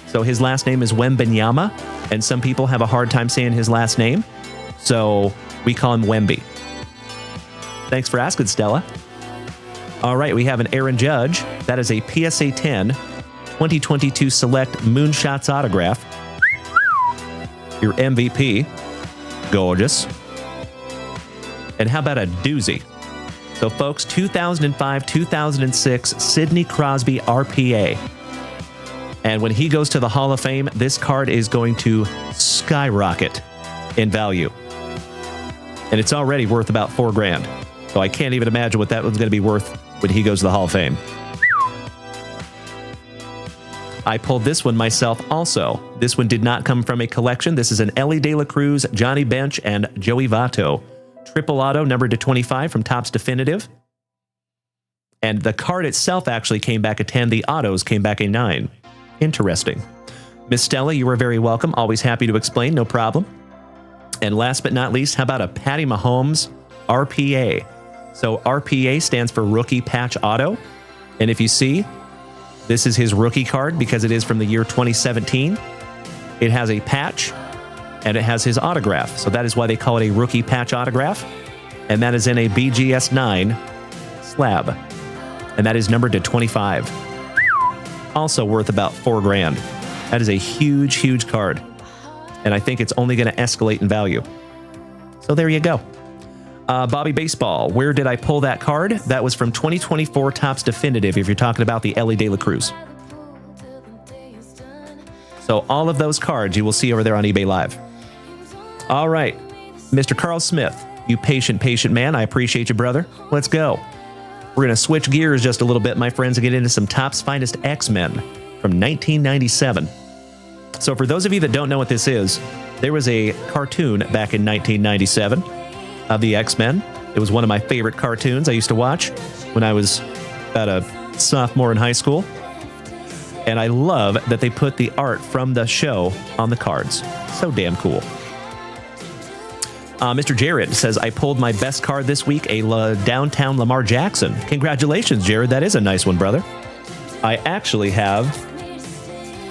S1: So his last name is Wembanyama, and some people have a hard time saying his last name. So we call him Wemby. Thanks for asking, Stella. All right, we have an Aaron Judge. That is a PSA 10 2022 Select Moonshots autograph. Your MVP. Gorgeous. And how about a doozy? So, folks, 2005-2006 Sidney Crosby RPA. And when he goes to the Hall of Fame, this card is going to skyrocket in value. And it's already worth about $4,000. So I can't even imagine what that one's going to be worth when he goes to the Hall of Fame. I pulled this one myself also. This one did not come from a collection. This is an Ellie De La Cruz, Johnny Bench, and Joey Votto. Triple auto, numbered to 25 from Topps Definitive. And the card itself actually came back a 10. The autos came back a 9. Interesting. Miss Stella, you are very welcome. Always happy to explain, no problem. And last but not least, how about a Patty Mahomes RPA? So RPA stands for Rookie Patch Auto. And if you see, this is his rookie card because it is from the year 2017. It has a patch and it has his autograph. So that is why they call it a Rookie Patch Autograph. And that is in a BGS 9 slab. And that is numbered to 25. Also worth about $4,000. That is a huge, huge card. And I think it's only going to escalate in value. So there you go. Bobby Baseball, where did I pull that card? That was from 2024 Topps Definitive, if you're talking about the Ellie De La Cruz. So all of those cards you will see over there on eBay Live. All right, Mr. Carl Smith, you patient man. I appreciate you, brother. Let's go. We're going to switch gears just a little bit, my friends, and get into some Topps Finest X-Men from 1997. So for those of you that don't know what this is, there was a cartoon back in 1997 of the X-Men. It was one of my favorite cartoons I used to watch when I was about a sophomore in high school. And I love that they put the art from the show on the cards. So damn cool. Mr. Jared says, I pulled my best card this week, a downtown Lamar Jackson. Congratulations, Jared. That is a nice one, brother. I actually have...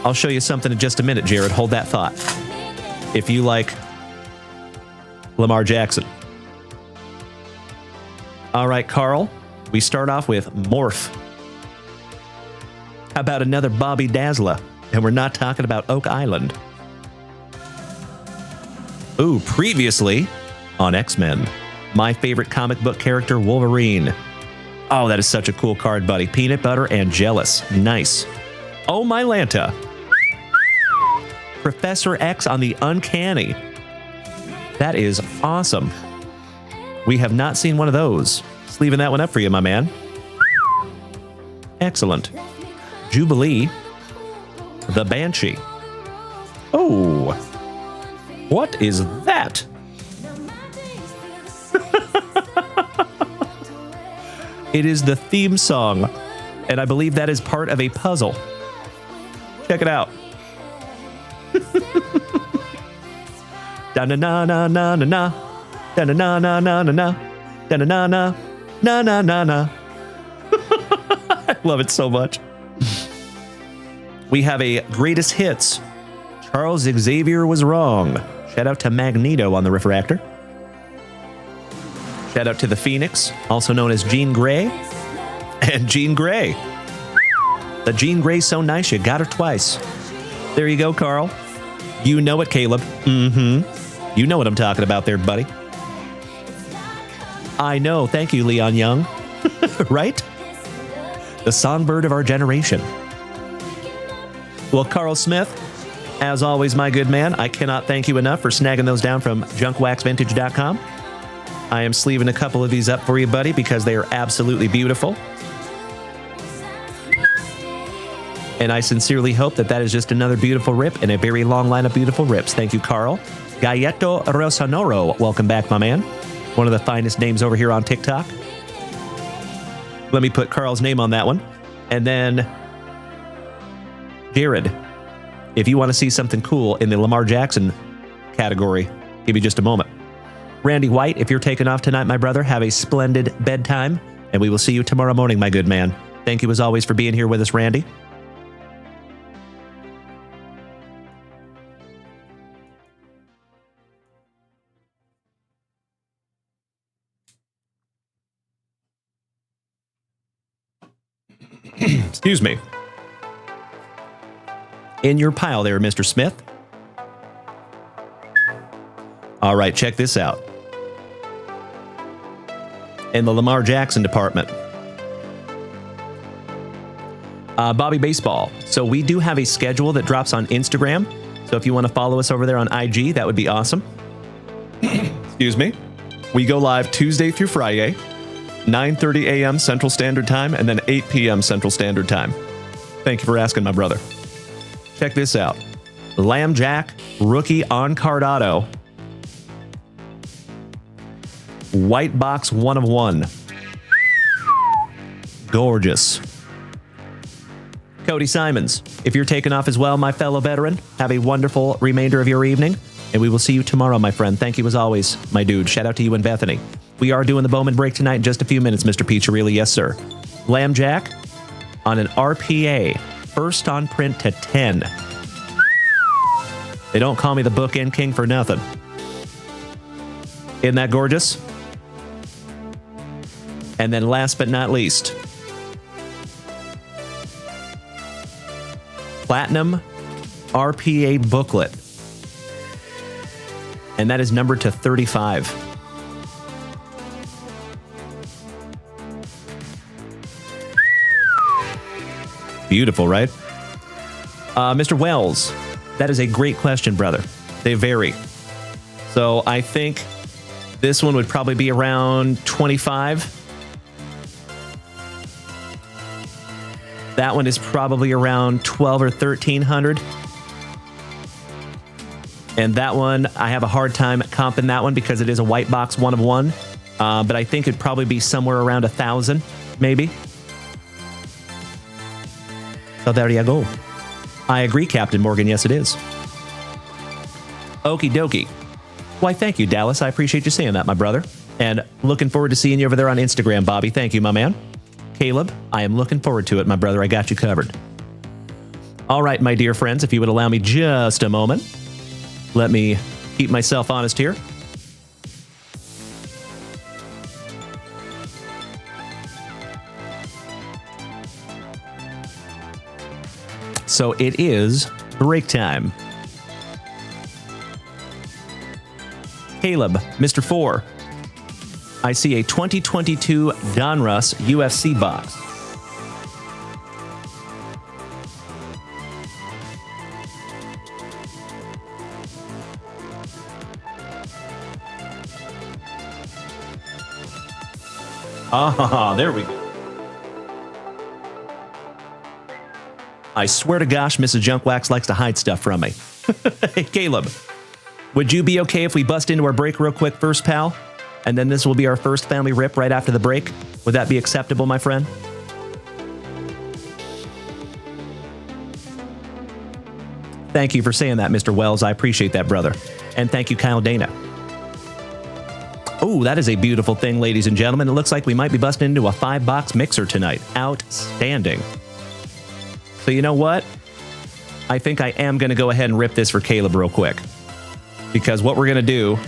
S1: I'll show you something in just a minute, Jared. Hold that thought. If you like Lamar Jackson. All right, Carl, we start off with Morph. How about another Bobby Dazzler? And we're not talking about Oak Island. Ooh, previously on X-Men, my favorite comic book character, Wolverine. Oh, that is such a cool card, buddy. Peanut Butter and Jealous. Nice. Oh, my Lanta. Professor X on the Uncanny. That is awesome. We have not seen one of those. Just leaving that one up for you, my man. Excellent. Jubilee. The Banshee. Oh. What is that? It is the theme song, and I believe that is part of a puzzle. Check it out. Da-na-na-na-na-na-na. Da-na-na-na-na-na-na. Da-na-na-na. Na-na-na-na. I love it so much. We have a greatest hits Charles Xavier was wrong. Shout out to Magneto on the Refractor. Shout out to the Phoenix, also known as Jean Grey. And Jean Grey. The Jean Grey's so nice, you got her twice. There you go, Carl. You know it, Caleb. Mm-hmm. You know what I'm talking about there, buddy. I know. Thank you, Leon Young. Right? The songbird of our generation. Well, Carl Smith, as always, my good man, I cannot thank you enough for snagging those down from JunkWaxVintage.com. I am sleeving a couple of these up for you, buddy, because they are absolutely beautiful. And I sincerely hope that that is just another beautiful rip in a very long line of beautiful rips. Thank you, Carl. Galleto Rosanoro, welcome back, my man. One of the finest names over here on TikTok. Let me put Carl's name on that one. And then Jared, if you want to see something cool in the Lamar Jackson category, give me just a moment. Randy White, if you're taking off tonight, my brother, have a splendid bedtime, and we will see you tomorrow morning, my good man. Thank you as always for being here with us, Randy. Excuse me. In your pile there, Mr. Smith. All right, check this out. In the Lamar Jackson department. Bobby Baseball. So we do have a schedule that drops on Instagram. So if you want to follow us over there on IG, that would be awesome. Excuse me. We go live Tuesday through Friday, 9:30 a.m. Central Standard Time, and then 8 p.m. Central Standard Time. Thank you for asking, my brother. Check this out. Lamb Jack, rookie on-card auto. White box 1 of 1. Gorgeous. Cody Simons, if you're taking off as well, my fellow veteran, have a wonderful remainder of your evening, and we will see you tomorrow, my friend. Thank you as always, my dude. Shout out to you and Bethany. We are doing the Bowman break tonight in just a few minutes, Mr. Piccirilli. Yes, sir. Lamb Jack on an RPA, first on print to 10. They don't call me the bookend king for nothing. Isn't that gorgeous? And then last but not least, Platinum RPA booklet. And that is numbered to 35. Beautiful, right? Mr. Wells, that is a great question, brother. They vary. So I think this one would probably be around 25. That one is probably around 12 or 1300. And that one, I have a hard time comping that one because it is a white box 1 of 1. But I think it'd probably be somewhere around 1,000, maybe. So there you go. I agree, Captain Morgan. Yes, it is. Okie dokie. Why, thank you, Dallas. I appreciate you saying that, my brother. And looking forward to seeing you over there on Instagram, Bobby. Thank you, my man. Caleb, I am looking forward to it, my brother. I got you covered. All right, my dear friends, if you would allow me just a moment, let me keep myself honest here. So it is break time. Caleb, Mr. 4. I see a 2022 Donruss UFC box. Ah, there we go. I swear to gosh, Mrs. Junkwax likes to hide stuff from me. Hey, Caleb, would you be okay if we bust into our break real quick first, pal? And then this will be our first family rip right after the break. Would that be acceptable, my friend? Thank you for saying that, Mr. Wells. I appreciate that, brother. And thank you, Kyle Dana. Oh, that is a beautiful thing, ladies and gentlemen. It looks like we might be busting into a 5-box mixer tonight. Outstanding. So you know what? I think I am going to go ahead and rip this for Caleb real quick. Because what we're going to do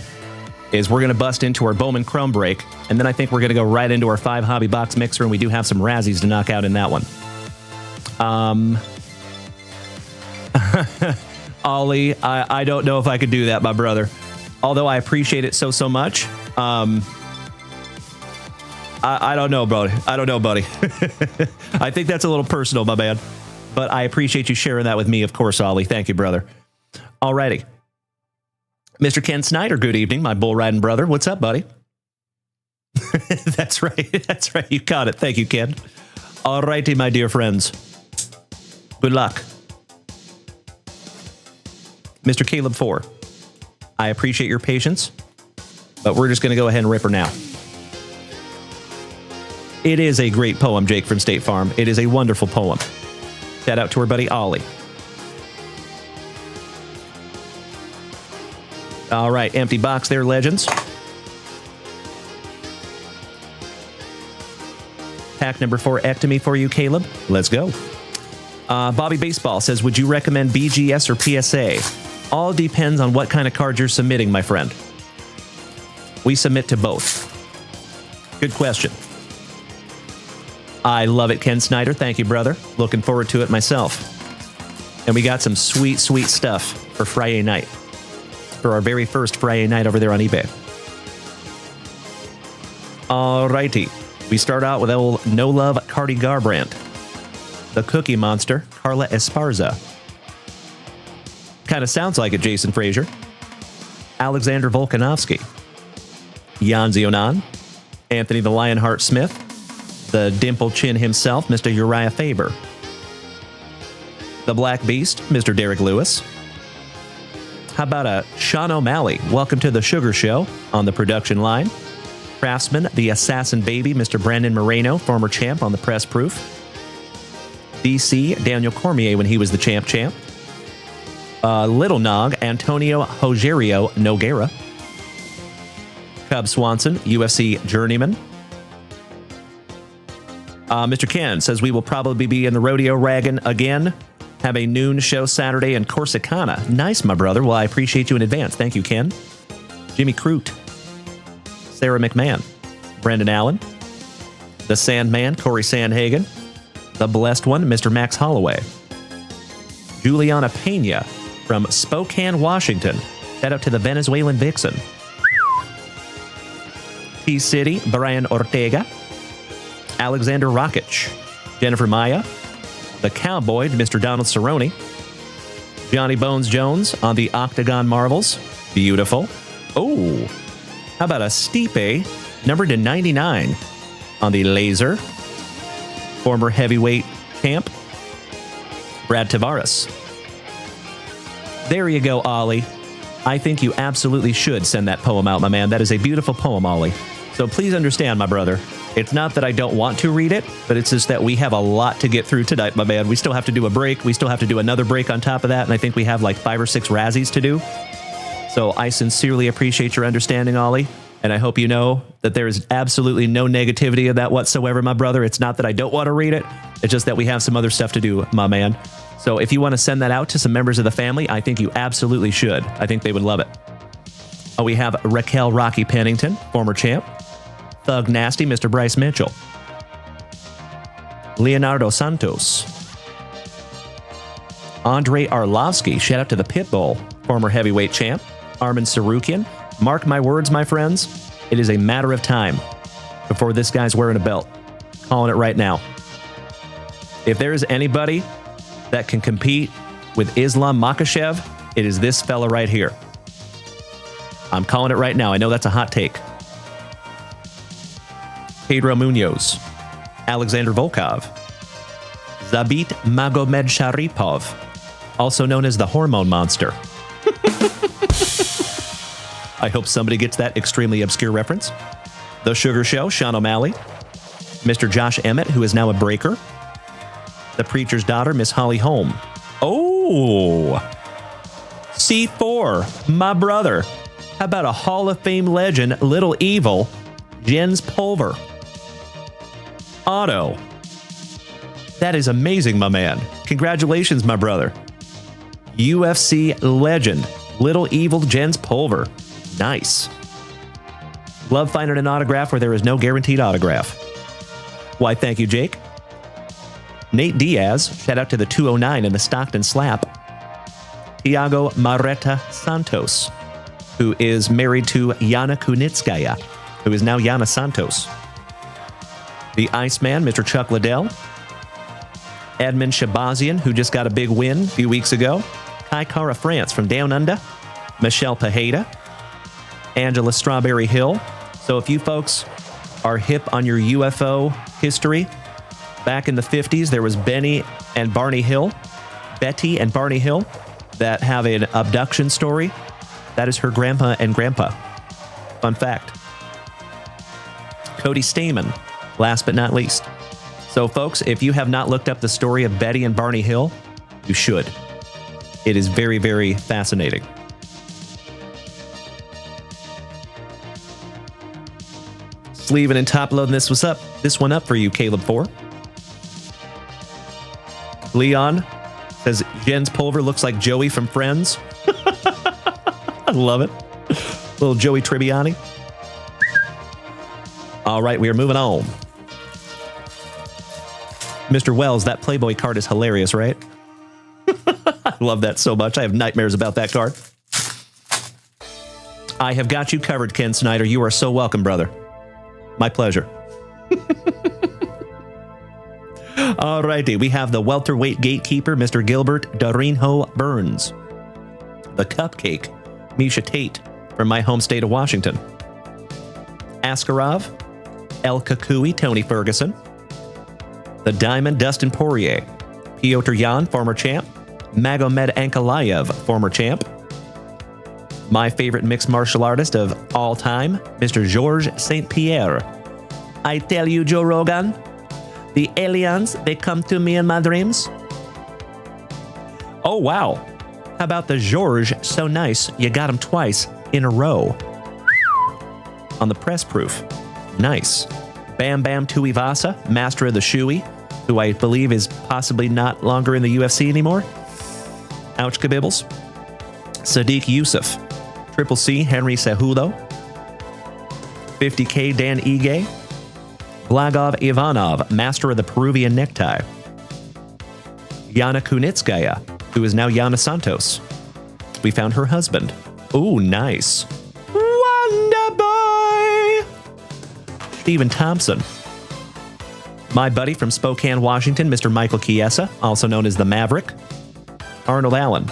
S1: is we're going to bust into our Bowman Chrome break, and then I think we're going to go right into our 5 hobby box mixer, and we do have some Razzies to knock out in that one. Ollie, I don't know if I could do that, my brother. Although I appreciate it so much. I don't know, buddy. I don't know, buddy. I think that's a little personal, my man. But I appreciate you sharing that with me, of course, Ollie. Thank you, brother. Alrighty. Mr. Ken Snyder, good evening, my bull riding brother. What's up, buddy? That's right. That's right. You caught it. Thank you, Ken. Alrighty, my dear friends. Good luck. Mr. Caleb 4. I appreciate your patience, but we're just going to go ahead and rip her now. It is a great poem, Jake from State Farm. It is a wonderful poem. Shout out to our buddy Ollie. All right, empty box there, legends. Pack number 4 ectomy for you, Caleb. Let's go. Bobby Baseball says, would you recommend BGS or PSA? All depends on what kind of card you're submitting, my friend. We submit to both. Good question. I love it, Ken Snyder. Thank you, brother. Looking forward to it myself. And we got some sweet, sweet stuff for Friday night. For our very first Friday night over there on eBay. Alrighty. We start out with old No Love Cardi Garbrandt. The Cookie Monster, Carla Esparza. Kind of sounds like it, Jason Frazier. Alexander Volkanovsky. Yanzi Onan. Anthony the Lionheart Smith. The Dimple Chin himself, Mr. Uriah Faber. The Black Beast, Mr. Derek Lewis. How about a Sean O'Malley? Welcome to the Sugar Show on the production line. Craftsman, the Assassin Baby, Mr. Brandon Moreno, former champ on the Press Proof. DC, Daniel Cormier when he was the champ. Little Nog, Antonio Rogerio Nogueira. Cub Swanson, UFC Journeyman. Mr. Ken says we will probably be in the rodeo wagon again. Have a noon show Saturday in Corsicana. Nice, my brother. Well, I appreciate you in advance. Thank you, Ken. Jimmy Crute. Sarah McMahon. Brendan Allen. The Sandman, Corey Sandhagen. The Blessed One, Mr. Max Holloway. Juliana Pena from Spokane, Washington. Shout out to the Venezuelan Vixen. T-City, Brian Ortega. Alexander Rakic. Jennifer Maya. The Cowboy, Mr. Donald Cerrone. Johnny Bones Jones on the Octagon Marvels. Beautiful. Oh, how about a Stipe, numbered to 99 on the Laser. Former heavyweight champ, Brad Tavares. There you go, Ollie. I think you absolutely should send that poem out, my man. That is a beautiful poem, Ollie. So please understand, my brother. It's not that I don't want to read it, but it's just that we have a lot to get through tonight, my man. We still have to do a break. We still have to do another break on top of that, and I think we have like 5 or 6 Razzies to do. So I sincerely appreciate your understanding, Ollie, and I hope you know that there is absolutely no negativity of that whatsoever, my brother. It's not that I don't want to read it. It's just that we have some other stuff to do, my man. So if you want to send that out to some members of the family, I think you absolutely should. I think they would love it. Oh, we have Raquel Rocky Pennington, former champ. Thug Nasty, Mr. Bryce Mitchell. Leonardo Santos. Andre Arlovsky, shout out to the Pitbull, former heavyweight champ. Armin Sarukian. Mark my words, my friends, it is a matter of time before this guy's wearing a belt. Calling it right now. If there is anybody that can compete with Islam Makhachev, it is this fella right here. I'm calling it right now. I know that's a hot take. Pedro Munoz, Alexander Volkov, Zabit Magomed Sharipov, also known as the Hormone Monster. I hope somebody gets that extremely obscure reference. The Sugar Show, Sean O'Malley, Mr. Josh Emmett, who is now a breaker, The Preacher's Daughter, Miss Holly Holm. Oh, C4, my brother. How about a Hall of Fame legend, Little Evil, Jens Pulver. Otto. That is amazing, my man. Congratulations, my brother. UFC legend, Little Evil Jens Pulver. Nice. Love finding an autograph where there is no guaranteed autograph. Why, thank you, Jake. Nate Diaz, shout out to the 209 in the Stockton Slap. Tiago Mareta Santos, who is married to Yana Kunitskaya, who is now Yana Santos. The Iceman, Mr. Chuck Liddell. Edmund Shabazian, who just got a big win a few weeks ago. Kai Kara France from Down Under. Michelle Pajeda. Angela Strawberry Hill. So if you folks are hip on your UFO history, back in the 50s, there was Betty and Barney Hill, that have an abduction story. That is her grandpa and grandpa. Fun fact. Cody Stamen, last but not least. So, folks, if you have not looked up the story of Betty and Barney Hill, you should. It is very, very fascinating. Sleeving and top loading this one up for you, Caleb 4. Leon says Jens Pulver looks like Joey from Friends. I love it. Little Joey Tribbiani. All right, we are moving on. Mr. Wells, that Playboy card is hilarious, right? I love that so much. I have nightmares about that card. I have got you covered, Ken Snyder. You are so welcome, brother. My pleasure. All righty, we have the welterweight gatekeeper, Mr. Gilbert Darinho Burns. The Cupcake, Misha Tate, from my home state of Washington. Askarov, El Kakui, Tony Ferguson. The Diamond, Dustin Poirier. Piotr Jan, former champ. Magomed Ankalaev, former champ. My favorite mixed martial artist of all time, Mr. Georges St. Pierre. I tell you, Joe Rogan, the aliens, they come to me in my dreams. Oh, wow. How about the Georges so nice you got him twice in a row? On the press proof. Nice. Bam Bam Tuivasa, master of the Shui, who I believe is possibly not longer in the UFC anymore. Ouch kabibbles. Sadiq Yusuf. Triple C, Henry Cejudo. 50K, Dan Ige. Blagov Ivanov, master of the Peruvian necktie. Yana Kunitskaya, who is now Yana Santos. We found her husband. Ooh, nice. Wonder Boy! Stephen Thompson. My buddy from Spokane, Washington, Mr. Michael Chiesa, also known as the Maverick. Arnold Allen.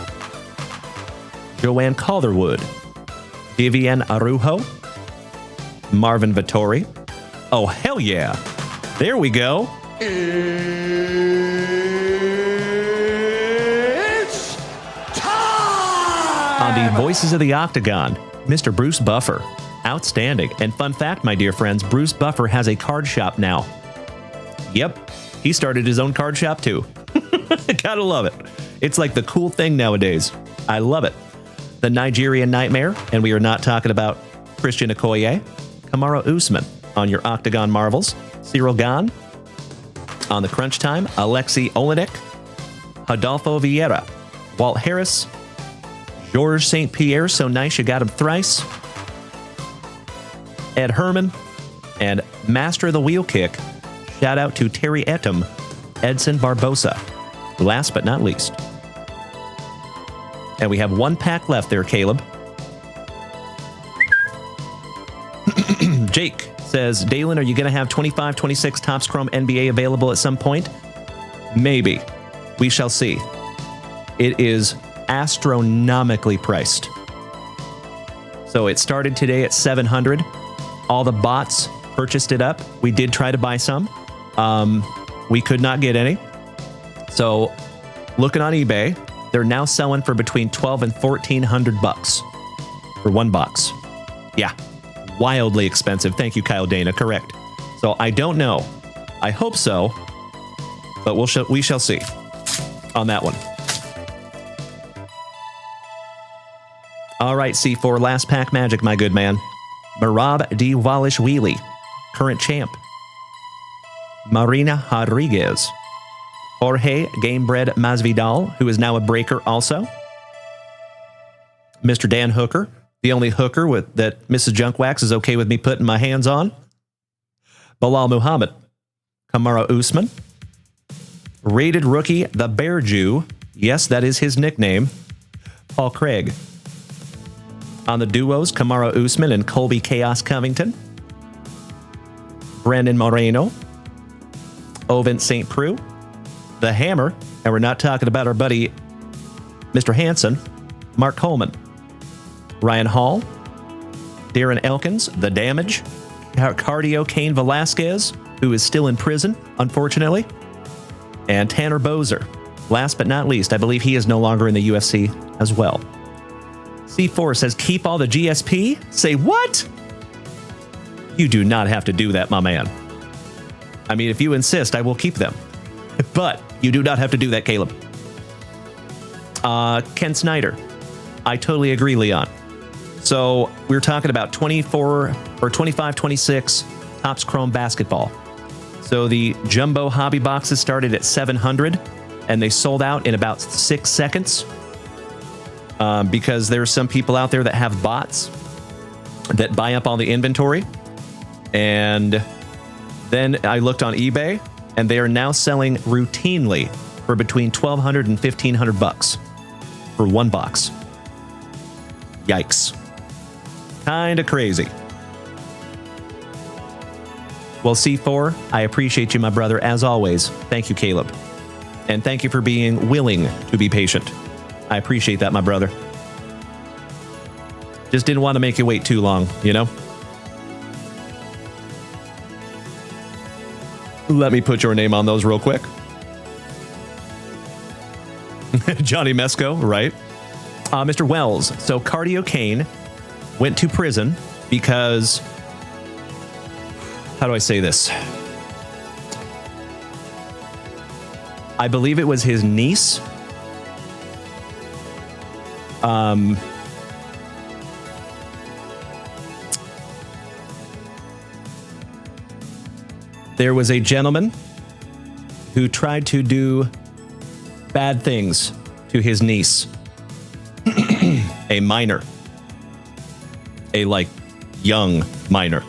S1: Joanne Calderwood. Vivian Arujo. Marvin Vittori. Oh, hell yeah. There we go.
S2: It's time!
S1: On the Voices of the Octagon, Mr. Bruce Buffer. Outstanding. And fun fact, my dear friends, Bruce Buffer has a card shop now. Yep, he started his own card shop too. Gotta love it. It's like the cool thing nowadays. I love it. The Nigerian Nightmare, and we are not talking about Christian Okoye. Kamaru Usman on your Octagon Marvels. Cyril Gane. On the Crunch Time, Alexei Olenek. Adolfo Vieira. Walt Harris. Georges St. Pierre, so nice you got him thrice. Ed Herman. And Master of the Wheel Kick. Shout out to Terry Etam. Edson Barbosa. Last but not least. And we have one pack left there, Caleb. Jake says, Dalen, are you going to have 25-26 Topps Chrome NBA available at some point? Maybe. We shall see. It is astronomically priced. So it started today at 700. All the bots purchased it up. We did try to buy some. We could not get any. So looking on eBay, they're now selling for between $1,200 and $1,400 for one box. Yeah. Wildly expensive. Thank you, Kyle Dana. Correct. So I don't know. I hope so, but we shall see on that one. All right, C4, last pack magic, my good man. Marab D. Wallish-Wheely, current champ. Marina Rodriguez. Jorge Gamebred Masvidal, who is now a breaker also. Mr. Dan Hooker, the only hooker that Mrs. Junkwax is okay with me putting my hands on. Bilal Muhammad, Kamara Usman, rated rookie, the Bear Jew. Yes, that is his nickname. Paul Craig. On the duos, Kamara Usman and Colby Chaos Covington. Brandon Moreno. Ovin St. Preux. The Hammer, and we're not talking about our buddy Mr. Hansen. Mark Coleman. Ryan Hall. Darren Elkins, The Damage. Cardio Cain Velasquez, who is still in prison, unfortunately. And Tanner Bozer. Last but not least, I believe he is no longer in the UFC as well. C4 says, keep all the GSP? Say what? You do not have to do that, my man. I mean, if you insist, I will keep them. But you do not have to do that, Caleb. Ken Snyder. I totally agree, Leon. So we're talking about 24 or 25, 26 Topps Chrome basketball. So the jumbo hobby boxes started at 700 and they sold out in about 6 seconds. Because there are some people out there that have bots that buy up all the inventory. And then I looked on eBay and they are now selling routinely for between $1,200 and $1,500 for one box. Yikes. Kinda crazy. Well, C4, I appreciate you, my brother, as always. Thank you, Caleb. And thank you for being willing to be patient. I appreciate that, my brother. Just didn't want to make you wait too long, you know? Let me put your name on those real quick. Johnny Mesco, right? Mr. Wells. So Cardio Cain went to prison because, how do I say this? I believe it was his niece. There was a gentleman who tried to do bad things to his niece. A minor. A, young minor.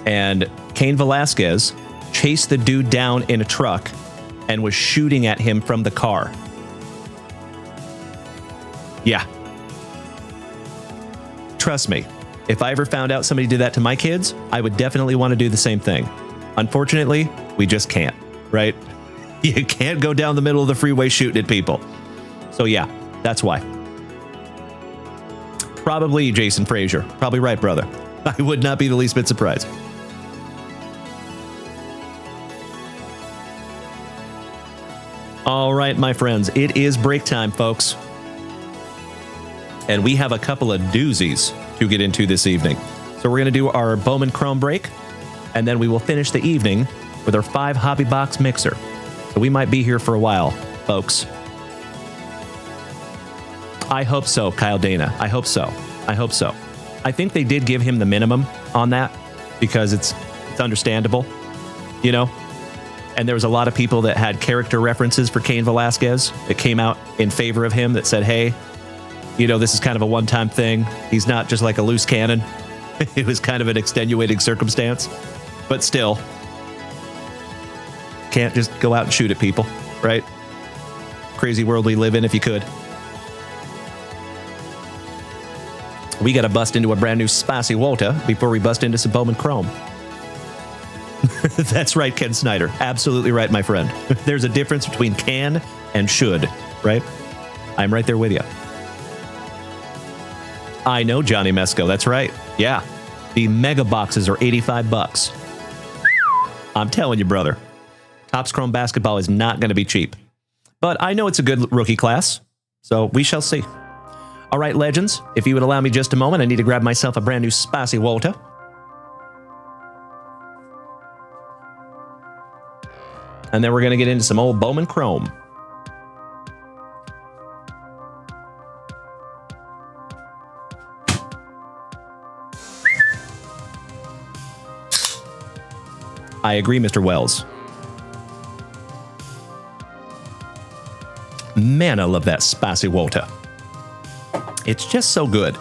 S1: And Cain Velasquez chased the dude down in a truck and was shooting at him from the car. Yeah. Trust me, if I ever found out somebody did that to my kids, I would definitely want to do the same thing. Unfortunately, we just can't, right? You can't go down the middle of the freeway shooting at people. So yeah, that's why. Probably Jason Frazier. Probably right, brother. I would not be the least bit surprised. All right, my friends, it is break time, folks. And we have a couple of doozies to get into this evening. So we're going to do our Bowman Chrome break, and then we will finish the evening with our 5 hobby box mixer. So we might be here for a while, folks. I hope so, Kyle Dana. I hope so. I hope so. I think they did give him the minimum on that because it's understandable, you know? And there was a lot of people that had character references for Cain Velasquez that came out in favor of him that said, hey, you know, this is kind of a one-time thing. He's not just like a loose cannon. It was kind of an extenuating circumstance. But still, can't just go out and shoot at people, right? Crazy world we live in if you could. We got to bust into a brand new spicy water before we bust into some Bowman Chrome. That's right, Ken Snyder. Absolutely right, my friend. There's a difference between can and should, right? I'm right there with you. I know, Johnny Mesco. That's right. Yeah. The mega boxes are $85. I'm telling you, brother. Topps Chrome basketball is not going to be cheap. But I know it's a good rookie class, so we shall see. All right, legends, if you would allow me just a moment, I need to grab myself a brand new spicy water. And then we're going to get into some old Bowman Chrome. I agree, Mr. Wells. Man, I love that spicy water. It's just so good.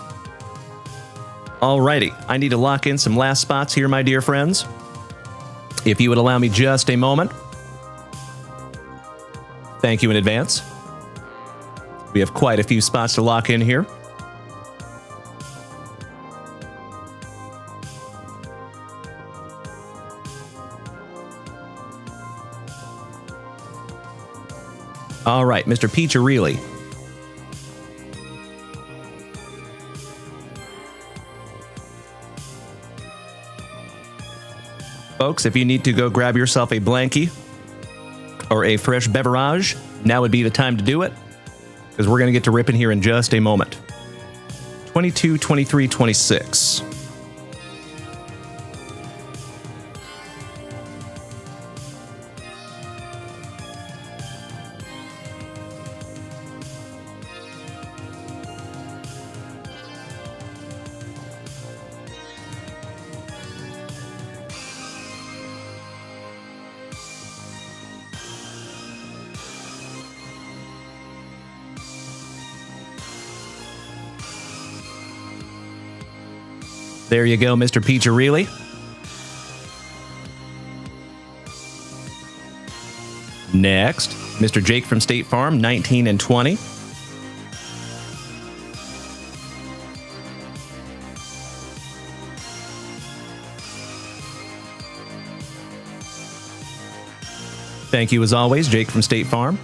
S1: Alrighty, I need to lock in some last spots here, my dear friends. If you would allow me just a moment. Thank you in advance. We have quite a few spots to lock in here. All right, Mr. Peacharelli. Folks, if you need to go grab yourself a blankie or a fresh beverage, now would be the time to do it, because we're going to get to ripping here in just a moment. 22, 23, 26. There you go, Mr. Peacharelli. Next, Mr. Jake from State Farm, 19 and 20. Thank you as always, Jake from State Farm.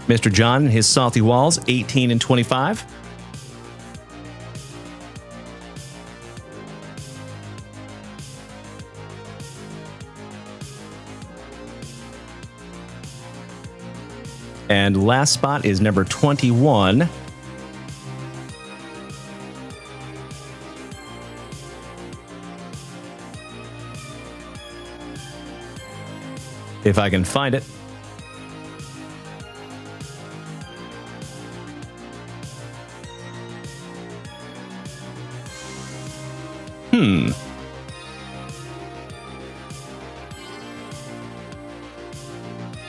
S1: Mr. John and his Salty Walls, 18 and 25. And last spot is number 21. If I can find it.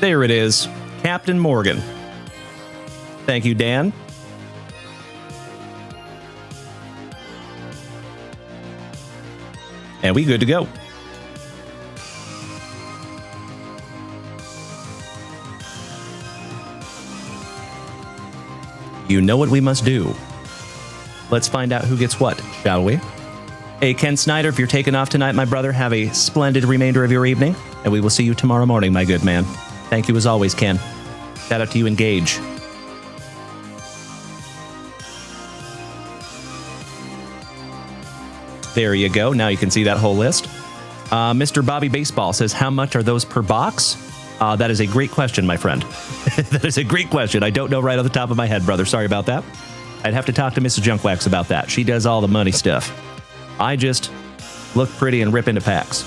S1: There it is. Captain Morgan. Thank you, Dan. And we good to go. You know what we must do. Let's find out who gets what, shall we? Hey, Ken Snyder, if you're taking off tonight, my brother, have a splendid remainder of your evening, and we will see you tomorrow morning, my good man. Thank you as always, Ken. Shout out to you, Engage. There you go. Now you can see that whole list. Mr. Bobby Baseball says, how much are those per box? That is a great question, my friend. That is a great question. I don't know right off the top of my head, brother. Sorry about that. I'd have to talk to Mrs. JunkWax about that. She does all the money stuff. I just look pretty and rip into packs.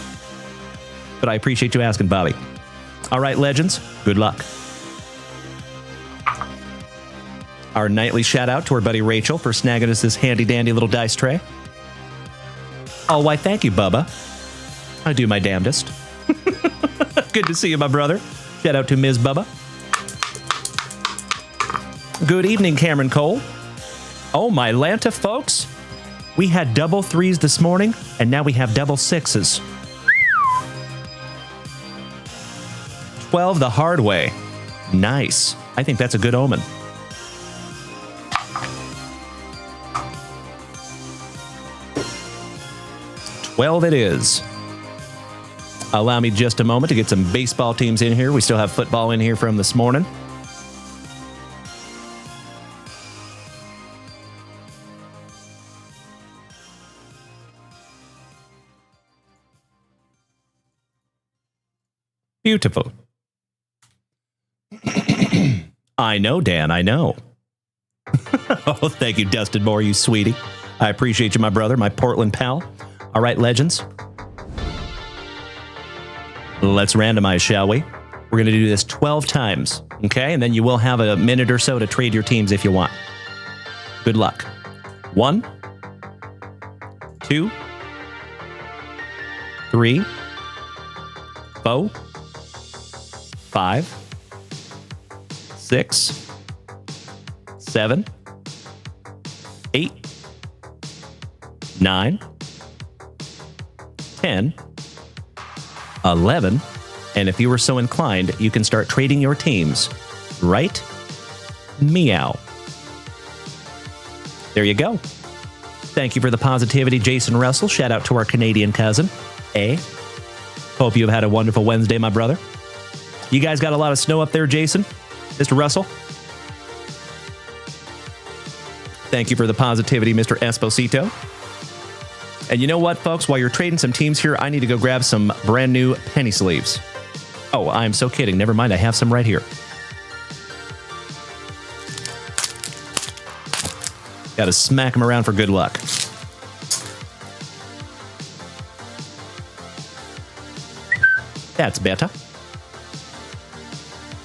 S1: But I appreciate you asking, Bobby. All right, legends, good luck. Our nightly shout out to our buddy Rachel for snagging us this handy dandy little dice tray. Oh, why, thank you, Bubba. I do my damnedest. Good to see you, my brother. Shout out to Ms. Bubba. Good evening, Cameron Cole. Oh, my Lanta, folks. We had double threes this morning, and now we have double sixes. 12 the hard way. Nice. I think that's a good omen. Well, it is. Allow me just a moment to get some baseball teams in here. We still have football in here from this morning. Beautiful. I know, Dan, I know. Oh, thank you, Dustin Moore, you sweetie. I appreciate you, my brother, my Portland pal. All right, legends. Let's randomize, shall we? We're going to do this 12 times, okay? And then you will have a minute or so to trade your teams if you want. Good luck. 1, 2, 3, 4, 5, 6, 7, 8, 9, 10, 11, and if you were so inclined, you can start trading your teams. Right? Meow. There you go. Thank you for the positivity, Jason Russell. Shout out to our Canadian cousin. Hope you have had a wonderful Wednesday, my brother. You guys got a lot of snow up there, Jason? Mr. Russell? Thank you for the positivity, Mr. Esposito. And you know what, folks? While you're trading some teams here, I need to go grab some brand new penny sleeves. Oh, I'm so kidding. Never mind. I have some right here. Got to smack them around for good luck. That's better.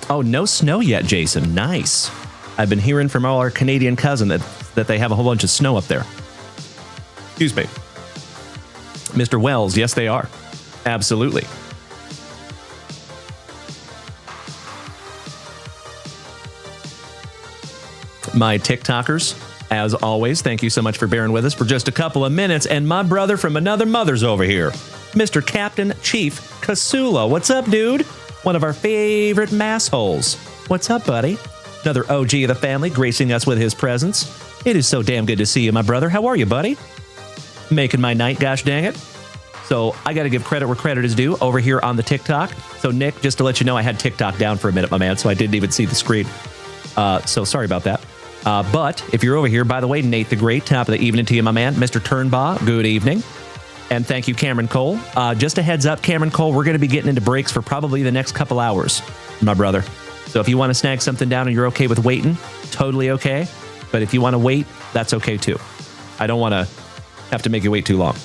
S1: Oh, no snow yet, Jason. Nice. I've been hearing from all our Canadian cousin that they have a whole bunch of snow up there. Excuse me. Mr. Wells, yes, they are. Absolutely. My TikTokers, as always, thank you so much for bearing with us for just a couple of minutes. And my brother from another mother's over here, Mr. Captain Chief Casulo. What's up, dude? One of our favorite massholes. What's up, buddy? Another OG of the family gracing us with his presence. It is so damn good to see you, my brother. How are you, buddy? Making my night, gosh dang it. So I got to give credit where credit is due over here on the TikTok. So Nick, just to let you know, I had TikTok down for a minute, my man, so I didn't even see the screen. So sorry about that. But if you're over here, by the way, Nate the Great, top of the evening to you, my man. Mr. Turnbaugh, good evening. And thank you, Cameron Cole. Just a heads up, Cameron Cole, we're going to be getting into breaks for probably the next couple hours, my brother. So if you want to snag something down and you're okay with waiting, totally okay. But if you want to wait, that's okay too. I don't want to have to make you wait too long.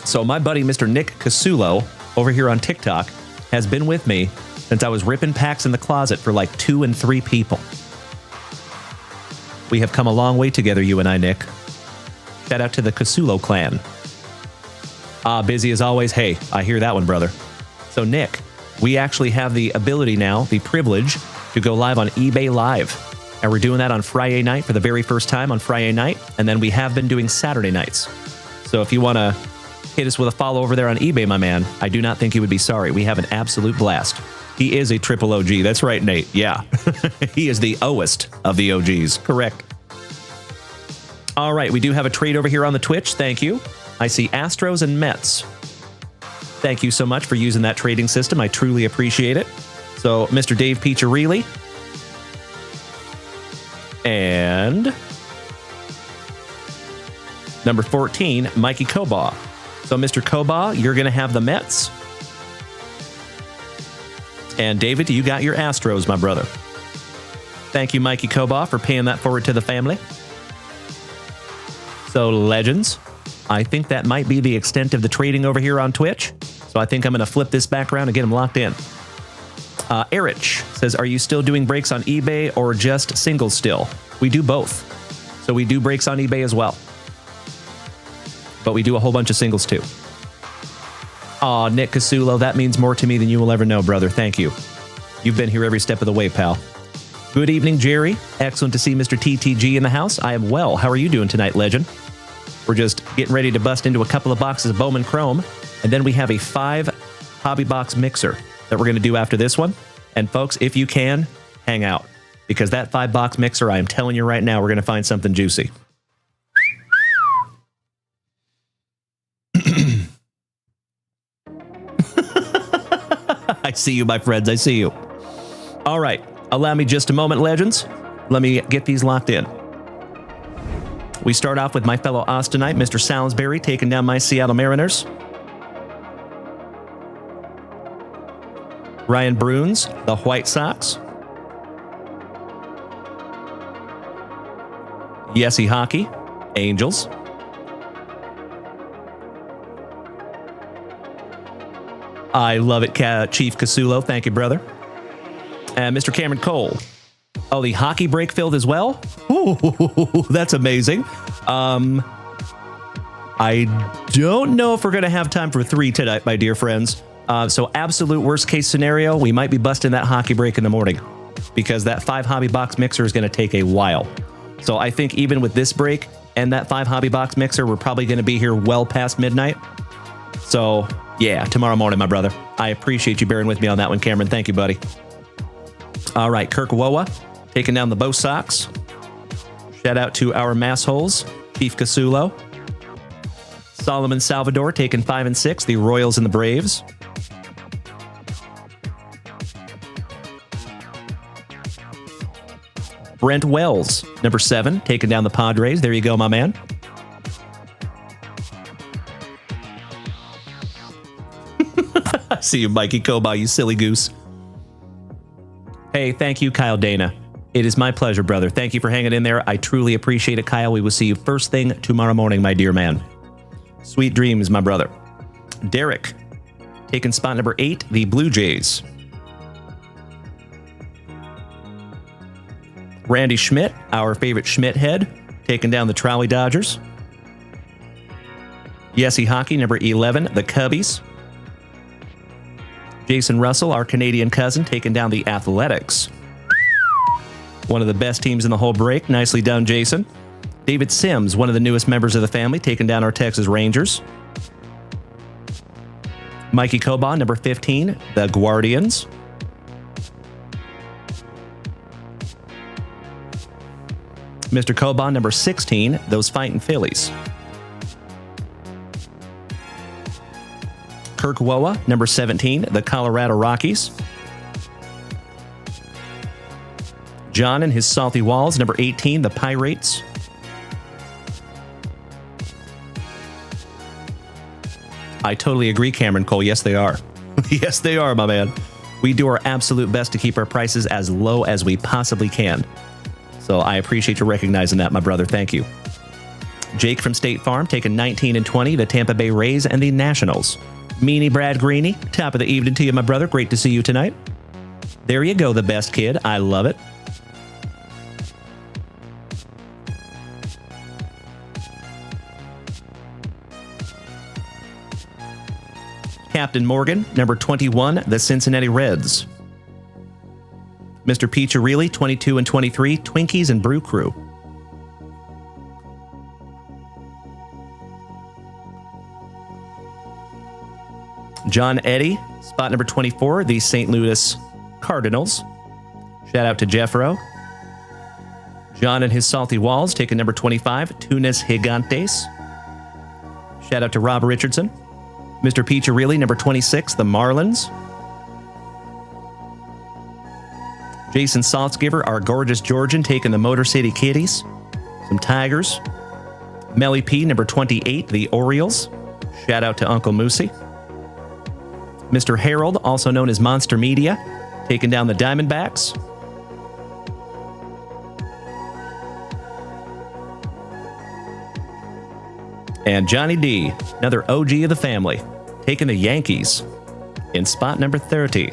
S1: So my buddy, Mr. Nick Casulo, over here on TikTok, has been with me since I was ripping packs in the closet for like 2 and 3 people. We have come a long way together, you and I, Nick. Shout out to the Casulo clan. Busy as always. Hey, I hear that one, brother. So, Nick, we actually have the ability now, the privilege, to go live on eBay Live. And we're doing that on Friday night for the very first time on Friday night. And then we have been doing Saturday nights. So if you want to hit us with a follow over there on eBay, my man, I do not think you would be sorry. We have an absolute blast. He is a triple OG. That's right, Nate. Yeah. He is the O-est of the OGs. Correct. All right. We do have a trade over here on the Twitch. Thank you. I see Astros and Mets. Thank you so much for using that trading system. I truly appreciate it. So, Mr. Dave Piccirilli. And number 14, Mikey Kobaugh. So, Mr. Kobaugh, you're going to have the Mets. And David, you got your Astros, my brother. Thank you, Mikey Kobaugh, for paying that forward to the family. So, Legends, I think that might be the extent of the trading over here on Twitch. So I think I'm going to flip this back around and get them locked in. Erich says, are you still doing breaks on eBay or just singles still? We do both. So we do breaks on eBay as well. But we do a whole bunch of singles too. Aw, Nick Casulo, that means more to me than you will ever know, brother. Thank you. You've been here every step of the way, pal. Good evening, Jerry. Excellent to see Mr. TTG in the house. I am well. How are you doing tonight, legend? We're just getting ready to bust into a couple of boxes of Bowman Chrome. And then we have a 5 hobby box mixer that we're going to do after this one. And folks, if you can, hang out. Because that 5 box mixer, I am telling you right now, we're going to find something juicy. I see you, my friends. I see you. All right. Allow me just a moment, legends. Let me get these locked in. We start off with my fellow Austinite, Mr. Salisbury, taking down my Seattle Mariners. Ryan Bruins, the White Sox. Yessie Hockey, Angels. I love it, Chief Casulo. Thank you, brother. And Mr. Cameron Cole. Oh, the hockey break filled as well? Ooh, that's amazing. I don't know if we're going to have time for 3 tonight, my dear friends. So absolute worst case scenario, we might be busting that hockey break in the morning because that 5 hobby box mixer is going to take a while. So I think even with this break and that 5 hobby box mixer, we're probably going to be here well past midnight. So yeah, tomorrow morning, my brother. I appreciate you bearing with me on that one, Cameron. Thank you, buddy. All right, Kirk Woa taking down the Bo Sox. Shout out to our massholes, Chief Casulo. Solomon Salvador taking 5 and 6, the Royals and the Braves. Brent Wells, number 7, taking down the Padres. There you go, my man. I see you, Mikey Koba, you silly goose. Hey, thank you, Kyle Dana. It is my pleasure, brother. Thank you for hanging in there. I truly appreciate it, Kyle. We will see you first thing tomorrow morning, my dear man. Sweet dreams, my brother. Derek, taking spot number 8, the Blue Jays. Randy Schmidt, our favorite Schmidt head, taking down the Trolley Dodgers. Yessie Hockey, number 11, the Cubbies. Jason Russell, our Canadian cousin, taking down the Athletics. One of the best teams in the whole break. Nicely done, Jason. David Sims, one of the newest members of the family, taking down our Texas Rangers. Mikey Koba, number 15, the Guardians. Mr. Koba, number 16, those fighting Phillies. Kirk Woa, number 17, the Colorado Rockies. John and his Salty Walls, number 18, the Pirates. I totally agree, Cameron Cole. Yes, they are. Yes, they are, my man. We do our absolute best to keep our prices as low as we possibly can. So I appreciate you recognizing that, my brother. Thank you. Jake from State Farm taking 19 and 20, the Tampa Bay Rays and the Nationals. Meanie Brad Greeny, top of the evening to you, my brother. Great to see you tonight. There you go, the best kid. I love it. Captain Morgan, number 21, the Cincinnati Reds. Mr. Peacharelli, 22 and 23, Twinkies and Brew Crew. John Eddy, spot number 24, the St. Louis Cardinals. Shout out to Jeffro. John and his Salty Walls taking number 25, Tunas Gigantes. Shout out to Rob Richardson. Mr. Peacharelli, number 26, the Marlins. Jason Saltzgiver, our gorgeous Georgian, taking the Motor City Kitties. Some Tigers. Melly P, number 28, the Orioles. Shout out to Uncle Moosey. Mr. Harold, also known as Monster Media, taking down the Diamondbacks. And Johnny D, another OG of the family, taking the Yankees in spot number 30.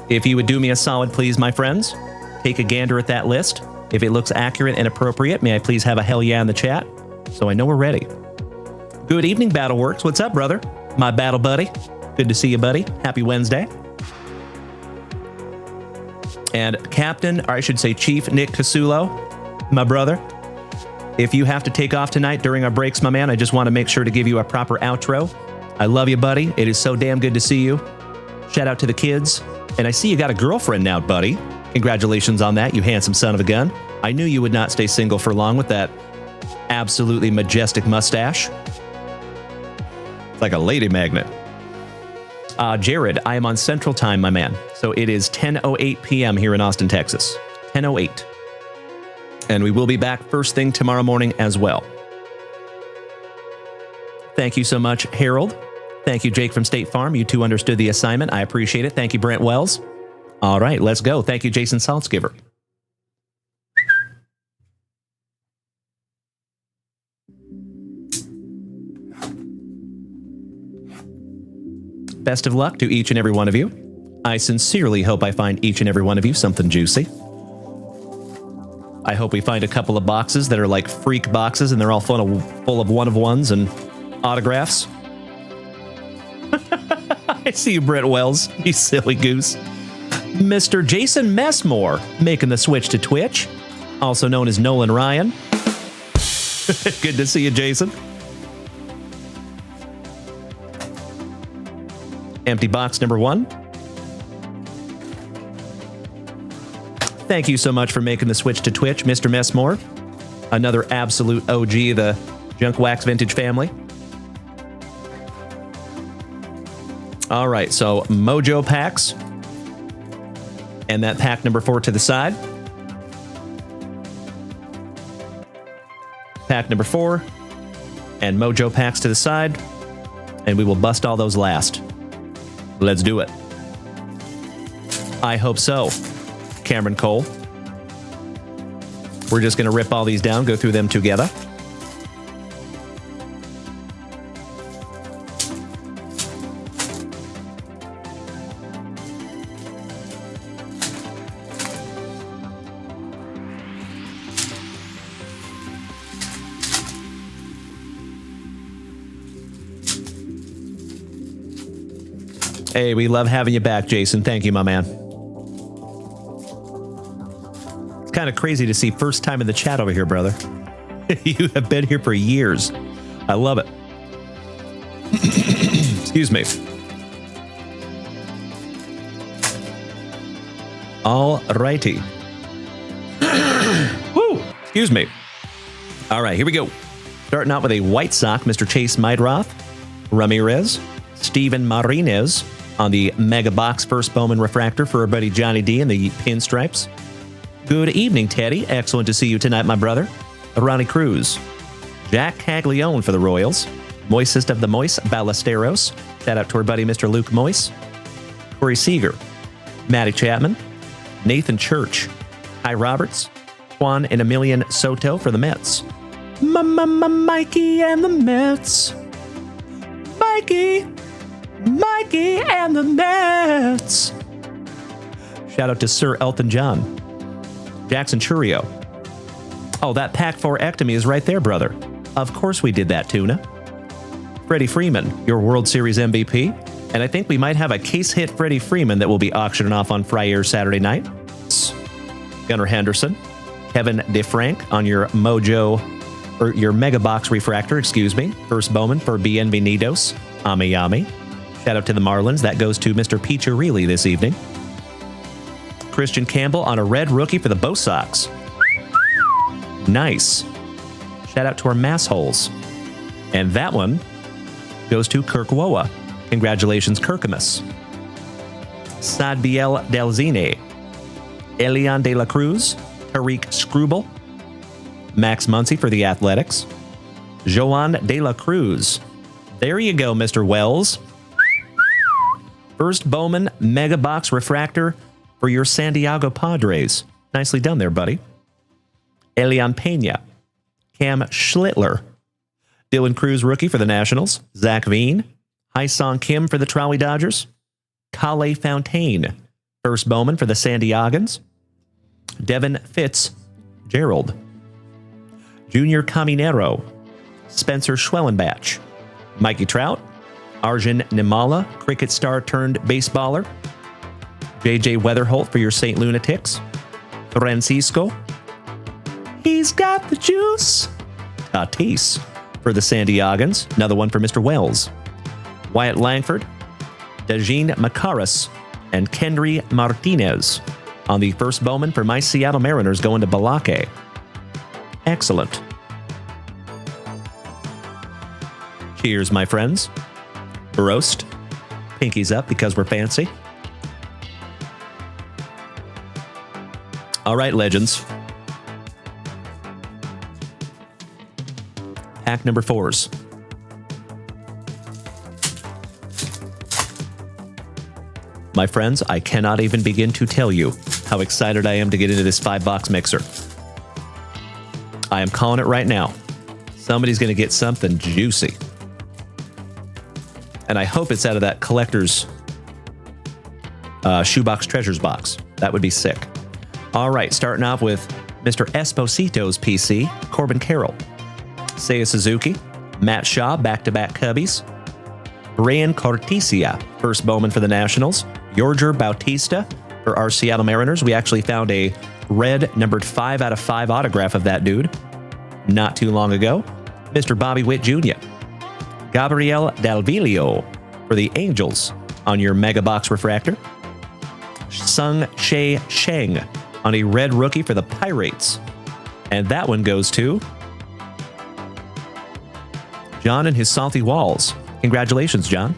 S1: If you would do me a solid, please, my friends, take a gander at that list. If it looks accurate and appropriate, may I please have a hell yeah in the chat so I know we're ready. Good evening, Battleworks. What's up, brother? My battle buddy. Good to see you, buddy. Happy Wednesday. And Captain, or I should say Chief Nick Casulo, my brother. If you have to take off tonight during our breaks, my man, I just want to make sure to give you a proper outro. I love you, buddy. It is so damn good to see you. Shout out to the kids. And I see you got a girlfriend now, buddy. Congratulations on that, you handsome son of a gun. I knew you would not stay single for long with that absolutely majestic mustache. It's like a lady magnet. Jared, I am on Central Time, my man. So it is 10:08 p.m. here in Austin, Texas. 10:08. And we will be back first thing tomorrow morning as well. Thank you so much, Harold. Thank you, Jake from State Farm. You two understood the assignment. I appreciate it. Thank you, Brent Wells. All right, let's go. Thank you, Jason Saltzgiver. Best of luck to each and every one of you. I sincerely hope I find each and every one of you something juicy. I hope we find a couple of boxes that are like freak boxes and they're all full of one-of-ones and autographs. I see you, Brett Wells, you silly goose. Mr. Jason Messmore making the switch to Twitch, also known as Nolan Ryan. Good to see you, Jason. Empty box number 1. Thank you so much for making the switch to Twitch, Mr. Messmore. Another absolute OG of the JunkWaxVintage family. All right, so Mojo packs. And that pack number 4 to the side. Pack number 4. And Mojo packs to the side. And we will bust all those last. Let's do it. I hope so. Cameron Cole. We're just going to rip all these down, go through them together. Hey, we love having you back, Jason. Thank you, my man. It's kind of crazy to see first time in the chat over here, brother. You have been here for years. I love it. Excuse me. All righty. Woo! Excuse me. All right, here we go. Starting out with a white sock, Mr. Chase Maidroth, Ramirez, Steven Marinez on the Mega Box First Bowman Refractor for our buddy Johnny D in the pinstripes. Good evening, Teddy. Excellent to see you tonight, my brother. Ronnie Cruz. Jack Caglione for the Royals. Moistest of the Moist, Ballesteros. Shout out to our buddy Mr. Luke Moist. Corey Seager. Matty Chapman. Nathan Church. Ty Roberts. Juan and Emilian Soto for the Mets. Mikey and the Mets. Mikey and the Mets. Shout out to Sir Elton John. Jackson Churio. Oh, that pack 4 ectomy is right there, brother. Of course we did that, Tuna. Freddie Freeman, your World Series MVP. And I think we might have a case hit Freddie Freeman that will be auctioning off on Friday or Saturday night. Gunnar Henderson. Kevin DeFrank on your Mojo, or your Mega Box Refractor, excuse me. First Bowman for Bienvenidos. Ami. Shout out to the Marlins. That goes to Mr. Piccirilli this evening. Christian Campbell on a red rookie for the Bo Sox. Nice. Shout out to our massholes. And that one goes to Kirk Woa. Congratulations, Kirkamus. Sadbiel Delzine. Elian De La Cruz. Tariq Scrubel. Max Muncy for the Athletics. Joan De La Cruz. There you go, Mr. Wells. First Bowman Mega Box Refractor for your San Diego Padres. Nicely done there, buddy. Elian Pena. Cam Schlittler. Dylan Cruz, rookie for the Nationals. Zach Veen. Hyesong Kim for the Trolley Dodgers. Kale Fontaine. First Bowman for the San Diegans. Devin Fitzgerald. Junior Caminero. Spencer Schwellenbach. Mikey Trout. Arjun Nimala, cricket star turned baseballer. JJ Weatherholt for your St. Lunatics. Francisco. He's got the juice. Tatis for the San Diegans. Another one for Mr. Wells. Wyatt Langford. Dejin Macaris. And Kendry Martinez on the first Bowman for my Seattle Mariners going to Balake. Excellent. Cheers, my friends. Roast. Pinkies up because we're fancy. All right, legends. Pack number 4s. My friends, I cannot even begin to tell you how excited I am to get into this 5-box mixer. I am calling it right now. Somebody's going to get something juicy. And I hope it's out of that collector's Shoebox Treasures box. That would be sick. All right, starting off with Mr. Esposito's PC, Corbin Carroll. Seiya Suzuki, Matt Shaw, back-to-back Cubbies. Brian Cortesia, first Bowman for the Nationals. Yorger Bautista for our Seattle Mariners. We actually found a red numbered 5 out of 5 autograph of that dude not too long ago. Mr. Bobby Witt Jr. Gabriel Dalvillo for the Angels on your Mega Box Refractor. Sung Shea Sheng on a red rookie for the Pirates. And that one goes to John and his salty walls. Congratulations, John.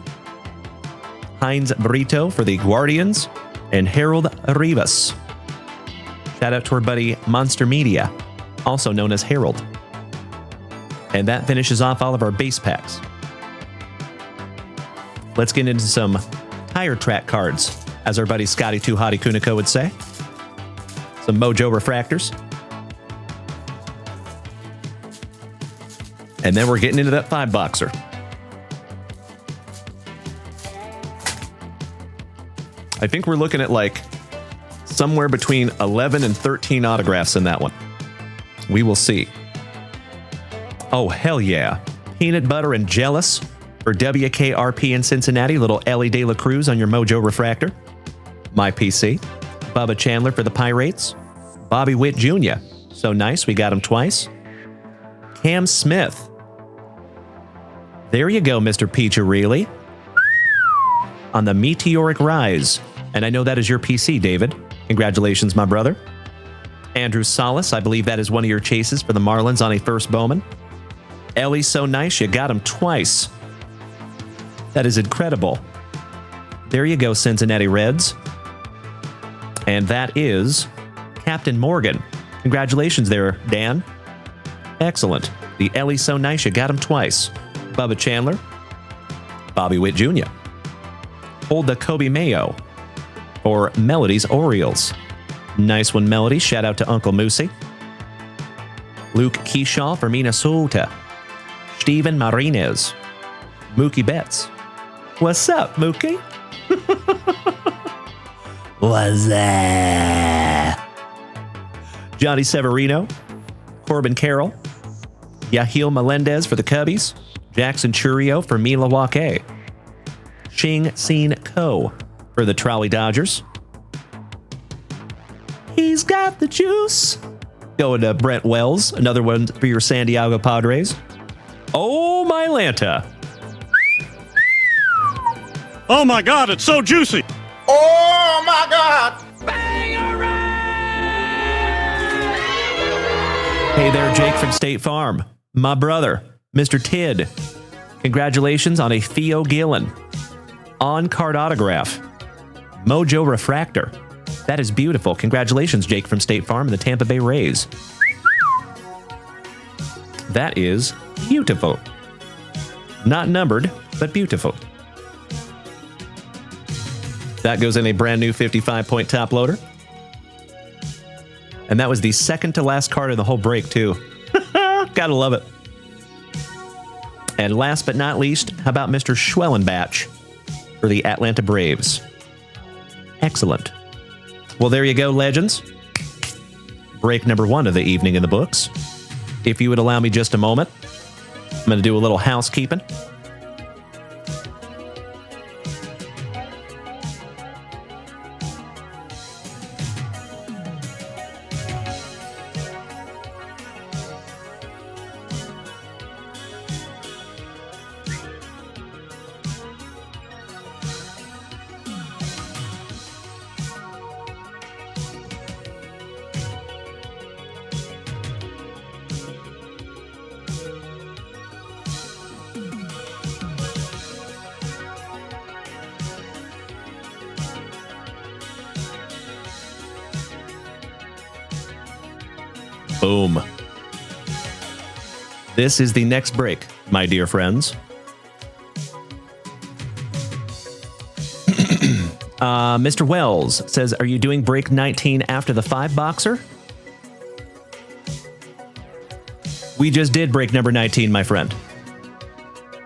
S1: Heinz Brito for the Guardians and Harold Rivas. Shout out to our buddy Monster Media, also known as Harold. And that finishes off all of our base packs. Let's get into some tire track cards, as our buddy Scotty Too Hottie Kuniko would say. Some Mojo refractors. And then we're getting into that 5-boxer. I think we're looking at like somewhere between 11 and 13 autographs in that one. We will see. Oh, hell yeah. Peanut Butter and Jealous for WKRP in Cincinnati. Little Ellie De La Cruz on your Mojo refractor. My PC. Bubba Chandler for the Pirates. Bobby Witt Jr. So nice, we got him twice. Cam Smith. There you go, Mr. Peach-a-Reilly. On the Meteoric Rise. And I know that is your PC, David. Congratulations, my brother. Andrew Salas, I believe that is one of your chases for the Marlins on a first Bowman. Ellie, so nice, you got him twice. That is incredible. There you go, Cincinnati Reds. And that is Captain Morgan. Congratulations there, Dan. Excellent. The Ellie, so nice, you got him twice. Bubba Chandler. Bobby Witt Jr. Hold the Kobe Mayo for Melody's Orioles. Nice one, Melody. Shout out to Uncle Moosey. Luke Keyshaw for Minnesota. Steven Marinez. Mookie Betts. What's up, Mookie? What's that? Johnny Severino. Corbin Carroll. Yahil Melendez for the Cubbies. Jackson Churio for Milwaukee. Ching Sin Ko for the Trolley Dodgers. He's got the juice. Going to Brent Wells, another one for your San Diego Padres. Oh, my Lanta.
S3: Oh my God, it's so juicy.
S2: Oh my God!
S1: Hey there, Jake from State Farm. My brother, Mr. Tid. Congratulations on a Theo Gillen on-card autograph. Mojo Refractor. That is beautiful. Congratulations, Jake from State Farm and the Tampa Bay Rays. That is beautiful. Not numbered, but beautiful. That goes in a brand new 55-point top loader. And that was the second to last card of the whole break, too. Gotta love it. And last but not least, how about Mr. Schwellenbach for the Atlanta Braves? Excellent. Well, there you go, legends. Break number 1 of the evening in the books. If you would allow me just a moment, I'm going to do a little housekeeping. Boom. This is the next break, my dear friends. Mr. Wells says, are you doing break 19 after the 5-boxer? We just did break number 19, my friend.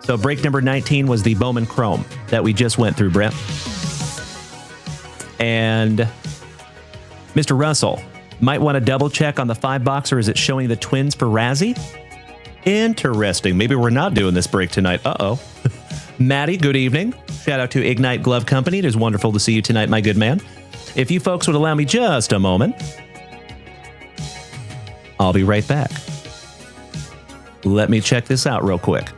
S1: So break number 19 was the Bowman Chrome that we just went through, Brent. And Mr. Russell, Might want to double check on the 5-boxer. Is it showing the Twins for Razzie? Interesting. Maybe we're not doing this break tonight. Uh-oh. Maddie, good evening. Shout out to Ignite Glove Company. It is wonderful to see you tonight, my good man. If you folks would allow me just a moment, I'll be right back. Let me check this out real quick.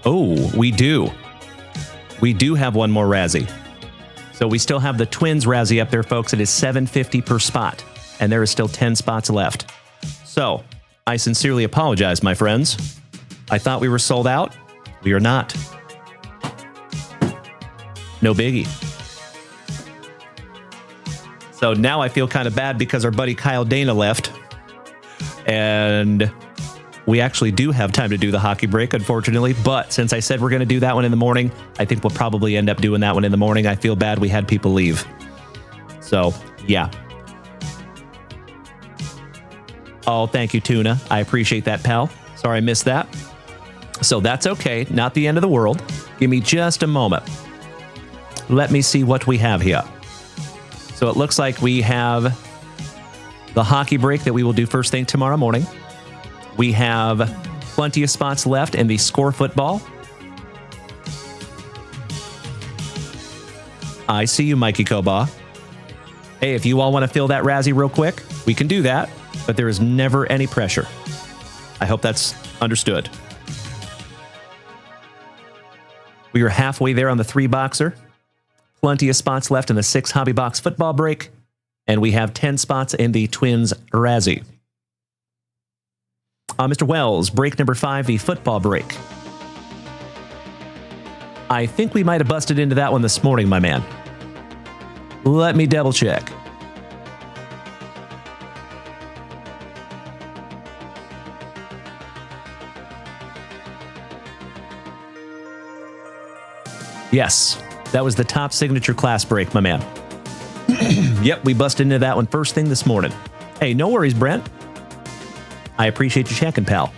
S1: Oh, we do. We do have one more Razzie. So we still have the Twins Razzie up there, folks. It is $7.50 per spot, and there is still 10 spots left. So I sincerely apologize, my friends. I thought we were sold out. We are not. No biggie. So now I feel kind of bad because our buddy Kyle Dana left, and we actually do have time to do the hockey break, unfortunately. But since I said we're going to do that one in the morning, I think we'll probably end up doing that one in the morning. I feel bad we had people leave. So, yeah. Oh, thank you, Tuna. I appreciate that, pal. Sorry I missed that. So that's okay. Not the end of the world. Give me just a moment. Let me see what we have here. So it looks like we have the hockey break that we will do first thing tomorrow morning. We have plenty of spots left in the score football. I see you, Mikey Koba. Hey, if you all want to fill that Razzie real quick, we can do that, but there is never any pressure. I hope that's understood. We are halfway there on the 3-boxer. Plenty of spots left in the 6 hobby box football break, and we have 10 spots in the Twins Razzie. Mr. Wells, break number 5, the football break. I think we might have busted into that one this morning, my man. Let me double check. Yes, that was the top signature class break, my man. Yep, we busted into that one first thing this morning. Hey, no worries, Brent. I appreciate you checking, pal.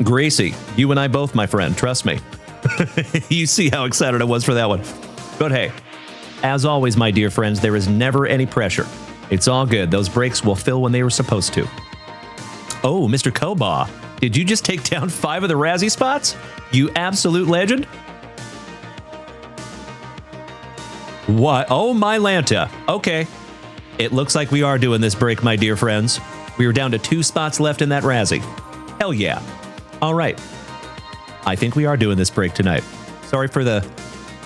S1: Gracie, you and I both, my friend. Trust me. You see how excited I was for that one. But hey, as always, my dear friends, there is never any pressure. It's all good. Those breaks will fill when they were supposed to. Oh, Mr. Koba, did you just take down 5 of the Razzie spots? You absolute legend. What? Oh, my Lanta. Okay. It looks like we are doing this break, my dear friends. We are down to 2 spots left in that Razzie. Hell yeah. All right. I think we are doing this break tonight. Sorry for the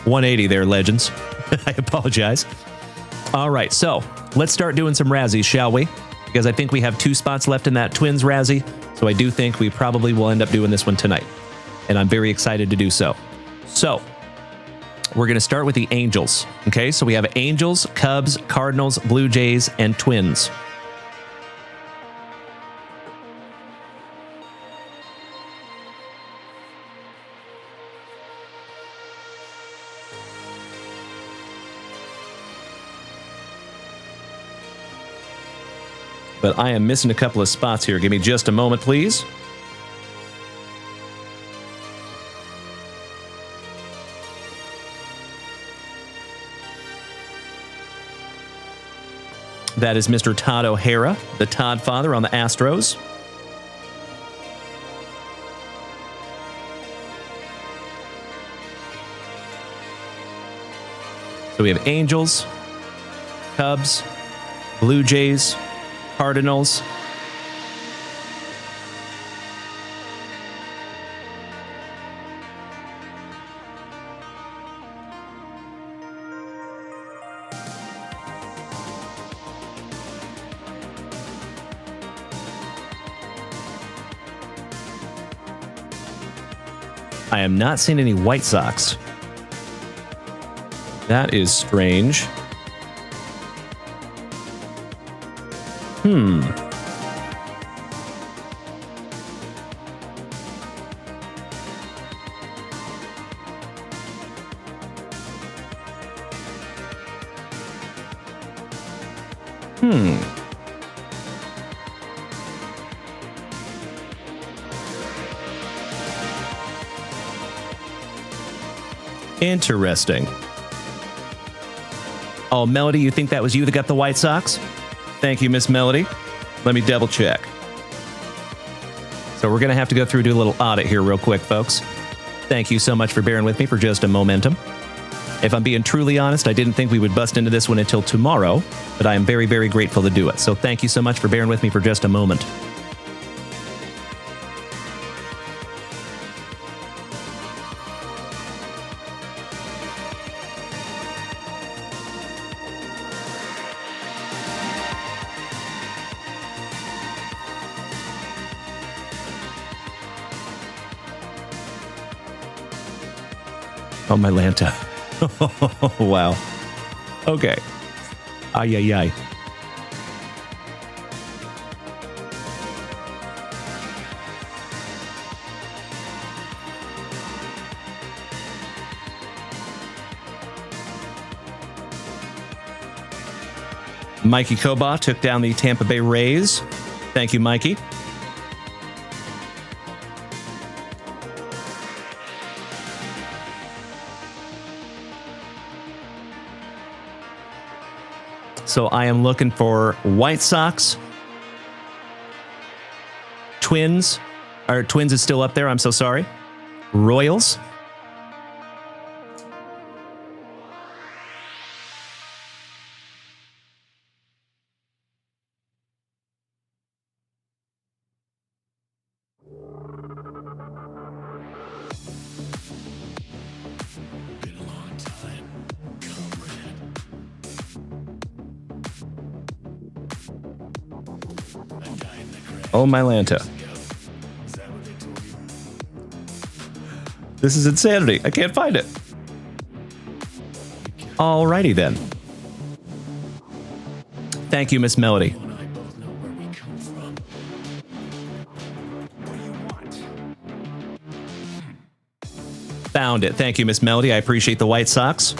S1: 180 there, legends. I apologize. All right, so let's start doing some Razzies, shall we? Because I think we have 2 spots left in that Twins Razzie, so I do think we probably will end up doing this one tonight. And I'm very excited to do so. So, we're going to start with the Angels. Okay, so we have Angels, Cubs, Cardinals, Blue Jays, and Twins. But I am missing a couple of spots here. Give me just a moment, please. That is Mr. Todd O'Hara, the Todd father on the Astros. So we have Angels, Cubs, Blue Jays, Cardinals. I am not seeing any White Sox. That is strange. Interesting. Oh, Melody, you think that was you that got the White Sox? Thank you, Miss Melody. Let me double check. So we're going to have to go through and do a little audit here real quick, folks. Thank you so much for bearing with me for just a momentum. If I'm being truly honest, I didn't think we would bust into this one until tomorrow, but I am very, very grateful to do it. So thank you so much for bearing with me for just a moment. Oh, my Lanta. Oh, wow. Okay. Ay, ay, ay. Mikey Koba took down the Tampa Bay Rays. Thank you, Mikey. So I am looking for White Sox, Twins. Our Twins is still up there. I'm so sorry. Royals. Oh, my Lanta. This is insanity. I can't find it. Alrighty then. Thank you, Miss Melody. Found it. Thank you, Miss Melody. I appreciate the White Sox.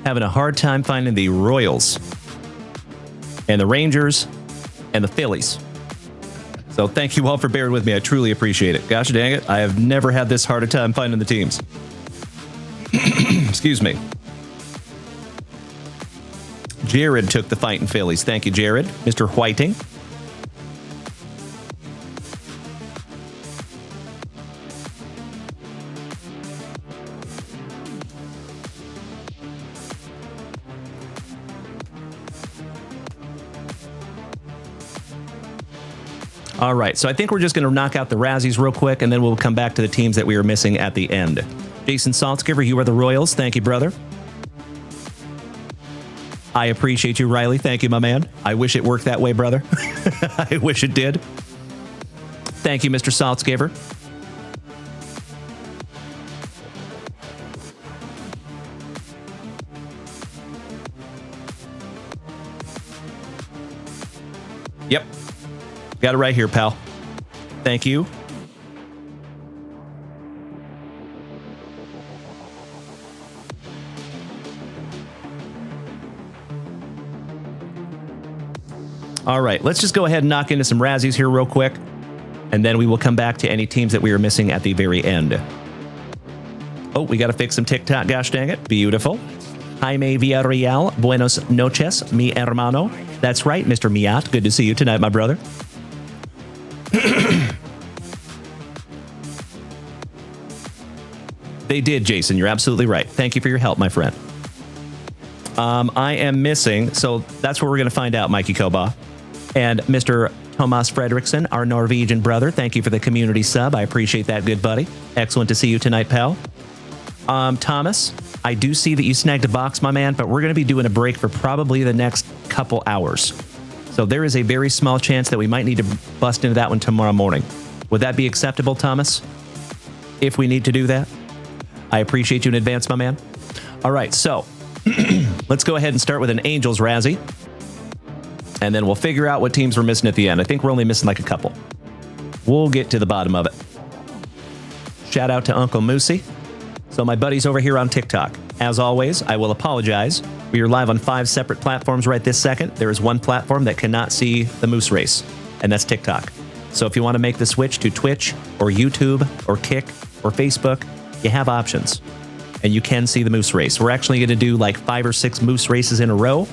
S1: Having a hard time finding the Royals and the Rangers and the Phillies. So thank you all for bearing with me. I truly appreciate it. Gosh dang it. I have never had this hard a time finding the teams. Excuse me. Jared took the fight in Phillies. Thank you, Jared. Mr. Whiting. All right, so I think we're just going to knock out the Razzies real quick, and then we'll come back to the teams that we were missing at the end. Jason Saltzgiver, you are the Royals. Thank you, brother. I appreciate you, Riley. Thank you, my man. I wish it worked that way, brother. I wish it did. Thank you, Mr. Saltzgiver. Yep. Got it right here, pal. Thank you. All right, let's just go ahead and knock into some Razzies here real quick, and then we will come back to any teams that we are missing at the very end. Oh, we got to fix some TikTok, gosh dang it. Beautiful. Jaime Villarreal, buenos noches, mi hermano. That's right, Mr. Miat. Good to see you tonight, my brother. They did, Jason. You're absolutely right. Thank you for your help, my friend. I am missing, so that's where we're going to find out, Mikey Koba. And Mr. Thomas Fredrickson, our Norwegian brother, thank you for the community sub. I appreciate that, good buddy. Excellent to see you tonight, pal. Thomas, I do see that you snagged a box, my man, but we're going to be doing a break for probably the next couple hours. So there is a very small chance that we might need to bust into that one tomorrow morning. Would that be acceptable, Thomas? If we need to do that? I appreciate you in advance, my man. All right, so let's go ahead and start with an Angels Razzie. And then we'll figure out what teams we're missing at the end. I think we're only missing like a couple. We'll get to the bottom of it. Shout out to Uncle Moosey. So my buddies over here on TikTok. As always, I will apologize We are live on 5 separate platforms right this second. There is one platform that cannot see the moose race, and that's TikTok. So if you want to make the switch to Twitch or YouTube or Kick or Facebook, you have options, and you can see the moose race. We're actually going to do like 5 or 6 moose races in a row,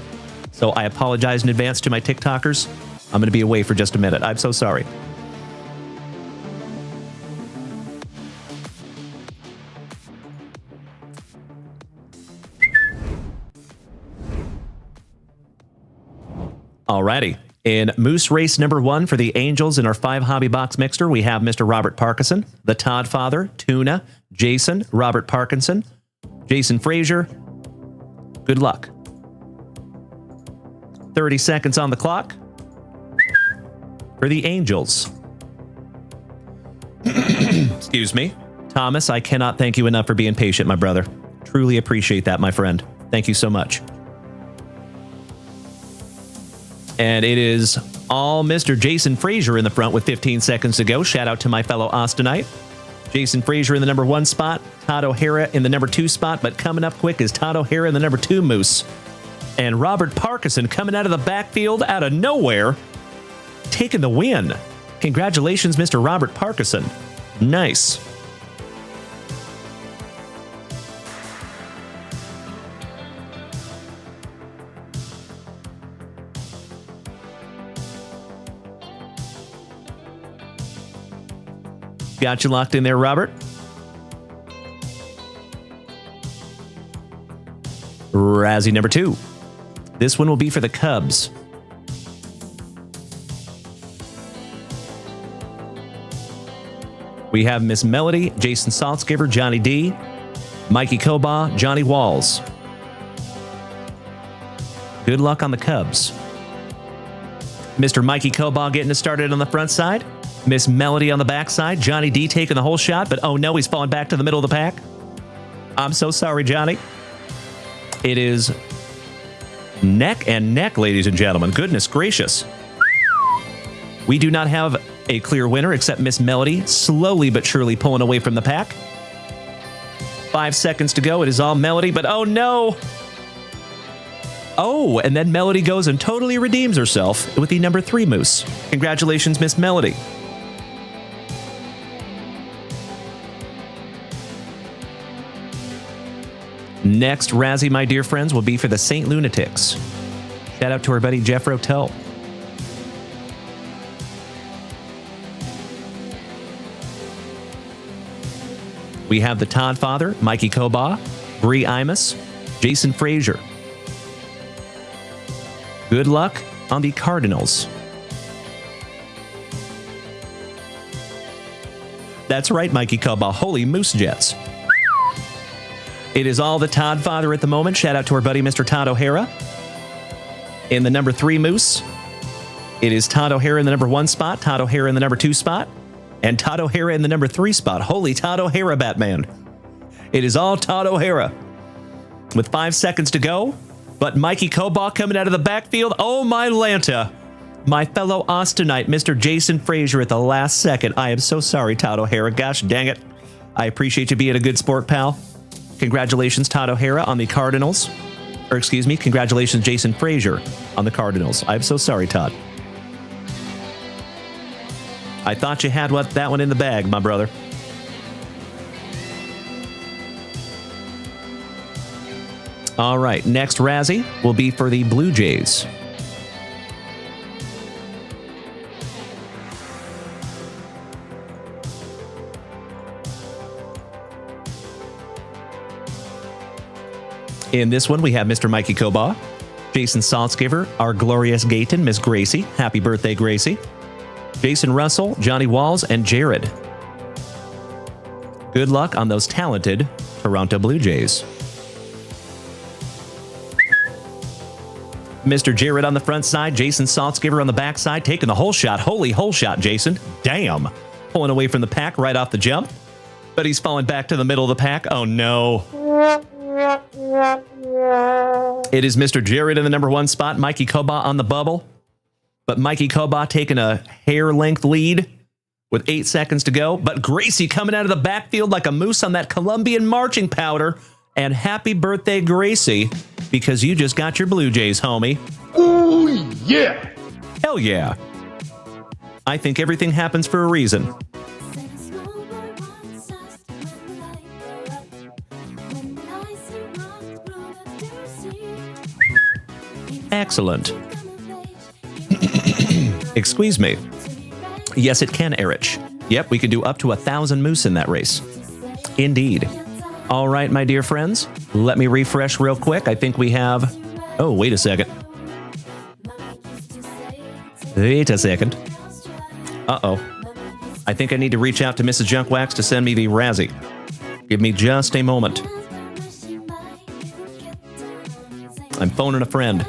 S1: so I apologize in advance to my TikTokers. I'm going to be away for just a minute. I'm so sorry. Alrighty. In Moose Race number 1 for the Angels in our 5 hobby box mixer, we have Mr. Robert Parkinson, the Todd Father, Tuna, Jason, Robert Parkinson, Jason Frazier. Good luck. 30 seconds on the clock for the Angels. Excuse me. Thomas, I cannot thank you enough for being patient, my brother. Truly appreciate that, my friend. Thank you so much. And it is all Mr. Jason Frazier in the front with 15 seconds to go. Shout out to my fellow Austinite. Jason Frazier in the number 1 spot. Todd O'Hara in the number 2 spot. But coming up quick is Todd O'Hara in the number 2 moose. And Robert Parkinson coming out of the backfield out of nowhere, taking the win. Congratulations, Mr. Robert Parkinson. Nice. Got you locked in there, Robert. Razzie number 2. This one will be for the Cubs. We have Miss Melody, Jason Saltzgiver, Johnny D, Mikey Koba, Johnny Walls. Good luck on the Cubs. Mr. Mikey Koba getting us started on the front side. Miss Melody on the backside. Johnny D taking the whole shot, but oh no, he's falling back to the middle of the pack. I'm so sorry, Johnny. It is neck and neck, ladies and gentlemen. Goodness gracious. We do not have a clear winner except Miss Melody, slowly but surely pulling away from the pack. 5 seconds to go. It is all Melody, but oh no. Oh, and then Melody goes and totally redeems herself with the number 3 moose. Congratulations, Miss Melody. Next Razzie, my dear friends, will be for the St. Lunatics. Shout out to our buddy Jeff Rotel. We have the Todd Father, Mikey Koba, Bree Imus, Jason Frazier. Good luck on the Cardinals. That's right, Mikey Koba. Holy Moose Jets. It is all the Todd Father at the moment. Shout out to our buddy, Mr. Todd O'Hara. In the number 3 moose, it is Todd O'Hara in the number 1 spot, Todd O'Hara in the number 2 spot, and Todd O'Hara in the number 3 spot. Holy Todd O'Hara, Batman. It is all Todd O'Hara. With 5 seconds to go, but Mikey Koba coming out of the backfield. Oh, my Lanta. My fellow Austinite, Mr. Jason Frazier at the last second. I am so sorry, Todd O'Hara. Gosh dang it. I appreciate you being a good sport, pal. Congratulations, Todd O'Hara on the Cardinals. Or excuse me, congratulations, Jason Frazier on the Cardinals. I'm so sorry, Todd. I thought you had that one in the bag, my brother. All right, next Razzie will be for the Blue Jays. In this one, we have Mr. Mikey Koba, Jason Saltzgiver, our glorious Gayton, Miss Gracie. Happy birthday, Gracie. Jason Russell, Johnny Walls, and Jared. Good luck on those talented Toronto Blue Jays. Mr. Jared on the front side, Jason Saltzgiver on the back side, taking the whole shot. Holy whole shot, Jason. Damn. Pulling away from the pack right off the jump. But he's falling back to the middle of the pack. Oh, no. It is Mr. Jared in the number 1 spot, Mikey Koba on the bubble. But Mikey Koba taking a hair-length lead with 8 seconds to go. But Gracie coming out of the backfield like a moose on that Colombian marching powder. And happy birthday, Gracie, because you just got your Blue Jays, homie.
S9: Ooh, yeah.
S1: Hell yeah. I think everything happens for a reason. Excellent. Excuse me. Yes, it can, Erich. Yep, we can do up to 1,000 moose in that race. Indeed. All right, my dear friends, let me refresh real quick. I think we have... Oh, wait a second. Wait a second. Uh-oh. I think I need to reach out to Mrs. JunkWax to send me the Razzie. Give me just a moment. I'm phoning a friend.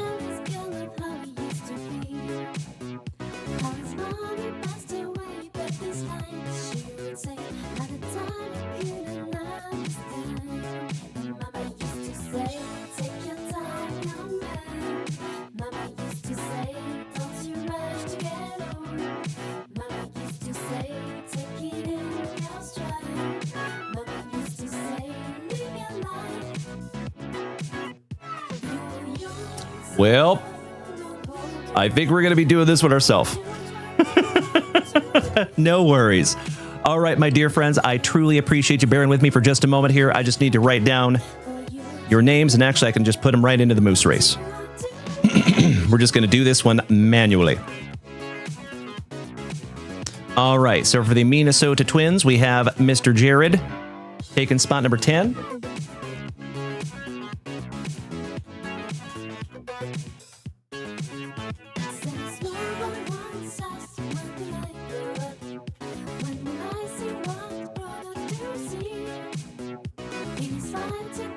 S1: Well, I think we're going to be doing this one ourselves. No worries. All right, my dear friends, I truly appreciate you bearing with me for just a moment here. I just need to write down your names, and actually I can just put them right into the moose race. We're just going to do this one manually. All right, so for the Minnesota Twins, we have Mr. Jared taking spot number 10.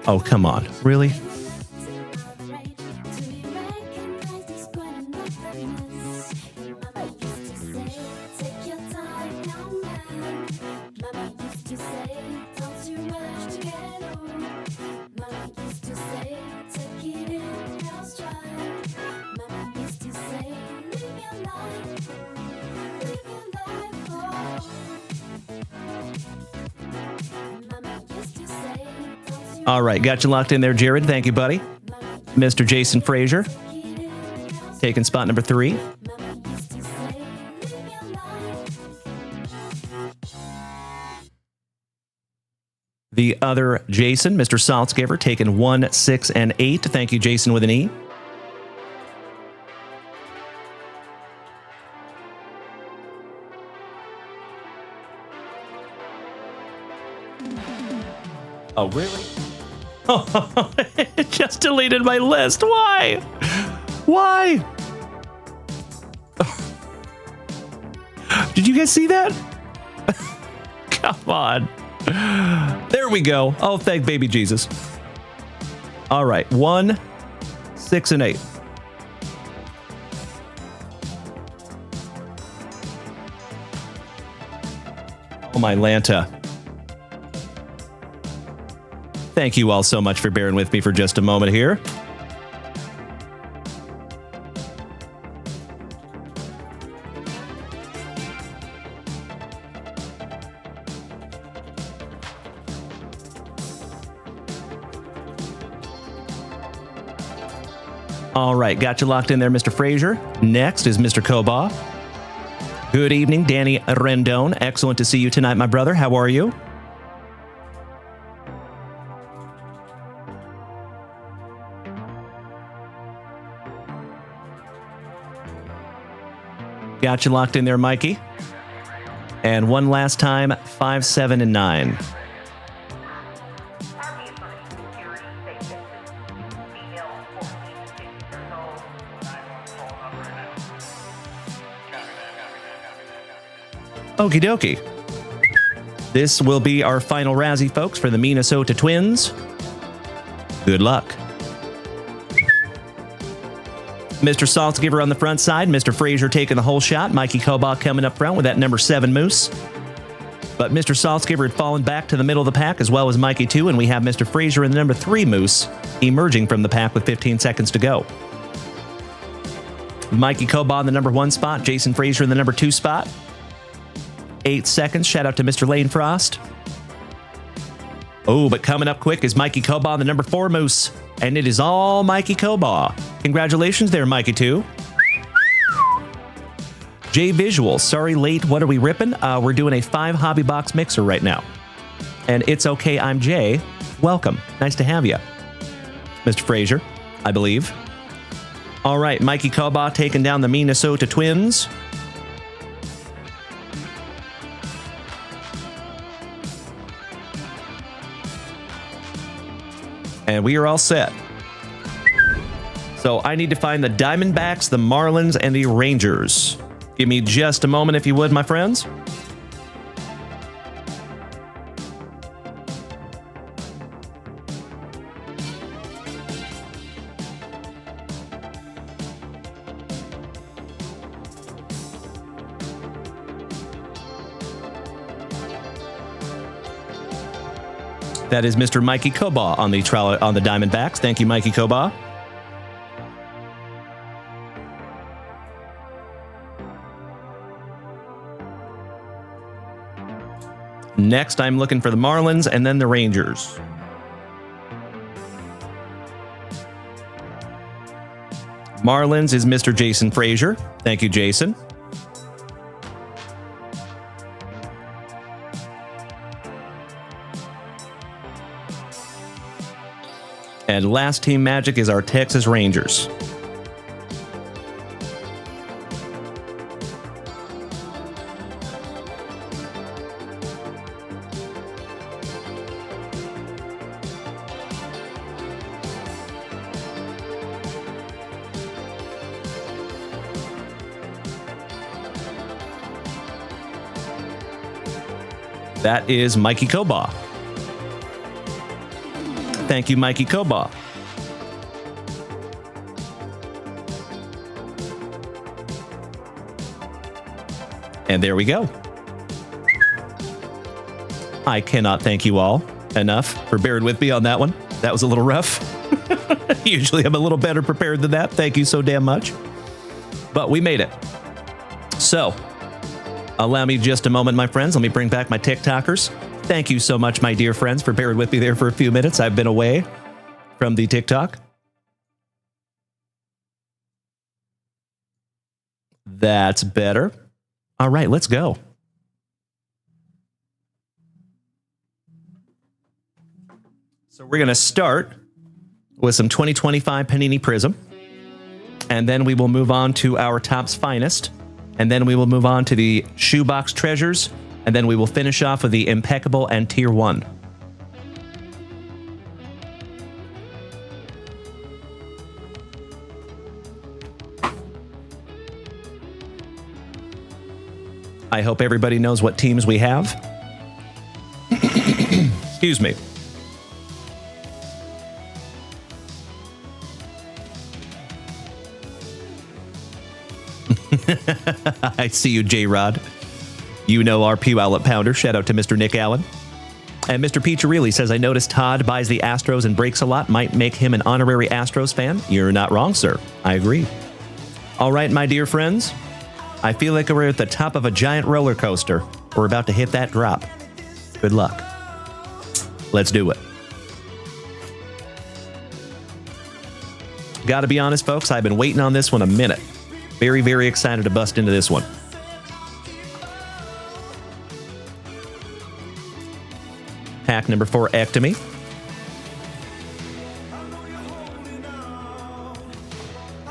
S1: Oh, come on. Really? All right, got you locked in there, Jared. Thank you, buddy. Mr. Jason Frazier, taking spot number 3. The other Jason, Mr. Saltzgiver, taking 1, 6, and 8. Thank you, Jason, with an E. Oh, really? Oh, it just deleted my list. Why? Why? Did you guys see that? Come on. There we go. Oh, thank baby Jesus. All right. 1, 6, and 8. Oh, my Lanta. Thank you all so much for bearing with me for just a moment here. All right, got you locked in there, Mr. Frazier. Next is Mr. Koba. Good evening, Danny Rendon. Excellent to see you tonight, my brother. How are you? Got you locked in there, Mikey. And one last time, 5, 7, and 9. Okie dokie. This will be our final Razzie, folks, for the Minnesota Twins. Good luck. Mr. Saltzgiver on the front side, Mr. Frazier taking the whole shot, Mikey Kobach coming up front with that number 7 moose. But Mr. Saltzgiver had fallen back to the middle of the pack, as well as Mikey too, and we have Mr. Frazier in the number 3 moose, emerging from the pack with 15 seconds to go. Mikey Kobach in the number 1 spot, Jason Frazier in the number 2 spot. 8 seconds, shout out to Mr. Lane Frost. Oh, but coming up quick is Mikey Kobaugh, the number 4 moose. And it is all Mikey Kobaugh. Congratulations there, Mikey 2. J Visual, sorry late, what are we ripping? We're doing a 5 hobby box mixer right now. And it's okay, I'm Jay. Welcome. Nice to have you. Mr. Frazier, I believe. All right, Mikey Kobaugh taking down the Minnesota Twins. And we are all set. So I need to find the Diamondbacks, the Marlins, and the Rangers. Give me just a moment, if you would, my friends. That is Mr. Mikey Kobaugh on the Diamondbacks. Thank you, Mikey Kobaugh. Next, I'm looking for the Marlins and then the Rangers. Marlins is Mr. Jason Frazier. Thank you, Jason. And last team magic is our Texas Rangers. That is Mikey Kobaugh. Thank you, Mikey Kobaugh. And there we go. I cannot thank you all enough for bearing with me on that one. That was a little rough. Usually I'm a little better prepared than that. Thank you so damn much. But we made it. So, allow me just a moment, my friends. Let me bring back my TikTokers. Thank you so much, my dear friends, for bearing with me there for a few minutes. I've been away from the TikTok. That's better. All right, let's go. So we're going to start with some 2025 Panini Prizm. And then we will move on to our Topps Finest. And then we will move on to the Shoebox Treasures. And then we will finish off with the Impeccable and Tier 1. I hope everybody knows what teams we have. Excuse me. I see you, J-Rod. You know our Pew Outlet Pounder. Shout out to Mr. Nick Allen. And Mr. Peacharelli says, I noticed Todd buys the Astros and breaks a lot. Might make him an honorary Astros fan. You're not wrong, sir. I agree. All right, my dear friends. I feel like we're at the top of a giant roller coaster. We're about to hit that drop. Good luck. Let's do it. Gotta be honest, folks, I've been waiting on this one a minute. Very, very excited to bust into this one. Pack number 4, Ectomy.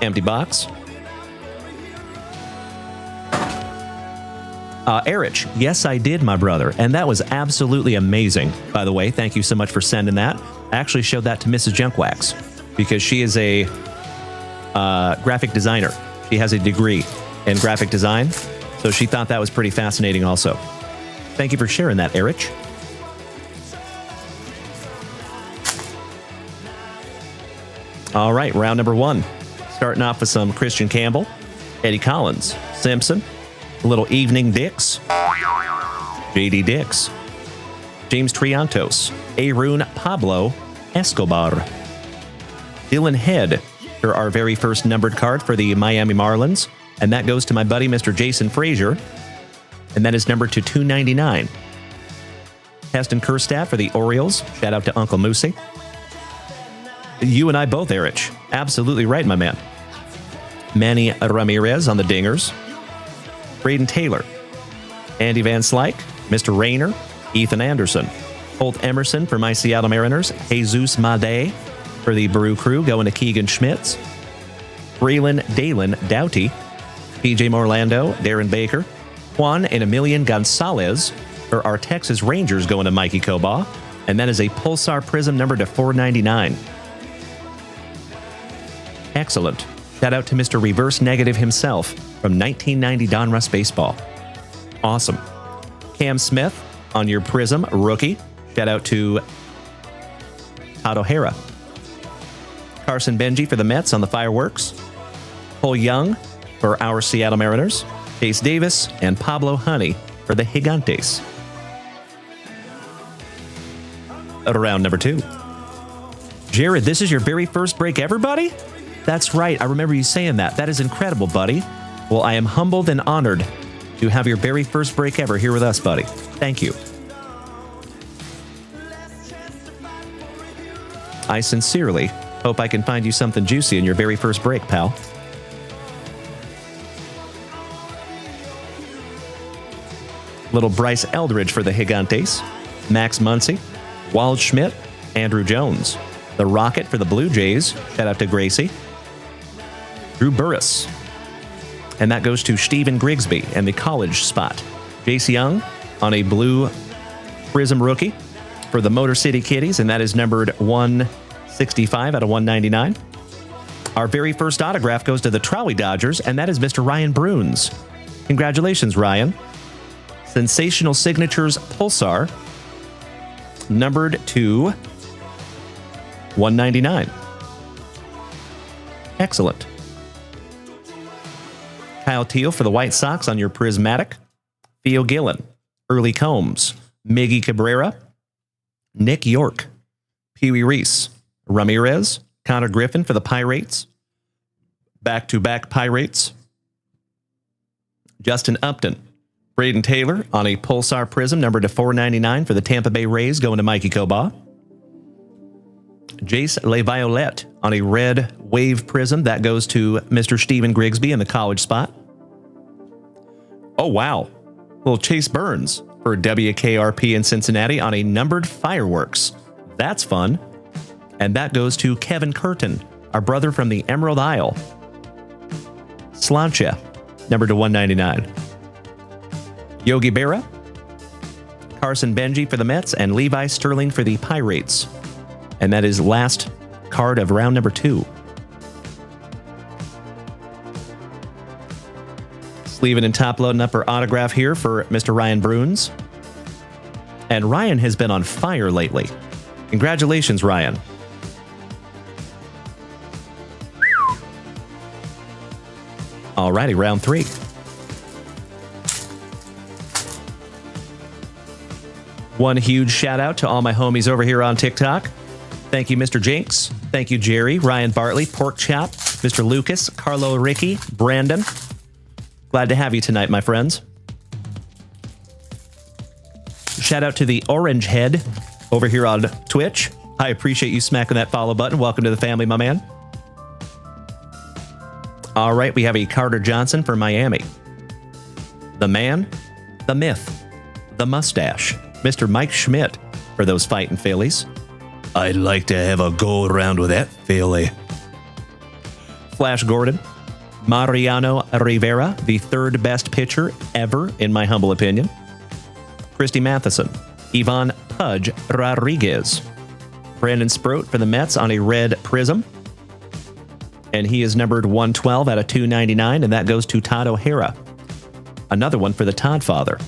S1: Empty box. Erich, yes, I did, my brother. And that was absolutely amazing, by the way. Thank you so much for sending that. I actually showed that to Mrs. JunkWax because she is a graphic designer. She has a degree in graphic design, so she thought that was pretty fascinating also. Thank you for sharing that, Erich. All right, round number 1. Starting off with some Christian Campbell, Eddie Collins, Simpson, a little Evening Dix, J.D. Dix, James Triantos, Arun Pablo Escobar, Dylan Head for our very first numbered card for the Miami Marlins, and that goes to my buddy Mr. Jason Frazier, and that is numbered to 299. Heston Kerstad for the Orioles. Shout out to Uncle Moosey. You and I both, Erich. Absolutely right, my man. Manny Ramirez on the Dingers. Braden Taylor. Andy Van Slyke. Mr. Rayner. Ethan Anderson. Holt Emerson for my Seattle Mariners. Jesus Made for the Brew Crew, going to Keegan Schmitz. Braylon Dalen Doughty. PJ Morlando. Darren Baker. Juan and Emilian Gonzalez for our Texas Rangers, going to Mikey Kobaugh. And that is a Pulsar Prizm number to 499. Excellent. Shout out to Mr. Reverse Negative himself from 1990 Donruss Baseball. Awesome. Cam Smith on your Prizm rookie. Shout out to Todd O'Hara. Carson Benji for the Mets on the Fireworks. Cole Young for our Seattle Mariners. Chase Davis and Pablo Honey for the Gigantes. Round number 2. Jared, this is your very first break ever, buddy? That's right. I remember you saying that. That is incredible, buddy. Well, I am humbled and honored to have your very first break ever here with us, buddy. Thank you. I sincerely hope I can find you something juicy in your very first break, pal. Little Bryce Eldridge for the Gigantes. Max Muncy. Wald Schmidt. Andrew Jones. The Rocket for the Blue Jays. Shout out to Gracie. Drew Burris. And that goes to Steven Grigsby and the college spot. Jace Young on a blue Prizm rookie for the Motor City Kitties, and that is numbered 165 out of 199. Our very first autograph goes to the Trolley Dodgers, and that is Mr. Ryan Bruns. Congratulations, Ryan. Sensational Signatures Pulsar, numbered to 199. Excellent. Kyle Teal for the White Sox on your Prismatic. Theo Gillen, Early Combs, Miggy Cabrera, Nick York, Pee Wee Reese, Ramirez, Connor Griffin for the Pirates. Back-to-back Pirates. Justin Upton, Braden Taylor on a Pulsar Prizm numbered to 499 for the Tampa Bay Rays, going to Mikey Kobaugh. Jace LeViolette on a red Wave Prizm. That goes to Mr. Steven Grigsby in the college spot. Oh, wow. Little Chase Burns for WKRP in Cincinnati on a numbered Fireworks. That's fun. And that goes to Kevin Curtin, our brother from the Emerald Isle. Slancha, numbered to 199. Yogi Berra, Carson Benji for the Mets, and Levi Sterling for the Pirates. And that is last card of round number 2. Sleeving and top loading up our autograph here for Mr. Ryan Bruns. And Ryan has been on fire lately. Congratulations, Ryan. Alrighty, round 3. One huge shout out to all my homies over here on TikTok. Thank you, Mr. Jinx. Thank you, Jerry, Ryan Bartley, Pork Chop, Mr. Lucas, Carlo Ricky, Brandon. Glad to have you tonight, my friends. Shout out to the Orange Head over here on Twitch. I appreciate you smacking that follow button. Welcome to the family, my man. All right, we have a Carter Johnson for Miami. The man, the myth, the mustache, Mr. Mike Schmidt for those fighting Phillies. I'd like to have a go around with that Philly. Flash Gordon, Mariano Rivera, the third best pitcher ever, in my humble opinion. Christy Matheson, Ivan Pudge Rodriguez, Brandon Sproat for the Mets on a red Prizm. And he is numbered 112 out of 299, and that goes to Todd O'Hara. Another one for the Todd father.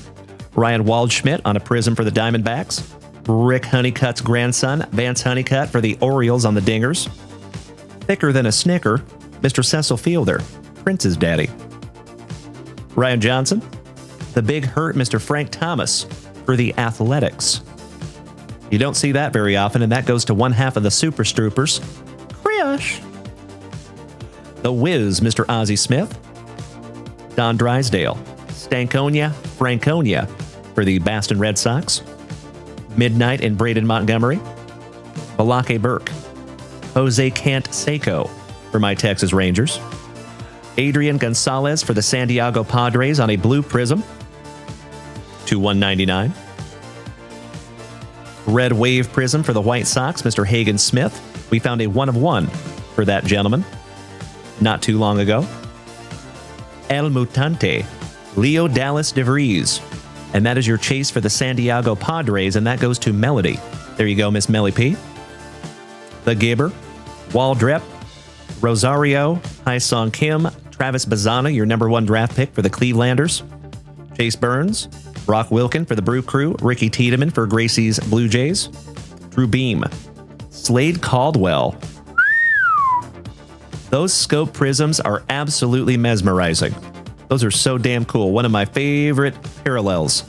S1: Ryan Waldschmidt on a Prizm for the Diamondbacks. Rick Honeycutt's grandson, Vance Honeycutt for the Orioles on the Dingers. Thicker than a Snicker, Mr. Cecil Fielder, Prince's daddy. Ryan Johnson, the big hurt Mr. Frank Thomas for the Athletics. You don't see that very often, and that goes to one half of the Super Stroopers. Kriyosh. The Wiz, Mr. Ozzie Smith. Don Drysdale, Stankonia Franconia for the Boston Red Sox. Midnight in Braden Montgomery. Balake Burke. Jose Canseco for my Texas Rangers. Adrian Gonzalez for the San Diego Padres on a blue Prizm to 199. Red Wave Prizm for the White Sox, Mr. Hagen Smith. We found a 1 of 1 for that gentleman not too long ago. El Mutante, Leo Dallas DeVries. And that is your chase for the San Diego Padres, and that goes to Melody. There you go, Miss Melly P. The Gibber, Waldrep, Rosario, Haesung Kim, Travis Bazana, your number 1 draft pick for the Clevelanders. Chase Burns, Brock Wilkin for the Brew Crew, Ricky Tiedemann for Gracie's Blue Jays, Drew Beam, Slade Caldwell. Those scope prisms are absolutely mesmerizing. Those are so damn cool. One of my favorite parallels.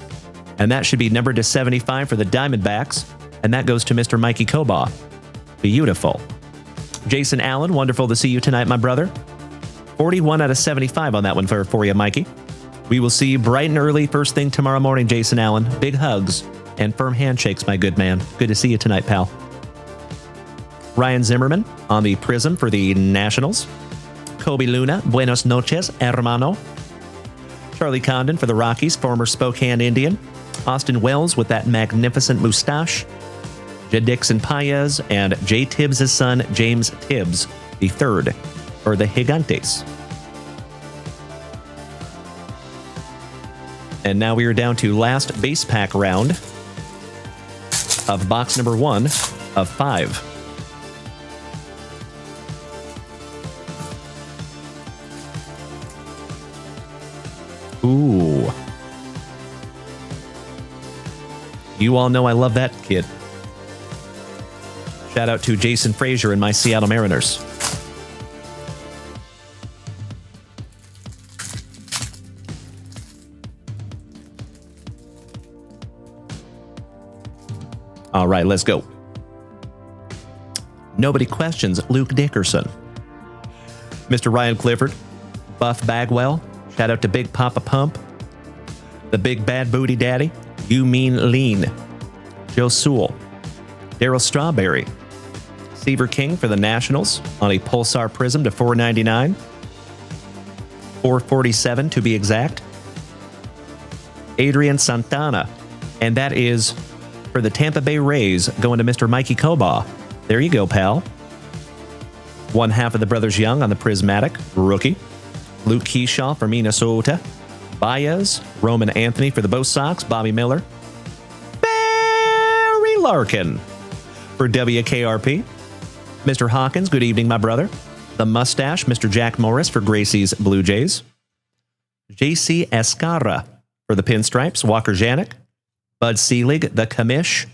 S1: And that should be numbered to 75 for the Diamondbacks, and that goes to Mr. Mikey Koba. Beautiful. Jason Allen, wonderful to see you tonight, my brother. 41 out of 75 on that one for you, Mikey. We will see you bright and early first thing tomorrow morning, Jason Allen. Big hugs and firm handshakes, my good man. Good to see you tonight, pal. Ryan Zimmerman on the Prizm for the Nationals. Kobe Luna, buenos noches, hermano. Charlie Condon for the Rockies, former Spokane Indian. Austin Wells with that magnificent mustache. Dixon Paez and Jay Tibbs' son, James Tibbs, the third, for the Gigantes. And now we are down to last base pack round of box number 1 of 5. Ooh. You all know I love that kid. Shout out to Jason Frazier and my Seattle Mariners. All right, let's go. Nobody questions Luke Dickerson. Mr. Ryan Clifford, Buff Bagwell, shout out to Big Papa Pump, the Big Bad Booty Daddy, You Mean Lean, Joe Sewell, Daryl Strawberry, Seaver King for the Nationals on a Pulsar Prizm to $4.99, $4.47 to be exact. Adrian Santana, and that is for the Tampa Bay Rays going to Mr. Mikey Koba. There you go, pal. One half of the Brothers Young on the Prismatic, rookie. Luke Keyshaw for Minnesota. Baez, Roman Anthony for the Bo Sox, Bobby Miller. Barry Larkin for WKRP. Mr. Hawkins, good evening, my brother. The Mustache, Mr. Jack Morris for Gracie's Blue Jays. JC Escarra for the Pinstripes, Walker Janik. Bud Selig, the Commish.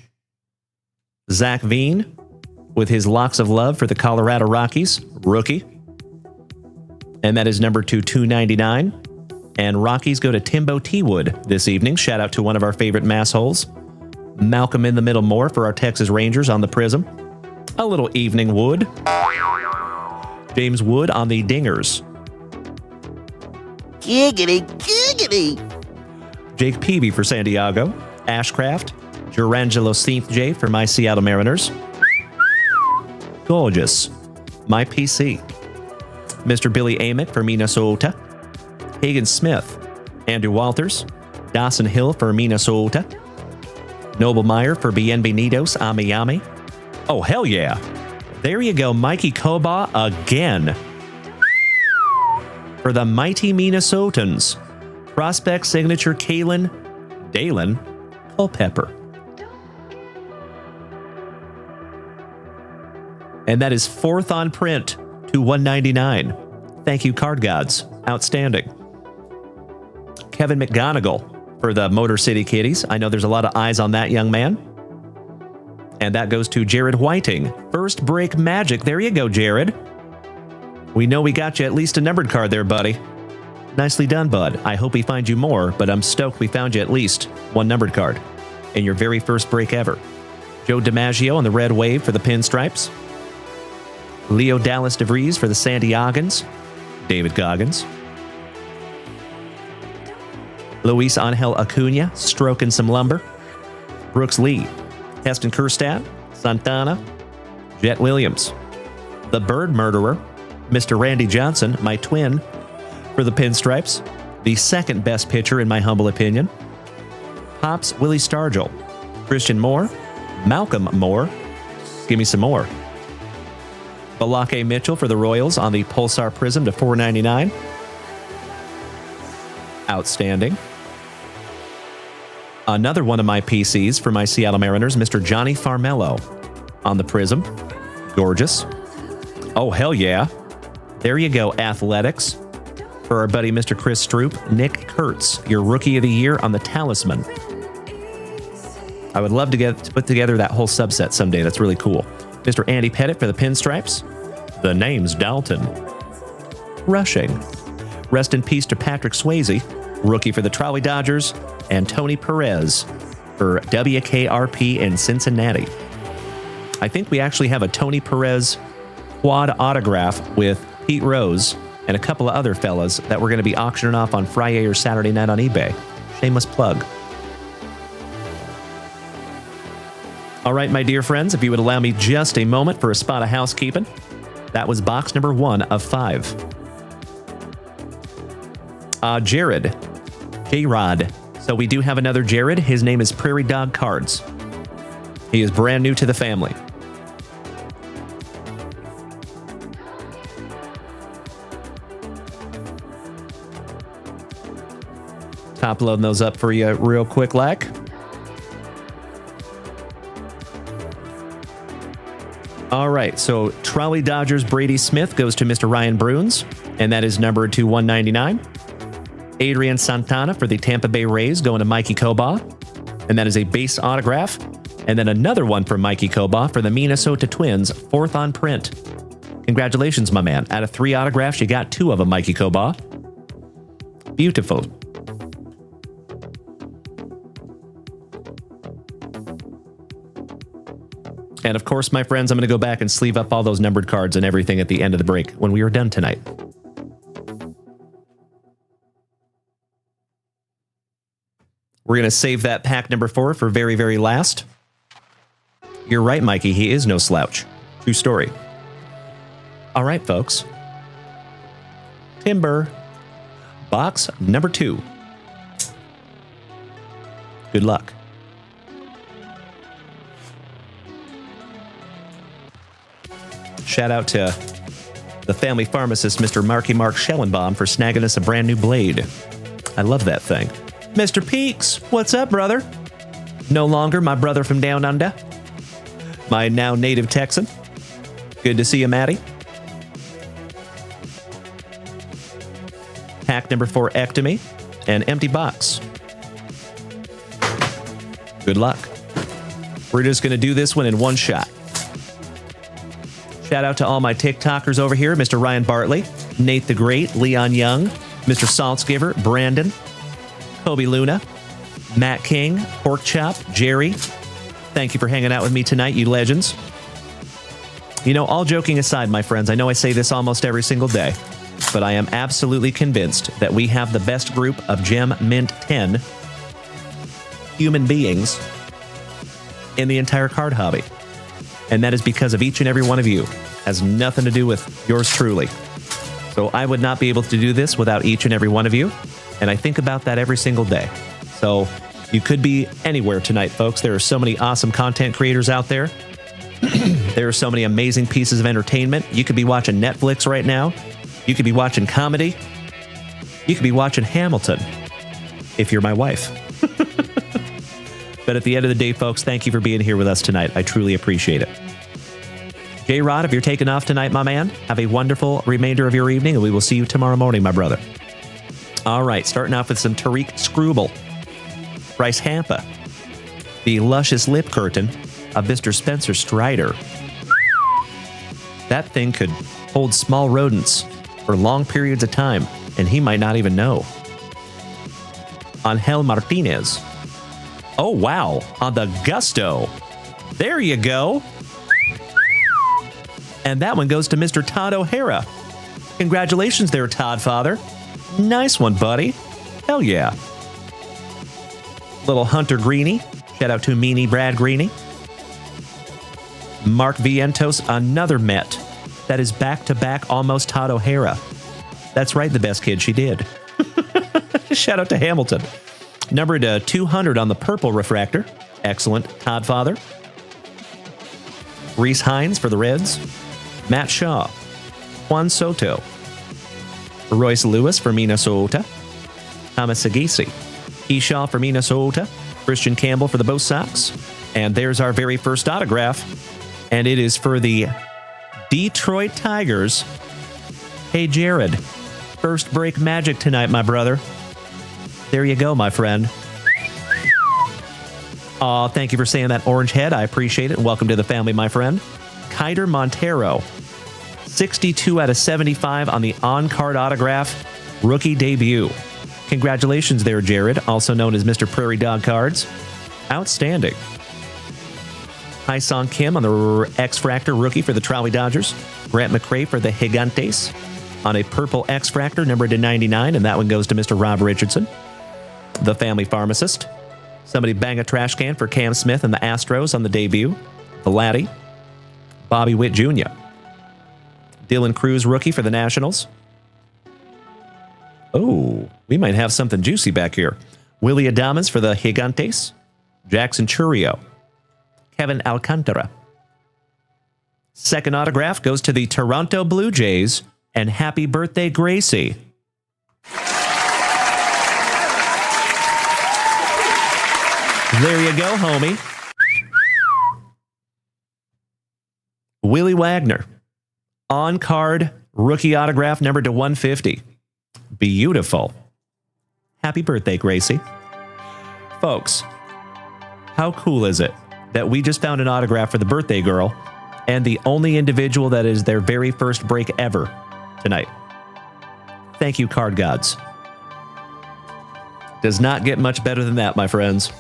S1: Zach Veen with his Locks of Love for the Colorado Rockies, rookie. And that is number 299. And Rockies go to Timbo T-Wood this evening. Shout out to one of our favorite massholes. Malcolm in the Middle Moore for our Texas Rangers on the Prizm. A little Evening Wood. James Wood on the Dingers.
S8: Giggity, giggity.
S1: Jake Peavy for San Diego. Ashcraft. Jurangelo St. J for my Seattle Mariners. Gorgeous. My PC. Mr. Billy Amick for Minnesota. Hagen Smith. Andrew Walters. Dawson Hill for Minnesota. Noble Meyer for Bienvenidos a Miami. Oh, hell yeah. There you go, Mikey Koba again. For the mighty Minnesotans. Prospect signature Dalen Culpepper. And that is 4th on print to $199. Thank you, Card Gods. Outstanding. Kevin McGonigal for the Motor City Kitties. I know there's a lot of eyes on that young man. And that goes to Jared Whiting. First break magic. There you go, Jared. We know we got you at least a numbered card there, buddy. Nicely done, bud. I hope we find you more, but I'm stoked we found you at least one numbered card in your very first break ever. Joe DiMaggio on the Red Wave for the Pinstripes. Leo Dallas DeVries for the San Diegans. David Goggins. Luis Angel Acuna stroking some lumber. Brooks Lee Heston Kjerstad, Santana, Jet Williams. The Bird Murderer, Mr. Randy Johnson, my twin, for the pinstripes. The second best pitcher, in my humble opinion. Pops Willie Stargell, Christian Moore, Malcolm Moore. Give me some more. Balake Mitchell for the Royals on the Pulsar Prizm to $4.99. Outstanding. Another one of my PCs for my Seattle Mariners, Mr. Johnny Farmello on the Prizm. Gorgeous. Oh, hell yeah. There you go, Athletics. For our buddy Mr. Chris Stroop, Nick Kurtz, your Rookie of the Year on the Talisman. I would love to put together that whole subset someday. That's really cool. Mr. Andy Pettit for the pinstripes. The name's Dalton. Rushing. Rest in peace to Patrick Swayze, Rookie for the Trolley Dodgers, and Tony Perez for WKRP in Cincinnati. I think we actually have a Tony Perez quad autograph with Pete Rose and a couple of other fellas that we're going to be auctioning off on Friday or Saturday night on eBay. Shameless plug. All right, my dear friends, if you would allow me just a moment for a spot of housekeeping. That was box number 1 of 5. Jared. J-Rod. So we do have another Jared. His name is Prairie Dog Cards. He is brand new to the family. Top loading those up for you real quick, like. All right, so Trolley Dodgers Brady Smith goes to Mr. Ryan Bruins, and that is numbered to 199. Adrian Santana for the Tampa Bay Rays going to Mikey Koba, and that is a base autograph. And then another one for Mikey Koba for the Minnesota Twins, 4th on print. Congratulations, my man. Out of 3 autographs, you got 2 of them, Mikey Koba. Beautiful. And of course, my friends, I'm going to go back and sleeve up all those numbered cards and everything at the end of the break when we are done tonight. We're going to save that pack number 4 for very, very last. You're right, Mikey. He is no slouch. True story. All right, folks. Timber. Box number 2. Good luck. Shout out to the family pharmacist, Mr. Marky Mark Schellenbaum, for snagging us a brand new blade. I love that thing. Mr. Peaks, what's up, brother? No longer my brother from down under. My now native Texan. Good to see you, Maddie. Pack number 4, Ectomy, and empty box. Good luck. We're just going to do this one in one shot. Shout out to all my TikTokers over here, Mr. Ryan Bartley, Nate the Great, Leon Young, Mr. Saltzgiver, Brandon, Kobe Luna, Matt King, Pork Chop, Jerry. Thank you for hanging out with me tonight, you legends. You know, all joking aside, my friends, I know I say this almost every single day, but I am absolutely convinced that we have the best group of Gem Mint 10 human beings in the entire card hobby. And that is because of each and every one of you. Has nothing to do with yours truly. So I would not be able to do this without each and every one of you. And I think about that every single day. So you could be anywhere tonight, folks. There are so many awesome content creators out there. There are so many amazing pieces of entertainment. You could be watching Netflix right now. You could be watching comedy. You could be watching Hamilton, if you're my wife. But at the end of the day, folks, thank you for being here with us tonight. I truly appreciate it. J-Rod, if you're taking off tonight, my man, have a wonderful remainder of your evening, and we will see you tomorrow morning, my brother. All right, starting off with some Tariq Scrubel. Bryce Hampa. The luscious lip curtain of Mr. Spencer Strider. That thing could hold small rodents for long periods of time, and he might not even know. Angel Martinez. Oh, wow. On the Gusto. There you go. And that one goes to Mr. Todd O'Hara. Congratulations there, Todd Father. Nice one, buddy. Hell yeah. Little Hunter Greeny. Shout out to Meanie Brad Greeny. Mark Vientos, another Met. That is back-to-back almost Todd O'Hara. That's right, the best kid she did. Shout out to Hamilton. Numbered 200 on the purple refractor. Excellent. Codfather. Reese Hines for the Reds. Matt Shaw. Juan Soto. Royce Lewis for Minnesota. Thomas Sagisi. Keyshaw for Minnesota. Christian Campbell for the Bo Sox. And there's our very first autograph. And it is for the Detroit Tigers. Hey, Jared. First break magic tonight, my brother. There you go, my friend. Aw, thank you for saying that, Orange Head. I appreciate it. Welcome to the family, my friend. Kiter Montero. 62 out of 75 on the on-card autograph rookie debut. Congratulations there, Jared, also known as Mr. Prairie Dog Cards. Outstanding. Hi-Song Kim on the X-Fractor rookie for the Trolley Dodgers. Grant McRae for the Gigantes on a purple X-Fractor numbered to 99, and that one goes to Mr. Rob Richardson, the family pharmacist. Somebody bang a trash can for Cam Smith and the Astros on the debut. Vladdy. Bobby Witt Jr. Dylan Cruz rookie for the Nationals. Oh, we might have something juicy back here. Willie Adames for the Gigantes. Jackson Churio. Kevin Alcantara. Second autograph goes to the Toronto Blue Jays. And happy birthday, Gracie. There you go, homie. Willie Wagner. On-card rookie autograph numbered to 150. Beautiful. Happy birthday, Gracie. Folks, how cool is it that we just found an autograph for the birthday girl and the only individual that is their very first break ever tonight? Thank you, card gods. Does not get much better than that, my friends.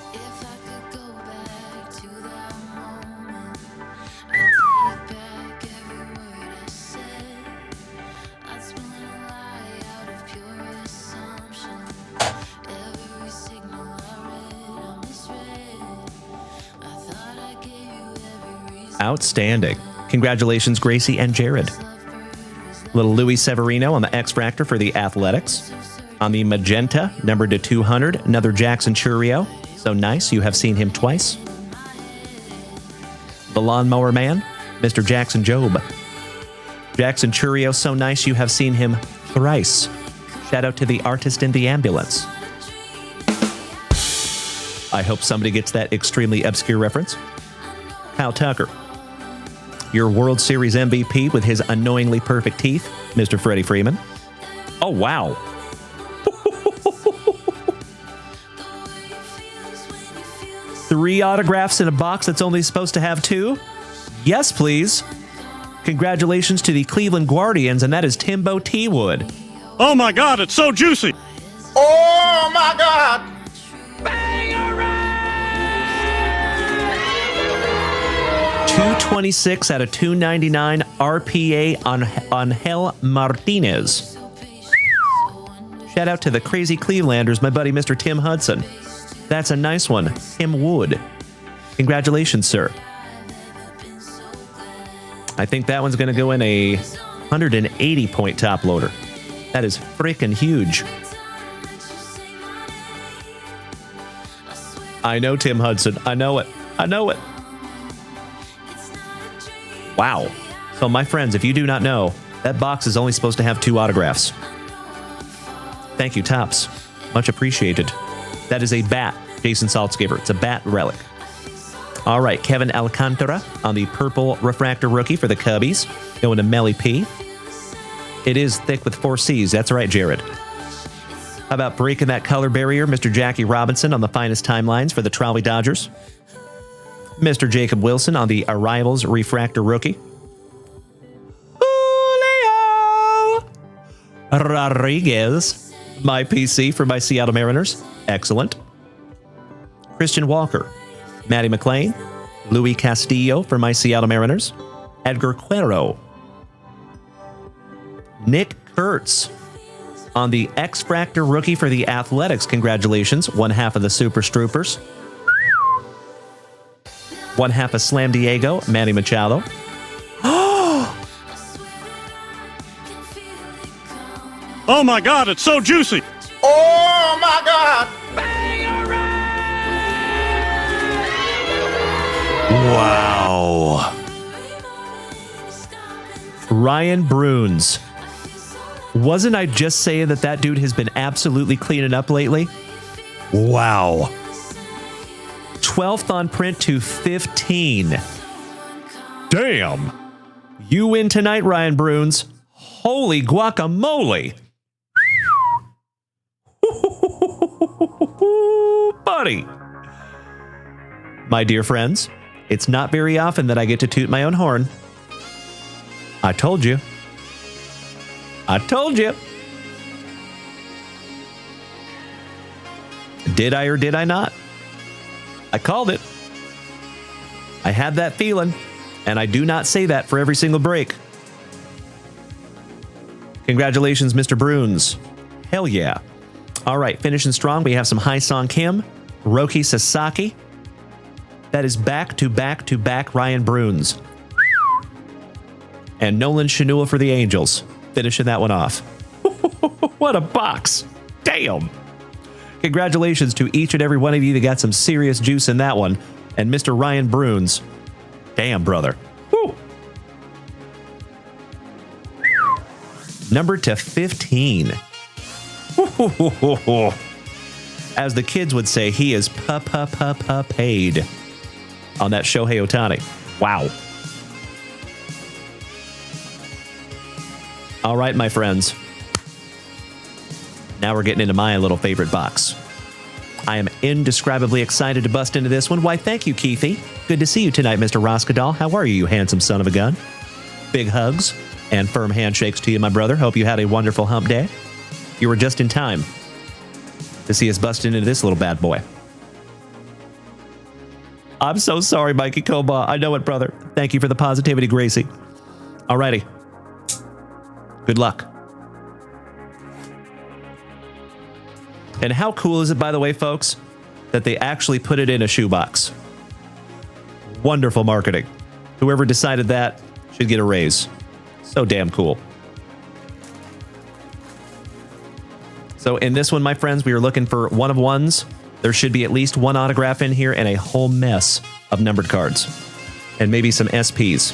S1: Outstanding. Congratulations, Gracie and Jared. Little Luis Severino on the X-Fractor for the Athletics. On the magenta, numbered to 200, another Jackson Churio. So nice, you have seen him twice. The Lawnmower Man, Mr. Jackson Job. Jackson Churio, so nice, you have seen him thrice. Shout out to the artist in the ambulance. I hope somebody gets that extremely obscure reference. Kyle Tucker. Your World Series MVP with his annoyingly perfect teeth, Mr. Freddie Freeman. Oh, wow. Three autographs in a box that's only supposed to have two? Yes, please. Congratulations to the Cleveland Guardians, and that is Timbo T. Wood.
S3: Oh my God, it's so juicy.
S2: Oh my God.
S1: 226 out of 299 RPA on Angel Martinez. Shout out to the crazy Clevelanders, my buddy Mr. Tim Hudson. That's a nice one. Tim Wood. Congratulations, sir. I think that one's going to go in a 180-point top loader. That is freaking huge. I know, Tim Hudson. I know it. I know it. Wow. So, my friends, if you do not know, that box is only supposed to have two autographs. Thank you, Tops. Much appreciated. That is a bat, Jason Saltzgiver. It's a bat relic. All right, Kevin Alcantara on the purple refractor rookie for the Cubbies. Going to Melly P. It is thick with 4 C's. That's right, Jared. How about breaking that color barrier, Mr. Jackie Robinson on the finest timelines for the Trolley Dodgers? Mr. Jacob Wilson on the Arrivals refractor rookie. Julio Rodriguez, my PC for my Seattle Mariners. Excellent. Christian Walker, Matty McLean, Louis Castillo for my Seattle Mariners. Edgar Cuero. Nick Kurtz on the X-Fractor rookie for the Athletics. Congratulations, one half of the Super Stroopers. One half of Slam Diego, Manny Machado.
S3: Oh my God, it's so juicy.
S2: Oh my God.
S1: Wow. Ryan Bruins. Wasn't I just saying that dude has been absolutely cleaning up lately? Wow. 12th on print to 15. Damn. You win tonight, Ryan Bruins. Holy guacamole. Buddy. My dear friends, it's not very often that I get to toot my own horn. I told you. I told you. Did I or did I not? I called it. I had that feeling, and I do not say that for every single break. Congratulations, Mr. Bruins. Hell yeah. All right, finishing strong, we have some Hai-Song Kim, Roki Sasaki. That is back-to-back-to-back Ryan Bruins. And Nolan Shanua for the Angels. Finishing that one off. What a box. Damn. Congratulations to each and every one of you that got some serious juice in that one. And Mr. Ryan Bruins. Damn, brother. Woo. Number to 15. As the kids would say, he is paid on that Shohei Ohtani. Wow. All right, my friends. Now we're getting into my little favorite box. I am indescribably excited to bust into this one. Why, thank you, Keithy. Good to see you tonight, Mr. Roskadal. How are you, you handsome son of a gun? Big hugs and firm handshakes to you, my brother. Hope you had a wonderful hump day. You were just in time to see us bust into this little bad boy. I'm so sorry, Mikey Koba. I know it, brother. Thank you for the positivity, Gracie. Alrighty. Good luck. And how cool is it, by the way, folks, that they actually put it in a shoebox? Wonderful marketing. Whoever decided that should get a raise. So damn cool. So in this one, my friends, we are looking for one of ones. There should be at least one autograph in here and a whole mess of numbered cards. And maybe some SPs.